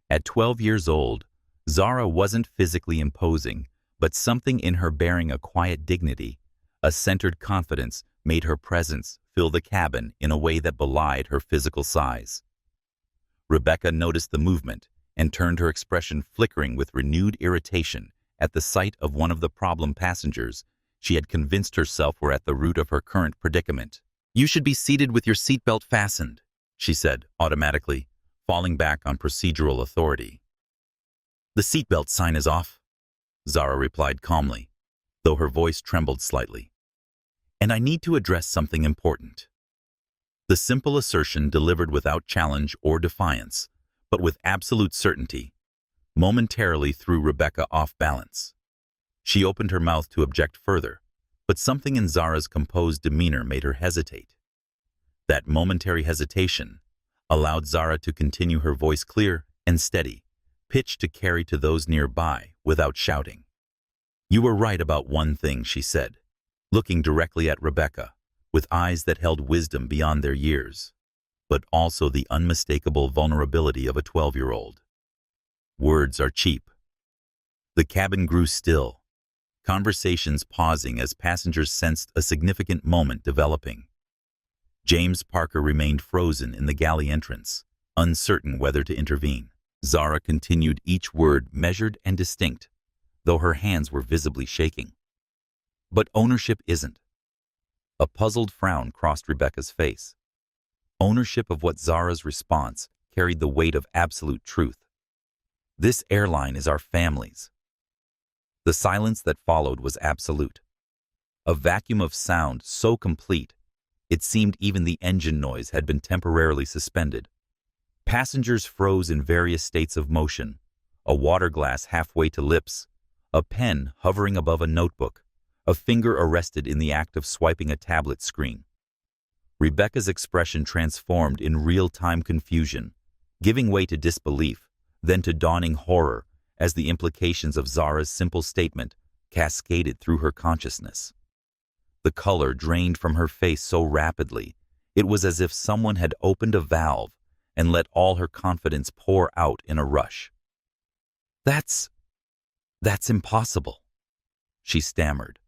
At 12 years old, Zara wasn't physically imposing, but something in her bearing, a quiet dignity, a centered confidence, made her presence fill the cabin in a way that belied her physical size. Rebecca noticed the movement and turned, her expression flickering with renewed irritation at the sight of one of the problem passengers she had convinced herself were at the root of her current predicament. "You should be seated with your seatbelt fastened," she said automatically, falling back on procedural authority. "The seatbelt sign is off," Zara replied calmly, though her voice trembled slightly. "And I need to address something important." The simple assertion, delivered without challenge or defiance, but with absolute certainty, momentarily threw Rebecca off balance. She opened her mouth to object further, but something in Zara's composed demeanor made her hesitate. That momentary hesitation allowed Zara to continue, her voice clear and steady, pitched to carry to those nearby without shouting. "You were right about one thing," she said, looking directly at Rebecca, with eyes that held wisdom beyond their years, but also the unmistakable vulnerability of a 12-year-old. "Words are cheap." The cabin grew still, conversations pausing as passengers sensed a significant moment developing. James Parker remained frozen in the galley entrance, uncertain whether to intervene. Zara continued, each word measured and distinct, though her hands were visibly shaking. "But ownership isn't." A puzzled frown crossed Rebecca's face. Ownership of what? Zara's response carried the weight of absolute truth. "This airline is our family's." The silence that followed was absolute. A vacuum of sound so complete, it seemed even the engine noise had been temporarily suspended. Passengers froze in various states of motion, a water glass halfway to lips, a pen hovering above a notebook, a finger arrested in the act of swiping a tablet screen. Rebecca's expression transformed in real-time confusion, giving way to disbelief, then to dawning horror, as the implications of Zara's simple statement cascaded through her consciousness. The color drained from her face so rapidly, it was as if someone had opened a valve and let all her confidence pour out in a rush. That's impossible," she stammered,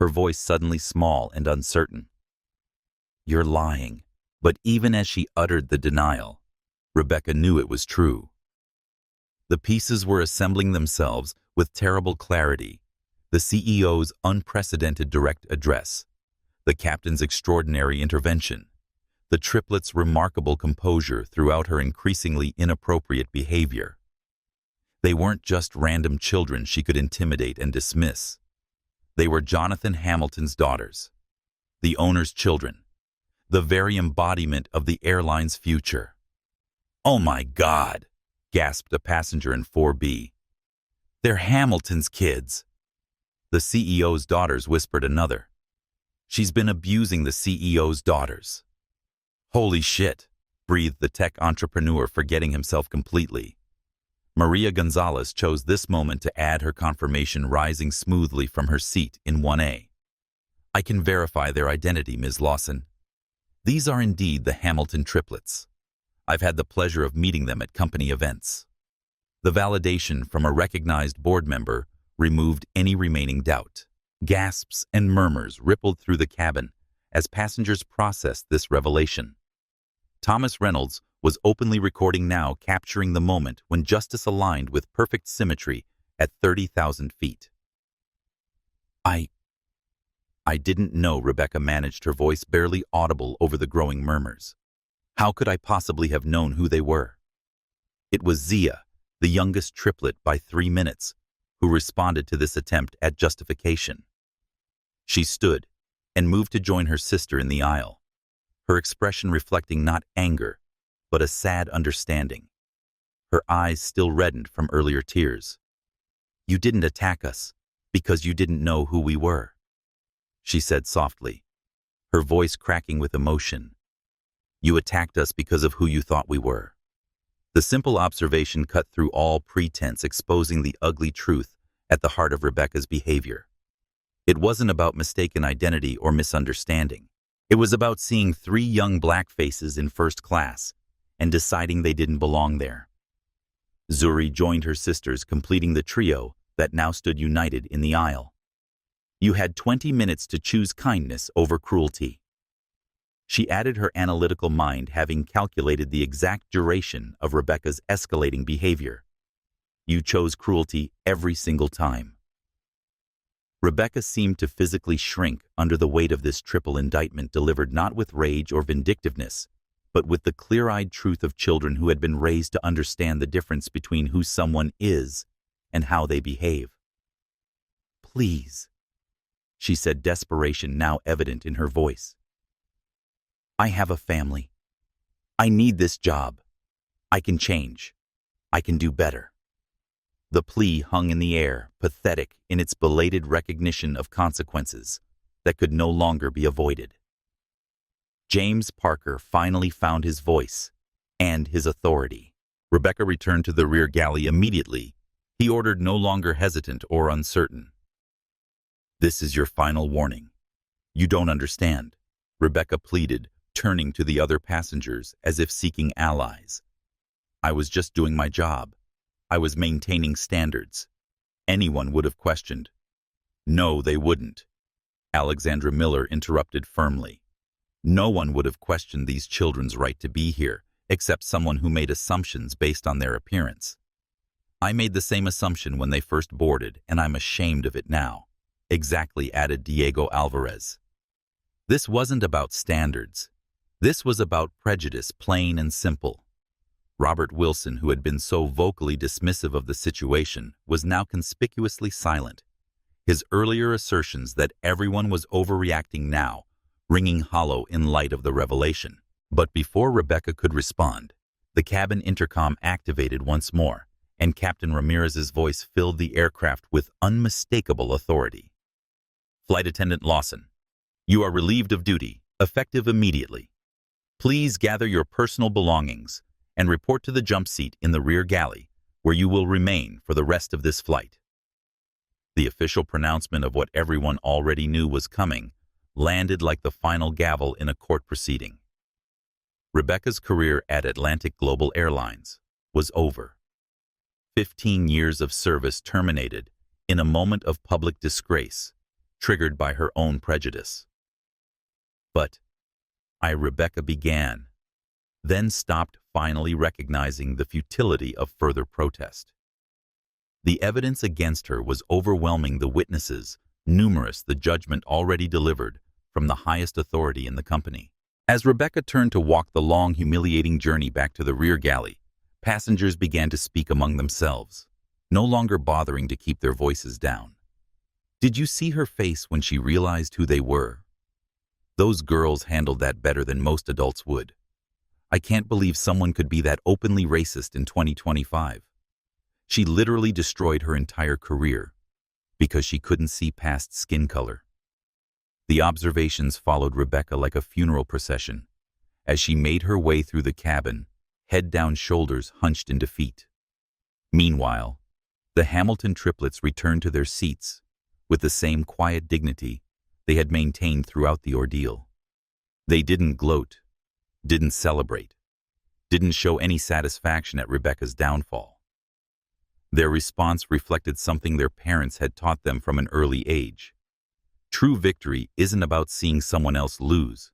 her voice suddenly small and uncertain. "You're lying." But even as she uttered the denial, Rebecca knew it was true. The pieces were assembling themselves with terrible clarity: the CEO's unprecedented direct address, the captain's extraordinary intervention, the triplets' remarkable composure throughout her increasingly inappropriate behavior. They weren't just random children she could intimidate and dismiss. They were Jonathan Hamilton's daughters, the owner's children, the very embodiment of the airline's future. "Oh my God," gasped a passenger in 4B. "They're Hamilton's kids." The CEO's daughters whispered another. "She's been abusing the CEO's daughters." "Holy shit," breathed the tech entrepreneur, forgetting himself completely. Maria Gonzalez chose this moment to add her confirmation, rising smoothly from her seat in 1A. "I can verify their identity, Ms. Lawson. These are indeed the Hamilton triplets. I've had the pleasure of meeting them at company events." The validation from a recognized board member removed any remaining doubt. Gasps and murmurs rippled through the cabin as passengers processed this revelation. Thomas Reynolds was openly recording now, capturing the moment when justice aligned with perfect symmetry at 30,000 feet. I didn't know," Rebecca managed, her voice barely audible over the growing murmurs. "How could I possibly have known who they were?" It was Zia, the youngest triplet by 3 minutes, who responded to this attempt at justification. She stood and moved to join her sister in the aisle, her expression reflecting not anger, but a sad understanding. Her eyes still reddened from earlier tears. "You didn't attack us because you didn't know who we were," she said softly, her voice cracking with emotion. "You attacked us because of who you thought we were." The simple observation cut through all pretense, exposing the ugly truth at the heart of Rebecca's behavior. It wasn't about mistaken identity or misunderstanding. It was about seeing 3 young black faces in first class and deciding they didn't belong there. Zuri joined her sisters, completing the trio that now stood united in the aisle. "You had 20 minutes to choose kindness over cruelty." She added, her analytical mind having calculated the exact duration of Rebecca's escalating behavior. "You chose cruelty every single time." Rebecca seemed to physically shrink under the weight of this triple indictment, delivered not with rage or vindictiveness, but with the clear-eyed truth of children who had been raised to understand the difference between who someone is and how they behave. "Please," she said, desperation now evident in her voice. "I have a family. I need this job. I can change. I can do better." The plea hung in the air, pathetic in its belated recognition of consequences that could no longer be avoided. James Parker finally found his voice and his authority. Rebecca returned to the rear galley immediately. He ordered, no longer hesitant or uncertain. "This is your final warning. You don't understand," Rebecca pleaded, turning to the other passengers as if seeking allies. "I was just doing my job. I was maintaining standards. Anyone would have questioned." "No, they wouldn't," Alexandra Miller interrupted firmly. "No one would have questioned these children's right to be here, except someone who made assumptions based on their appearance. I made the same assumption when they first boarded, and I'm ashamed of it now." Exactly, added Diego Alvarez. This wasn't about standards. This was about prejudice, plain and simple. Robert Wilson, who had been so vocally dismissive of the situation, was now conspicuously silent, his earlier assertions that everyone was overreacting now ringing hollow in light of the revelation. But before Rebecca could respond, the cabin intercom activated once more, and Captain Ramirez's voice filled the aircraft with unmistakable authority. "Flight Attendant Lawson, you are relieved of duty, effective immediately. Please gather your personal belongings and report to the jump seat in the rear galley, where you will remain for the rest of this flight." The official pronouncement of what everyone already knew was coming landed like the final gavel in a court proceeding. Rebecca's career at Atlantic Global Airlines was over. 15 years of service terminated in a moment of public disgrace, triggered by her own prejudice. But Rebecca began, then stopped, finally recognizing the futility of further protest. The evidence against her was overwhelming, the witnesses numerous, the judgment already delivered from the highest authority in the company. As Rebecca turned to walk the long, humiliating journey back to the rear galley, passengers began to speak among themselves, no longer bothering to keep their voices down. Did you see her face when she realized who they were? Those girls handled that better than most adults would. I can't believe someone could be that openly racist in 2025. She literally destroyed her entire career because she couldn't see past skin color. The observations followed Rebecca like a funeral procession as she made her way through the cabin, head down, shoulders hunched in defeat. Meanwhile, the Hamilton triplets returned to their seats with the same quiet dignity they had maintained throughout the ordeal. They didn't gloat, didn't celebrate, didn't show any satisfaction at Rebecca's downfall. Their response reflected something their parents had taught them from an early age. True victory isn't about seeing someone else lose.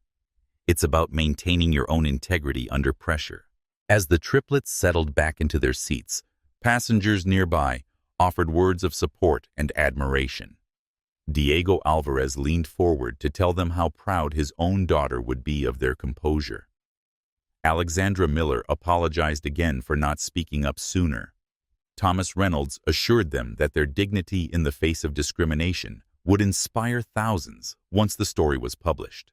It's about maintaining your own integrity under pressure. As the triplets settled back into their seats, passengers nearby offered words of support and admiration. Diego Alvarez leaned forward to tell them how proud his own daughter would be of their composure. Alexandra Miller apologized again for not speaking up sooner. Thomas Reynolds assured them that their dignity in the face of discrimination would inspire thousands once the story was published.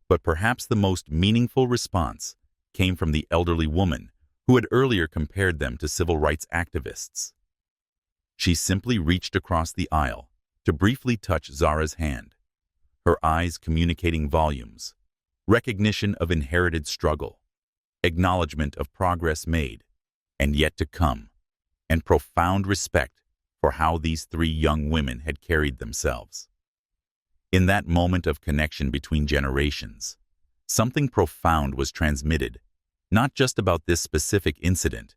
But perhaps the most meaningful response came from the elderly woman who had earlier compared them to civil rights activists. She simply reached across the aisle to briefly touch Zara's hand, her eyes communicating volumes, recognition of inherited struggle, acknowledgement of progress made and yet to come, and profound respect for how these three young women had carried themselves. In that moment of connection between generations, something profound was transmitted, not just about this specific incident,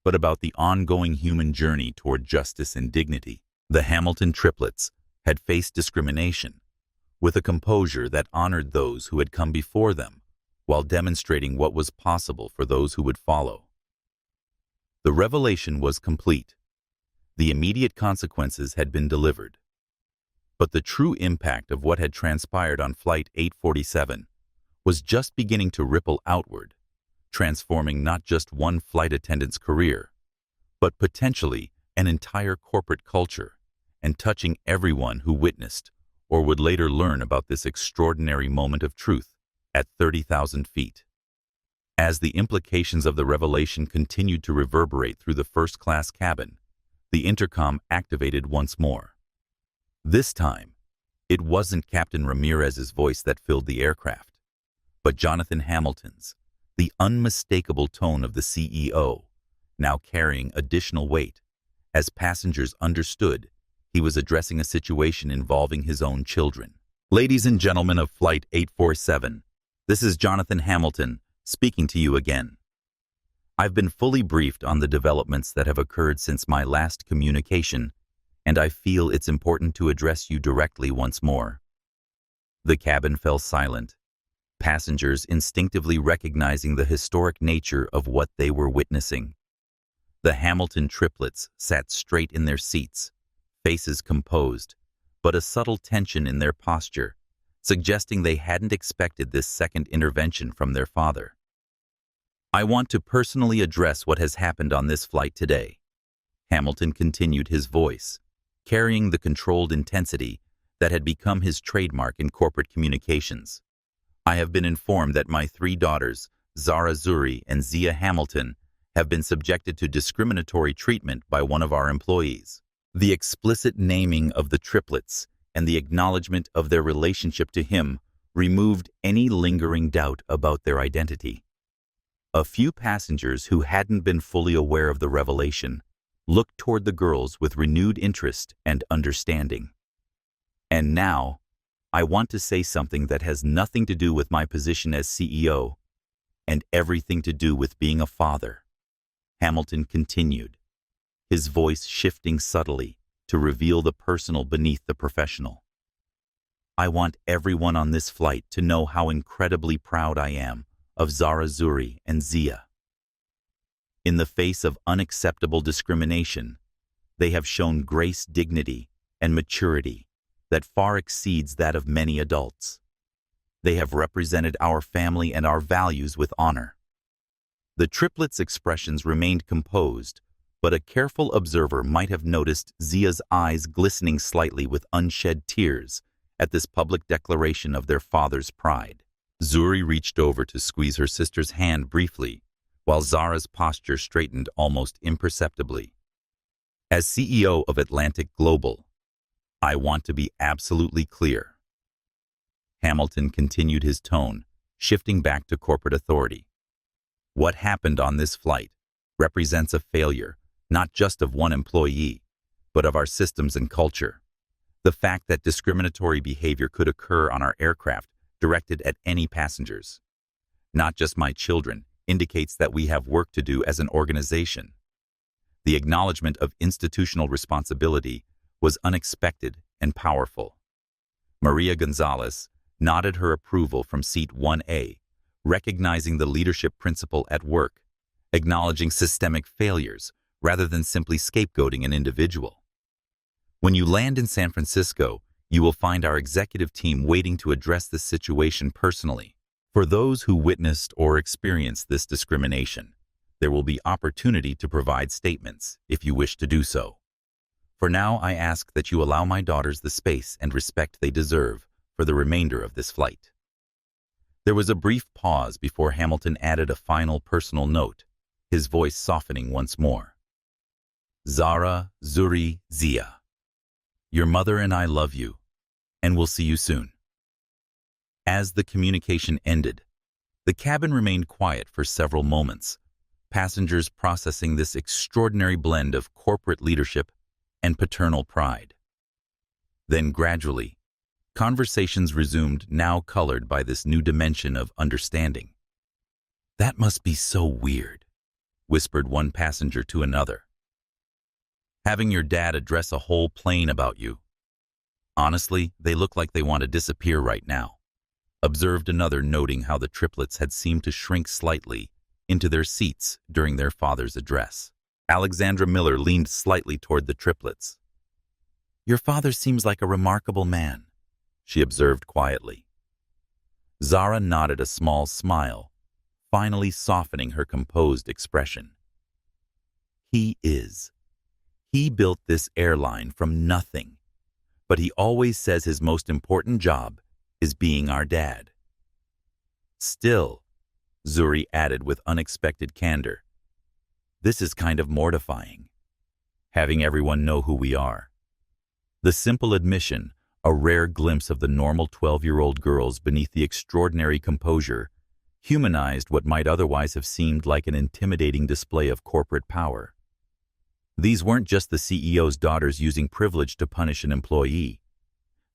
but about the ongoing human journey toward justice and dignity. The Hamilton triplets had faced discrimination with a composure that honored those who had come before them, while demonstrating what was possible for those who would follow. The revelation was complete. The immediate consequences had been delivered. But the true impact of what had transpired on Flight 847 was just beginning to ripple outward, transforming not just one flight attendant's career, but potentially an entire corporate culture, and touching everyone who witnessed or would later learn about this extraordinary moment of truth at 30,000 feet. As the implications of the revelation continued to reverberate through the first-class cabin, the intercom activated once more. This time, it wasn't Captain Ramirez's voice that filled the aircraft, but Jonathan Hamilton's, the unmistakable tone of the CEO, now carrying additional weight, as passengers understood he was addressing a situation involving his own children. Ladies and gentlemen of Flight 847, this is Jonathan Hamilton speaking to you again. I've been fully briefed on the developments that have occurred since my last communication, and I feel it's important to address you directly once more. The cabin fell silent, passengers instinctively recognizing the historic nature of what they were witnessing. The Hamilton triplets sat straight in their seats, faces composed, but a subtle tension in their posture, suggesting they hadn't expected this second intervention from their father. I want to personally address what has happened on this flight today. Hamilton continued, his voice carrying the controlled intensity that had become his trademark in corporate communications. I have been informed that my three daughters, Zara, Zuri, and Zia Hamilton, have been subjected to discriminatory treatment by one of our employees. The explicit naming of the triplets and the acknowledgement of their relationship to him removed any lingering doubt about their identity. A few passengers who hadn't been fully aware of the revelation looked toward the girls with renewed interest and understanding. And now, I want to say something that has nothing to do with my position as CEO and everything to do with being a father. Hamilton continued, his voice shifting subtly to reveal the personal beneath the professional. I want everyone on this flight to know how incredibly proud I am of Zara, Zuri, and Zia. In the face of unacceptable discrimination, they have shown grace, dignity, and maturity that far exceeds that of many adults. They have represented our family and our values with honor. The triplets' expressions remained composed, but a careful observer might have noticed Zia's eyes glistening slightly with unshed tears at this public declaration of their father's pride. Zuri reached over to squeeze her sister's hand briefly, while Zara's posture straightened almost imperceptibly. As CEO of Atlantic Global, I want to be absolutely clear. Hamilton continued his tone, shifting back to corporate authority. What happened on this flight represents a failure, not just of one employee, but of our systems and culture. The fact that discriminatory behavior could occur on our aircraft directed at any passengers, not just my children, indicates that we have work to do as an organization. The acknowledgement of institutional responsibility was unexpected and powerful. Maria Gonzalez nodded her approval from seat 1A, recognizing the leadership principle at work, acknowledging systemic failures rather than simply scapegoating an individual. When you land in San Francisco, you will find our executive team waiting to address this situation personally. For those who witnessed or experienced this discrimination, there will be opportunity to provide statements if you wish to do so. For now, I ask that you allow my daughters the space and respect they deserve for the remainder of this flight. There was a brief pause before Hamilton added a final personal note, his voice softening once more. Zara, Zuri, Zia. Your mother and I love you, and we'll see you soon. As the communication ended, the cabin remained quiet for several moments, passengers processing this extraordinary blend of corporate leadership and paternal pride. Then gradually, conversations resumed, now colored by this new dimension of understanding. That must be so weird, whispered one passenger to another. Having your dad address a whole plane about you. Honestly, they look like they want to disappear right now, observed another, noting how the triplets had seemed to shrink slightly into their seats during their father's address. Alexandra Miller leaned slightly toward the triplets. Your father seems like a remarkable man, she observed quietly. Zara nodded a small smile, finally softening her composed expression. He is. He built this airline from nothing, but he always says his most important job is being our dad. Still, Zuri added with unexpected candor, this is kind of mortifying, having everyone know who we are. The simple admission, a rare glimpse of the normal 12-year-old girls beneath the extraordinary composure, humanized what might otherwise have seemed like an intimidating display of corporate power. These weren't just the CEO's daughters using privilege to punish an employee.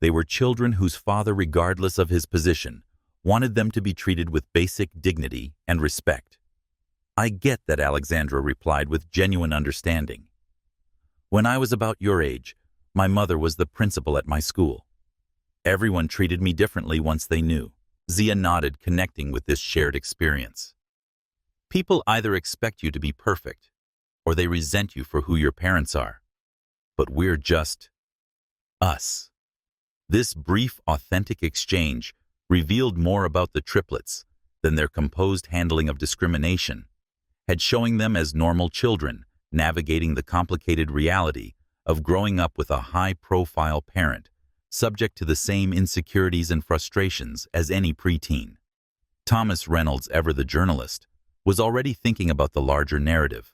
They were children whose father, regardless of his position, wanted them to be treated with basic dignity and respect. I get that, Alexandra replied with genuine understanding. When I was about your age, my mother was the principal at my school. Everyone treated me differently once they knew. Zia nodded, connecting with this shared experience. People either expect you to be perfect, or they resent you for who your parents are. But we're just us. This brief, authentic exchange revealed more about the triplets than their composed handling of discrimination, had showing them as normal children navigating the complicated reality of growing up with a high-profile parent, subject to the same insecurities and frustrations as any preteen. Thomas Reynolds, ever the journalist, was already thinking about the larger narrative.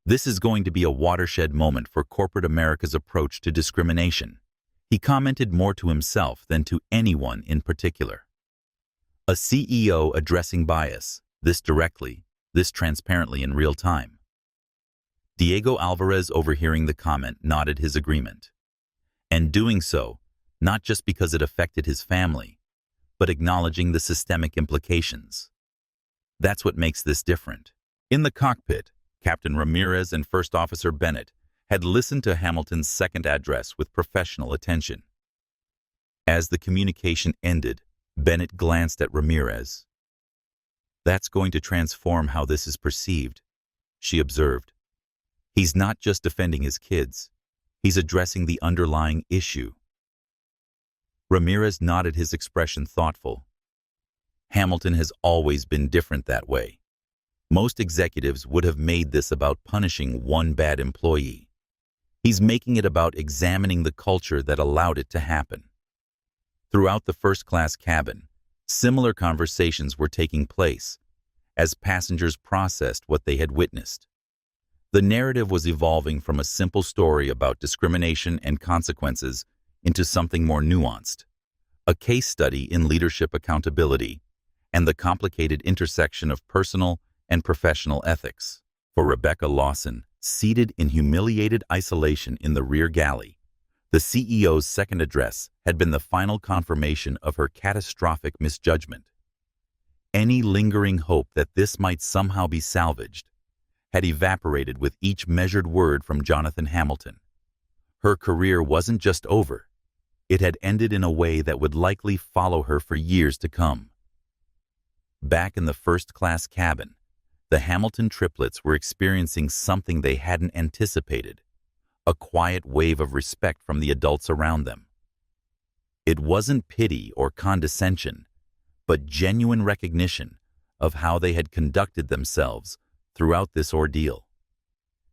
This is going to be a watershed moment for corporate America's approach to discrimination. He commented more to himself than to anyone in particular. A CEO addressing bias, this directly, this transparently in real time. Diego Alvarez, overhearing the comment, nodded his agreement. And doing so, not just because it affected his family, but acknowledging the systemic implications. That's what makes this different. In the cockpit, Captain Ramirez and First Officer Bennett had listened to Hamilton's second address with professional attention. As the communication ended, Bennett glanced at Ramirez. That's going to transform how this is perceived, she observed. He's not just defending his kids, he's addressing the underlying issue. Ramirez nodded, his expression thoughtful. Hamilton has always been different that way. Most executives would have made this about punishing one bad employee. He's making it about examining the culture that allowed it to happen. Throughout the first-class cabin, similar conversations were taking place as passengers processed what they had witnessed. The narrative was evolving from a simple story about discrimination and consequences into something more nuanced, a case study in leadership accountability and the complicated intersection of personal and professional ethics. For Rebecca Lawson, seated in humiliated isolation in the rear galley, the CEO's second address had been the final confirmation of her catastrophic misjudgment. Any lingering hope that this might somehow be salvaged had evaporated with each measured word from Jonathan Hamilton. Her career wasn't just over. It had ended in a way that would likely follow her for years to come. Back in the first-class cabin, the Hamilton triplets were experiencing something they hadn't anticipated, a quiet wave of respect from the adults around them. It wasn't pity or condescension, but genuine recognition of how they had conducted themselves throughout this ordeal.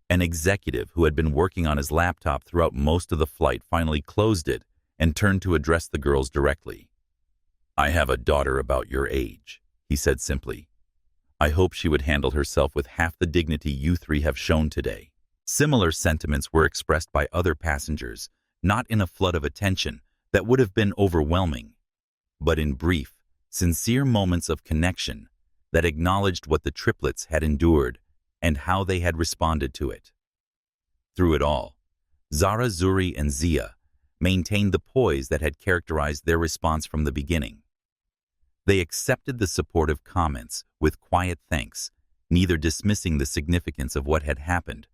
An executive who had been working on his laptop throughout most of the flight finally closed it and turned to address the girls directly. "I have a daughter about your age," he said simply. "I hope she would handle herself with half the dignity you three have shown today." Similar sentiments were expressed by other passengers, not in a flood of attention that would have been overwhelming, but in brief, sincere moments of connection that acknowledged what the triplets had endured and how they had responded to it. Through it all, Zara, Zuri, and Zia maintained the poise that had characterized their response from the beginning. They accepted the supportive comments with quiet thanks, neither dismissing the significance of what had happened,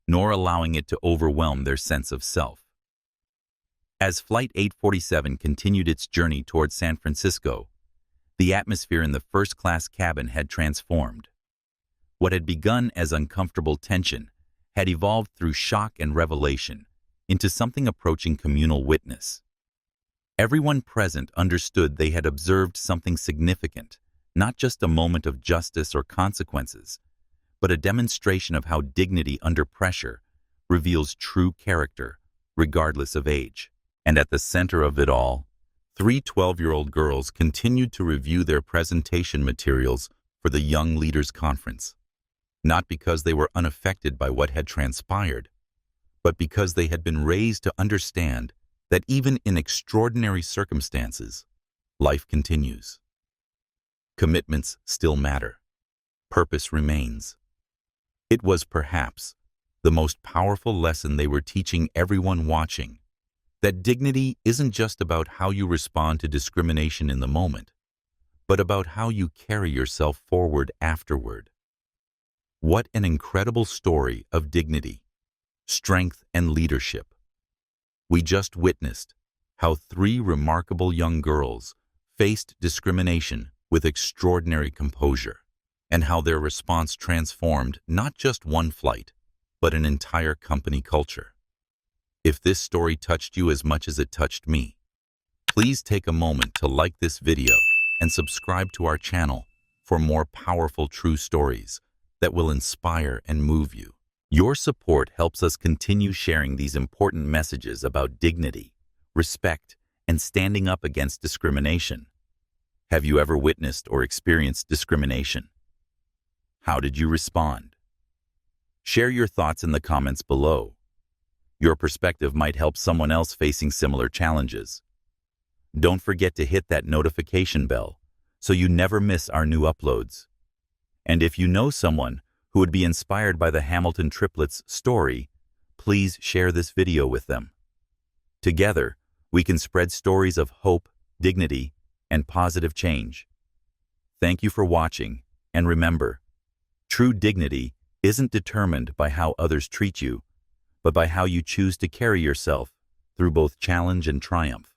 nor allowing it to overwhelm their sense of self. As Flight 847 continued its journey toward San Francisco, the atmosphere in the first-class cabin had transformed. What had begun as uncomfortable tension had evolved through shock and revelation into something approaching communal witness. Everyone present understood they had observed something significant, not just a moment of justice or consequences, but a demonstration of how dignity under pressure reveals true character, regardless of age. And at the center of it all, 3 12-year-old girls continued to review their presentation materials for the Young Leaders Conference, not because they were unaffected by what had transpired, but because they had been raised to understand that even in extraordinary circumstances, life continues. Commitments still matter. Purpose remains. It was perhaps the most powerful lesson they were teaching everyone watching, that dignity isn't just about how you respond to discrimination in the moment, but about how you carry yourself forward afterward. What an incredible story of dignity, strength, and leadership. We just witnessed how 3 remarkable young girls faced discrimination with extraordinary composure, and how their response transformed not just one flight, but an entire company culture. If this story touched you as much as it touched me, please take a moment to like this video and subscribe to our channel for more powerful true stories that will inspire and move you. Your support helps us continue sharing these important messages about dignity, respect, and standing up against discrimination. Have you ever witnessed or experienced discrimination? How did you respond? Share your thoughts in the comments below. Your perspective might help someone else facing similar challenges. Don't forget to hit that notification bell so you never miss our new uploads. And if you know someone who would be inspired by the Hamilton triplets story, please share this video with them. Together, we can spread stories of hope, dignity, and positive change. Thank you for watching, and remember, true dignity isn't determined by how others treat you, but by how you choose to carry yourself through both challenge and triumph.